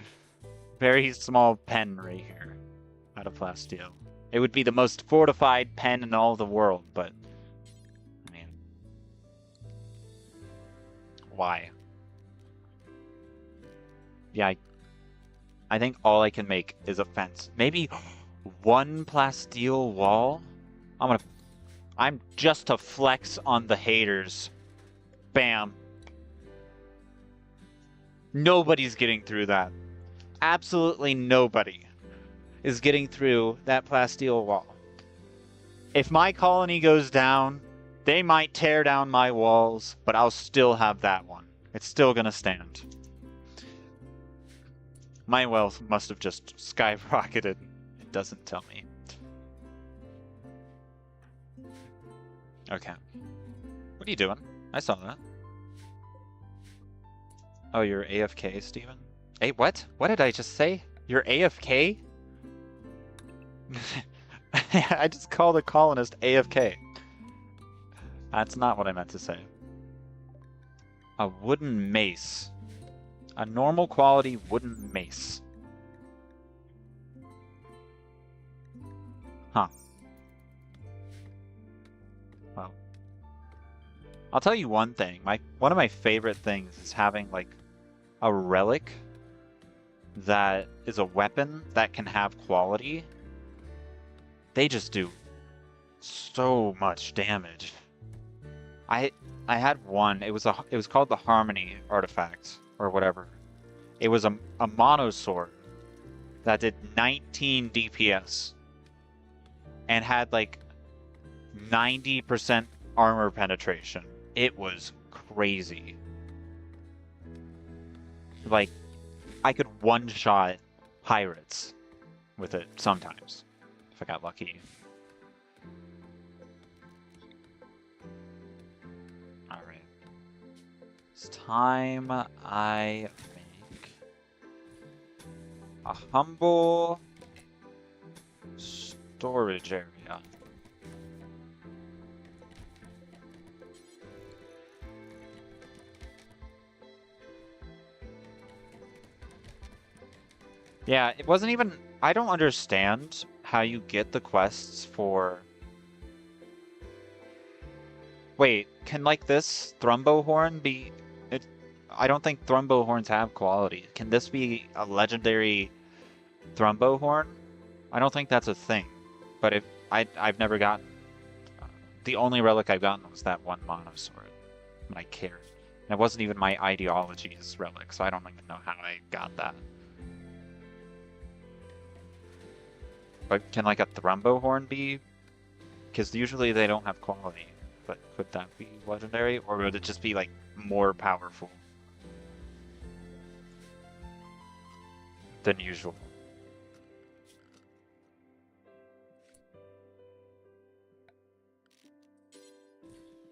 very small pen right here out of plasteel. It would be the most fortified pen in all the world, but I mean, why? Yeah, I think all I can make is a fence. Maybe 1 plasteel wall? I'm just to flex on the haters. Bam. Nobody's getting through that. Absolutely nobody is getting through that plasteel wall. If my colony goes down, they might tear down my walls, but I'll still have that one. It's still gonna stand. My wealth must have just skyrocketed. It doesn't tell me. Okay. What are you doing? I saw that. Oh, you're AFK, Steven? Hey, what? What did I just say? You're AFK? I just called a colonist AFK. That's not what I meant to say. A wooden mace. A normal quality wooden mace. Huh. Well. I'll tell you one thing. One of my favorite things is having, like, a relic that is a weapon that can have quality. They just do so much damage. I had one. It was called the Harmony artifact or whatever. It was a mono sword that did 19 DPS and had like 90% armor penetration. It was crazy. Like, I could one-shot pirates with it sometimes, if I got lucky. Alright. It's time I make a humble storage area. Yeah, it wasn't even... I don't understand how you get the quests for... Wait, can like this Thrumbo horn be... It... I don't think Thrumbo horns have quality. Can this be a legendary Thrumbo horn? I don't think that's a thing. But if I've never gotten... The only relic I've gotten was that one mono sword. And I cared. And it wasn't even my ideology's relic, so I don't even know how I got that. But can like a Thrumbo horn be? Because usually they don't have quality. But could that be legendary? Or would it just be like more powerful than usual?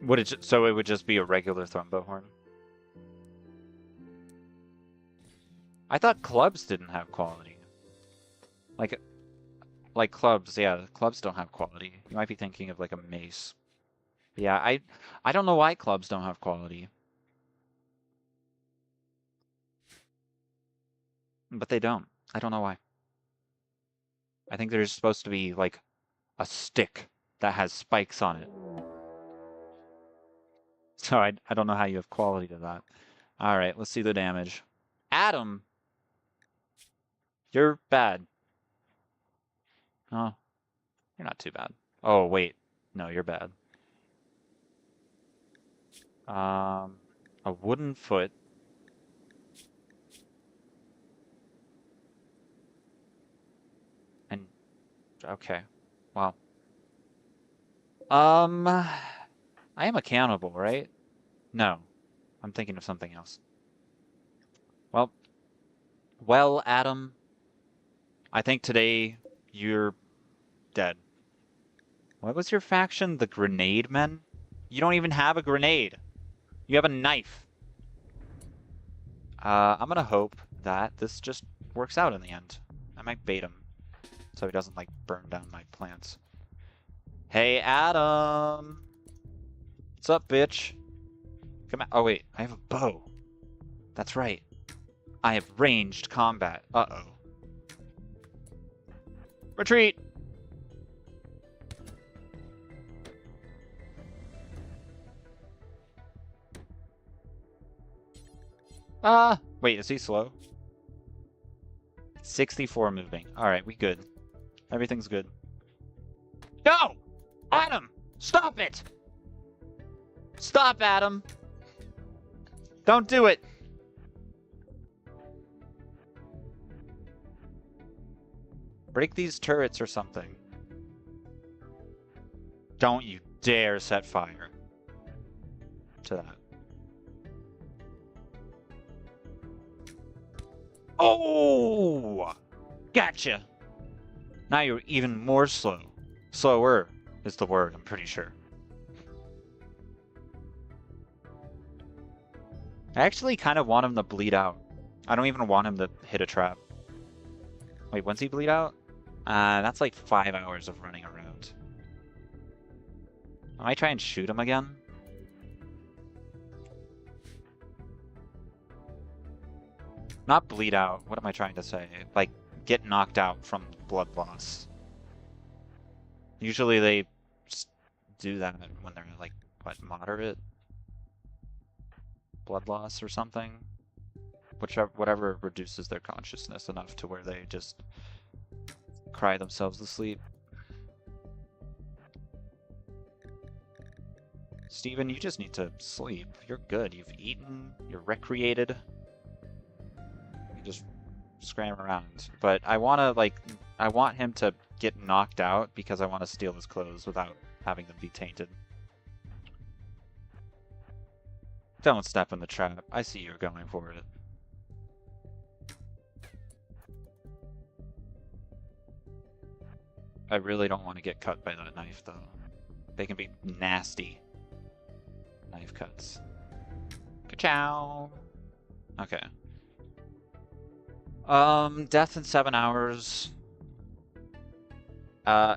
Would it so it would just be a regular Thrumbo horn? I thought clubs didn't have quality. Like clubs, yeah, clubs don't have quality. You might be thinking of like a mace. Yeah, I don't know why clubs don't have quality. But they don't. I don't know why. I think there's supposed to be like a stick that has spikes on it. So I don't know how you have quality to that. All right, let's see the damage. Adam, you're bad. Oh, you're not too bad. Oh, wait. No, you're bad. A wooden foot. And, okay. Wow. I am accountable, right? No. I'm thinking of something else. Well, Adam, I think today you're dead. What was your faction? The Grenade Men? You don't even have a grenade. You have a knife. I'm gonna hope that this just works out in the end. I might bait him so he doesn't, like, burn down my plants. Hey, Adam! What's up, bitch? Come on. Oh, wait. I have a bow. That's right. I have ranged combat. Uh-oh. Retreat! Wait, is he slow? 64 moving. Alright, we good. Everything's good. No! Adam! Stop it! Stop, Adam! Don't do it! Break these turrets or something. Don't you dare set fire to that. Oh! Gotcha! Now you're even more slow. Slower is the word, I'm pretty sure. I actually kind of want him to bleed out. I don't even want him to hit a trap. Wait, when's he bleed out? That's like 5 hours of running around. I might try and shoot him again. Not bleed out. What am I trying to say? Like, get knocked out from blood loss. Usually they just do that when they're like, what, moderate blood loss or something? Whatever reduces their consciousness enough to where they just cry themselves to sleep. Steven, you just need to sleep. You're good. You've eaten. You're recreated. You just scram around. But I want him to get knocked out because I want to steal his clothes without having them be tainted. Don't step in the trap. I see you're going for it. I really don't want to get cut by that knife, though. They can be nasty knife cuts. Ka-chow! Okay. Death in 7 hours.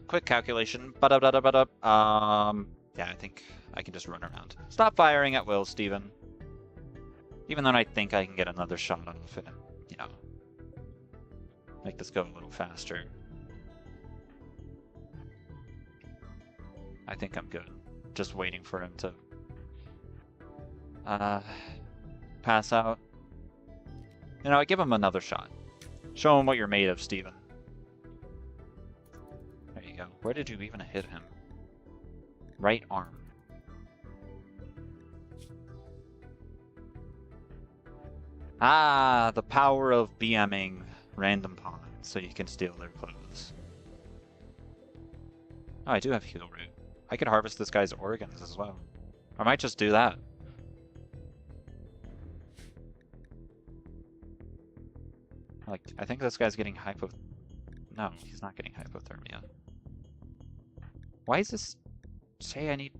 Quick calculation. Ba-da-da-da-ba-da. Yeah, I think I can just run around. Stop firing at will, Steven. Even though I think I can get another shot off and, you know, Make this go a little faster. I think I'm good. Just waiting for him to pass out. You know, I give him another shot. Show him what you're made of, Steven. There you go. Where did you even hit him? Right arm. Ah, the power of BMing random pawns so you can steal their clothes. Oh, I do have heal root. I could harvest this guy's organs as well. I might just do that. Like, I think this guy's getting hypo... No, he's not getting hypothermia. Why is this... Say I need...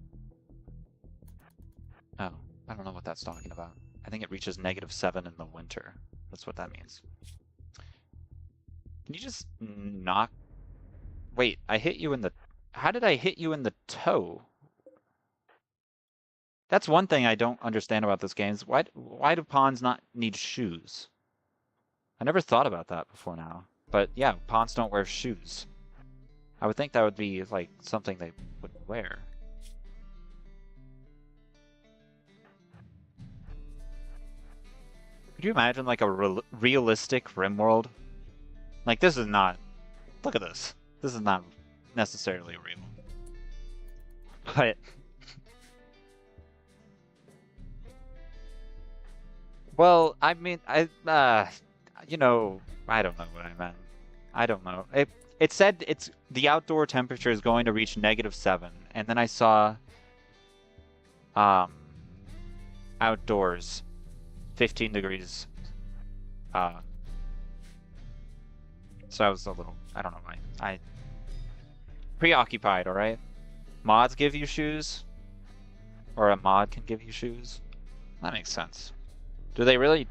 Oh, I don't know what that's talking about. I think it reaches -7 in the winter. That's what that means. Can you just knock... Wait, I hit you in the... How did I hit you in the toe? That's one thing I don't understand about this game. Is why do pawns not need shoes? I never thought about that before now. But yeah, pawns don't wear shoes. I would think that would be like something they would wear. Could you imagine like a realistic Rimworld? Like this is not... Look at this. This is not necessarily real. But... Well, I mean, you know, I don't know what I meant. I don't know. It said the outdoor temperature is going to reach -7, and then I saw outdoors 15 degrees. So I was a little, I don't know why. I preoccupied, all right? Mods give you shoes, or a mod can give you shoes. That makes sense. Do they really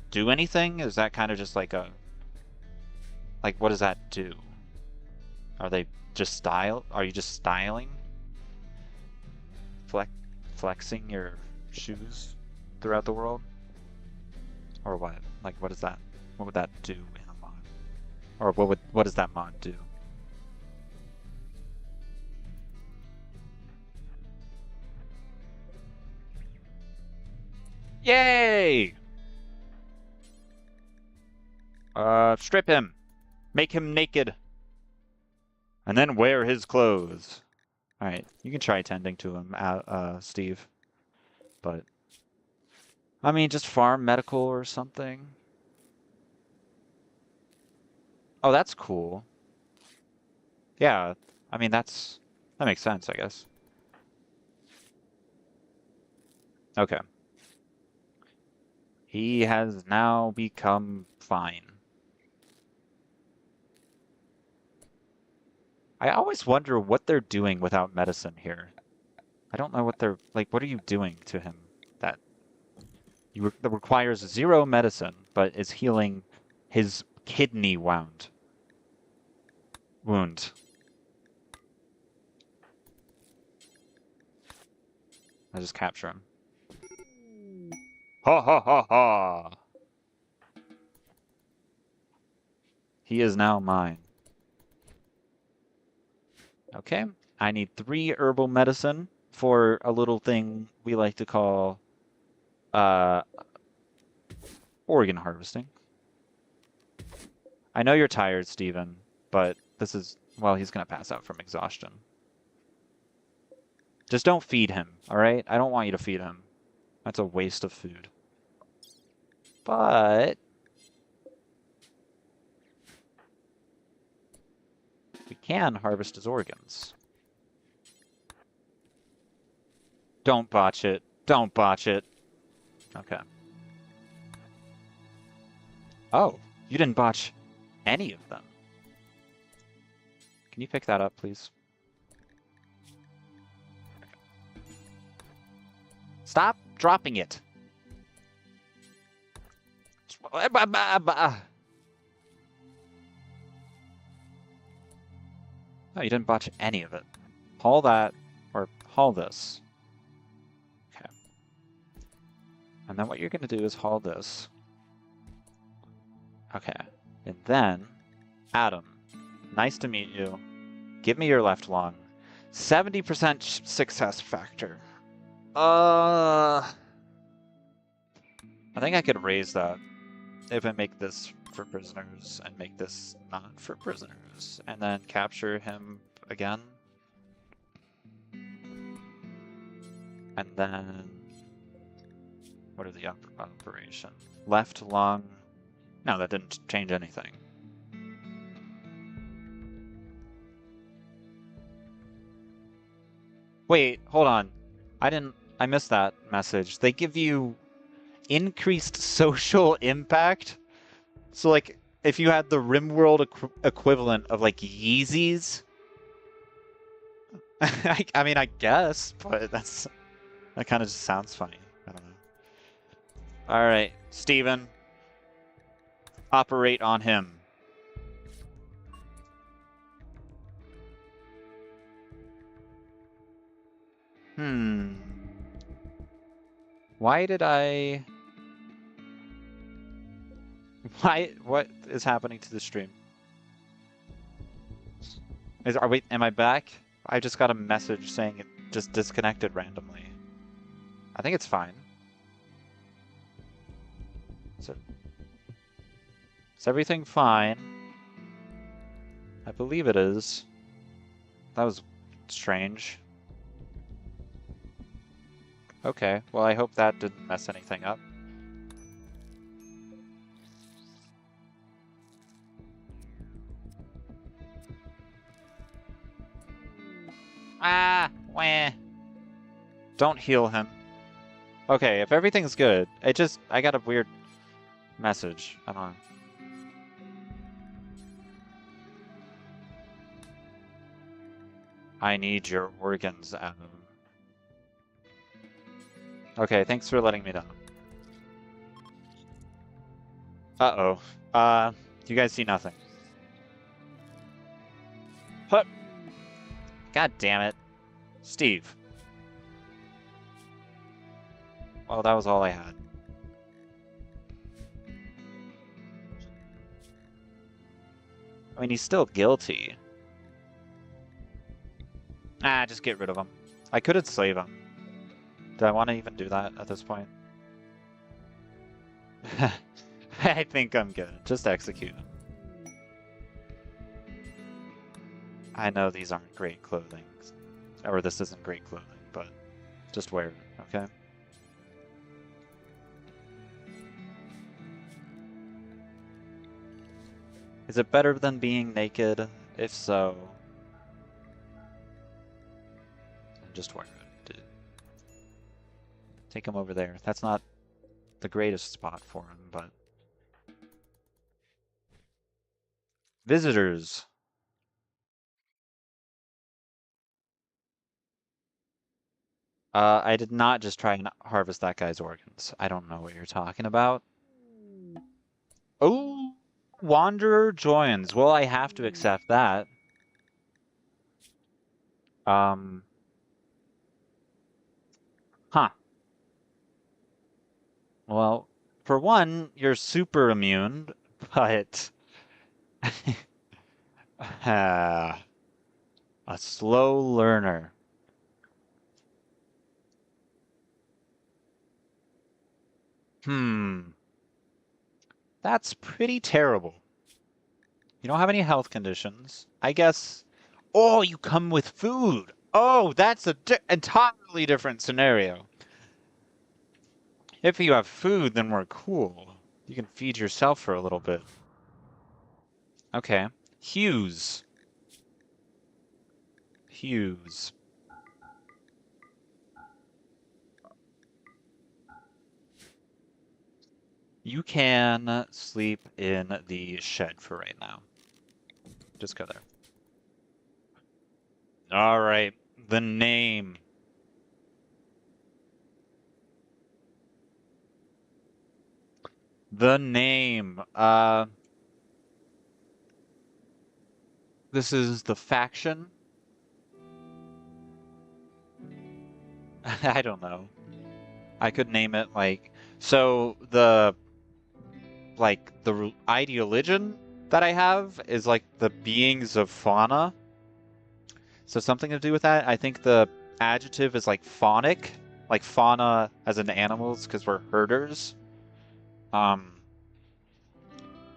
do anything? Is that kind of just like a... Like, what does that do? Are they just style? Are you just styling? Flexing your shoes throughout the world? Or what? Like, what is that? What would that do in a mod? Or what does that mod do? Yay! Strip him. Make him naked. And then wear his clothes. Alright, you can try tending to him, Steve. But, I mean, just farm medical or something. Oh, that's cool. Yeah, I mean, that makes sense, I guess. Okay. He has now become fine. I always wonder what they're doing without medicine here. I don't know what they're... Like, what are you doing to him that requires 0 medicine, but is healing his kidney wound? I just capture him. Ha ha ha ha! He is now mine. Okay, I need 3 herbal medicine for a little thing we like to call organ harvesting. I know you're tired, Steven, but this is... Well, he's gonna pass out from exhaustion. Just don't feed him, alright? I don't want you to feed him. That's a waste of food. But... we can harvest his organs. Don't botch it. Don't botch it. Okay. Oh, you didn't botch any of them. Can you pick that up, please? Stop dropping it. No, you didn't botch any of it. Haul that, or haul this. Okay. And then what you're going to do is haul this. Okay. And then, Adam, nice to meet you. Give me your left lung. 70% success factor. I think I could raise that if I make this for prisoners and make this not for prisoners, and then capture him again. And then, what are the operation? Left lung. No, that didn't change anything. Wait, hold on. I missed that message. They give you increased social impact? So, like, if you had the Rimworld equivalent of, like, Yeezys? I mean, I guess, but that kind of just sounds funny. I don't know. Alright, Steven. Operate on him. Why did I... What is happening to the stream? Am I back? I just got a message saying it just disconnected randomly. I think it's fine. So, is everything fine? I believe it is. That was strange. Okay, well I hope that didn't mess anything up. Ah, wah. Don't heal him. Okay, if everything's good, I got a weird message. I don't know. I need your organs, Adam. Okay, thanks for letting me know. Uh-oh. You guys see nothing. Huh. God damn it. Steve. Well, that was all I had. I mean, he's still guilty. Ah, just get rid of him. I could enslave him. Do I want to even do that at this point? I think I'm good. Just execute him. I know these aren't great clothing. Or this isn't great clothing, but just wear it, okay? Is it better than being naked? If so, just wear it. Take him over there. That's not the greatest spot for him, but... Visitors. I did not just try and harvest that guy's organs. I don't know what you're talking about. Oh, Wanderer joins. Well, I have to accept that. Huh. Well, for one, you're super immune, but... a slow learner. That's pretty terrible. You don't have any health conditions. I guess... Oh, you come with food! Oh, that's a entirely different scenario. If you have food, then we're cool. You can feed yourself for a little bit. Okay. Hughes. Hughes. You can sleep in the shed for right now. Just go there. All right. The name. The name. This is the faction. I don't know. I could name it like... So, the ideologian that I have is like the beings of fauna. So something to do with that. I think the adjective is like faunic, like fauna as in animals, because we're herders. Um,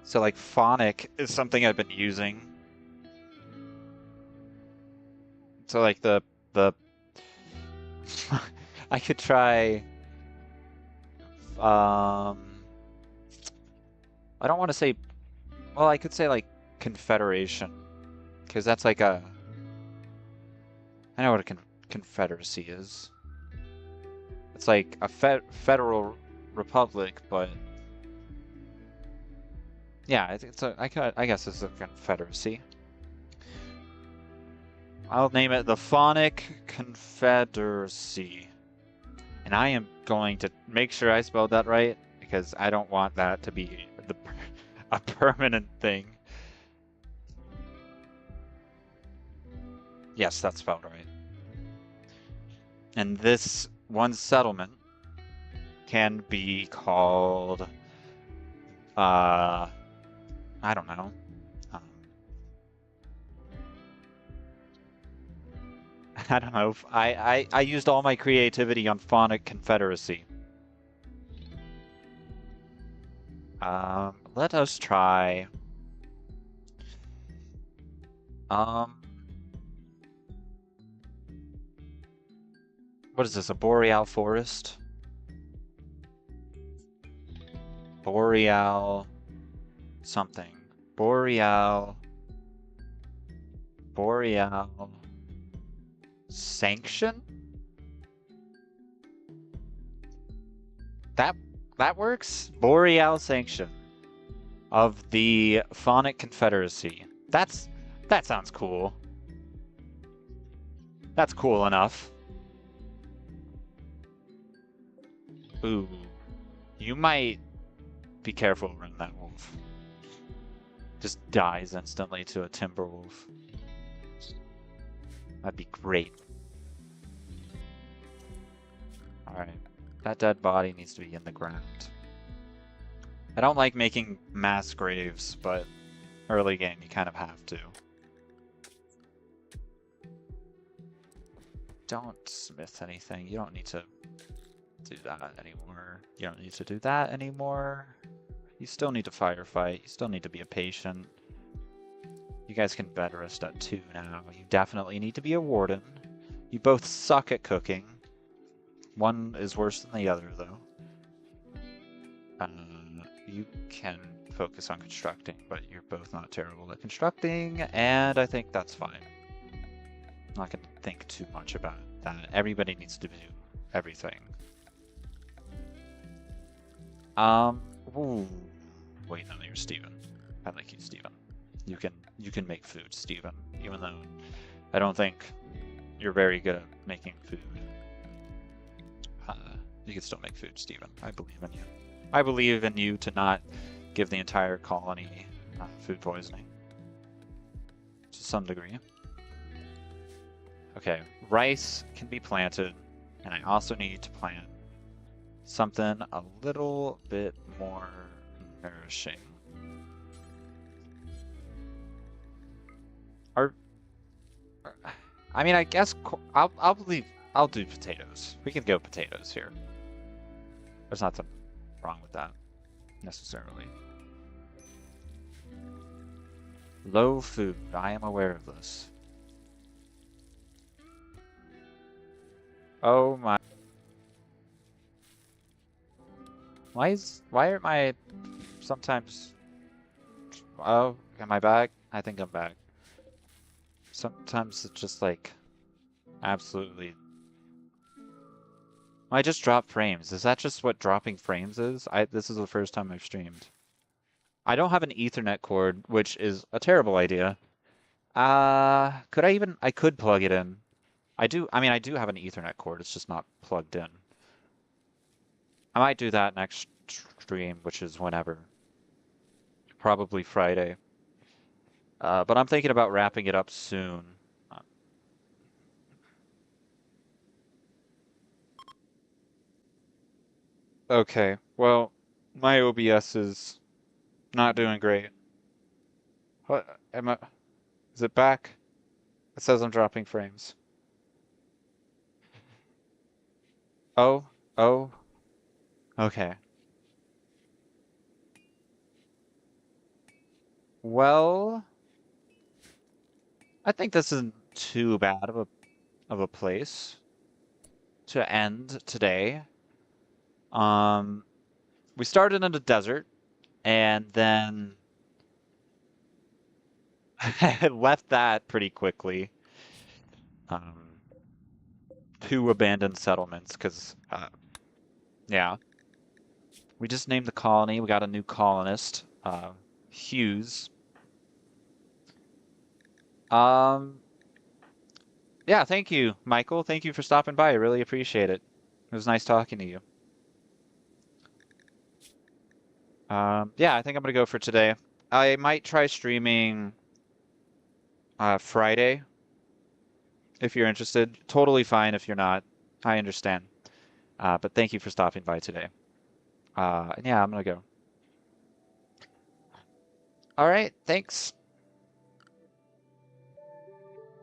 so like faunic is something I've been using. So like the I could try um I don't want to say well, I could say like confederation because that's like a I know what a confederacy is. It's like a federal republic, but yeah, it's a I guess it's a confederacy. I'll name it the Faunic Confederacy. And I am going to make sure I spelled that right because I don't want that to be a permanent thing. Yes, that's spelled right. And this one settlement can be called, I don't know. Um, I don't know. I used all my creativity on Faunic Confederacy. Let us try. Um, what is this? A boreal forest? Boreal something. Boreal sanction? That that works? Boreal sanction of the Faunic Confederacy. That sounds cool. That's cool enough. Ooh. You might be careful around that wolf. Just dies instantly to a timber wolf. That'd be great. Alright. That dead body needs to be in the ground. I don't like making mass graves, but early game you kind of have to. Don't smith anything. You don't need to do that anymore. You don't need to do that anymore. You still need to firefight. You still need to be a patient. You guys can bed rest at 2 now. You definitely need to be a warden. You both suck at cooking. One is worse than the other, though. You can focus on constructing, but you're both not terrible at constructing, and I think that's fine. I'm not going to think too much about that. Everybody needs to do everything. Ooh. Wait, no, you're Steven. I like you, Steven. You can make food, Steven, even though I don't think you're very good at making food. You can still make food, Steven. I believe in you. I believe in you to not give the entire colony food poisoning. To some degree. Okay, rice can be planted, and I also need to plant something a little bit more nourishing. I mean, I guess I'll do potatoes. We can go potatoes here. There's nothing wrong with that, necessarily. Low food. I am aware of this. Oh my. Why are my sometimes oh, am I back? I think I'm back. Sometimes it's just like absolutely I just dropped frames. Is that just what dropping frames is? This is the first time I've streamed. I don't have an Ethernet cord, which is a terrible idea. Could I could plug it in. I mean I do have an Ethernet cord, it's just not plugged in. I might do that next stream, which is whenever. Probably Friday. But I'm thinking about wrapping it up soon. Okay, well, my OBS is not doing great. What am I? Is it back? It says I'm dropping frames. Oh, oh, okay. Well, I think this isn't too bad of a place to end today. Um, we started in the desert and then left that pretty quickly. Um, two abandoned settlements because, yeah, we just named the colony. We got a new colonist, Hughes. Um, yeah, thank you, Michael. Thank you for stopping by. I really appreciate it. It was nice talking to you. Yeah, I think I'm gonna go for today. I might try streaming Friday if you're interested. Totally fine if you're not. I understand. But thank you for stopping by today. And yeah, I'm gonna go. All right, thanks.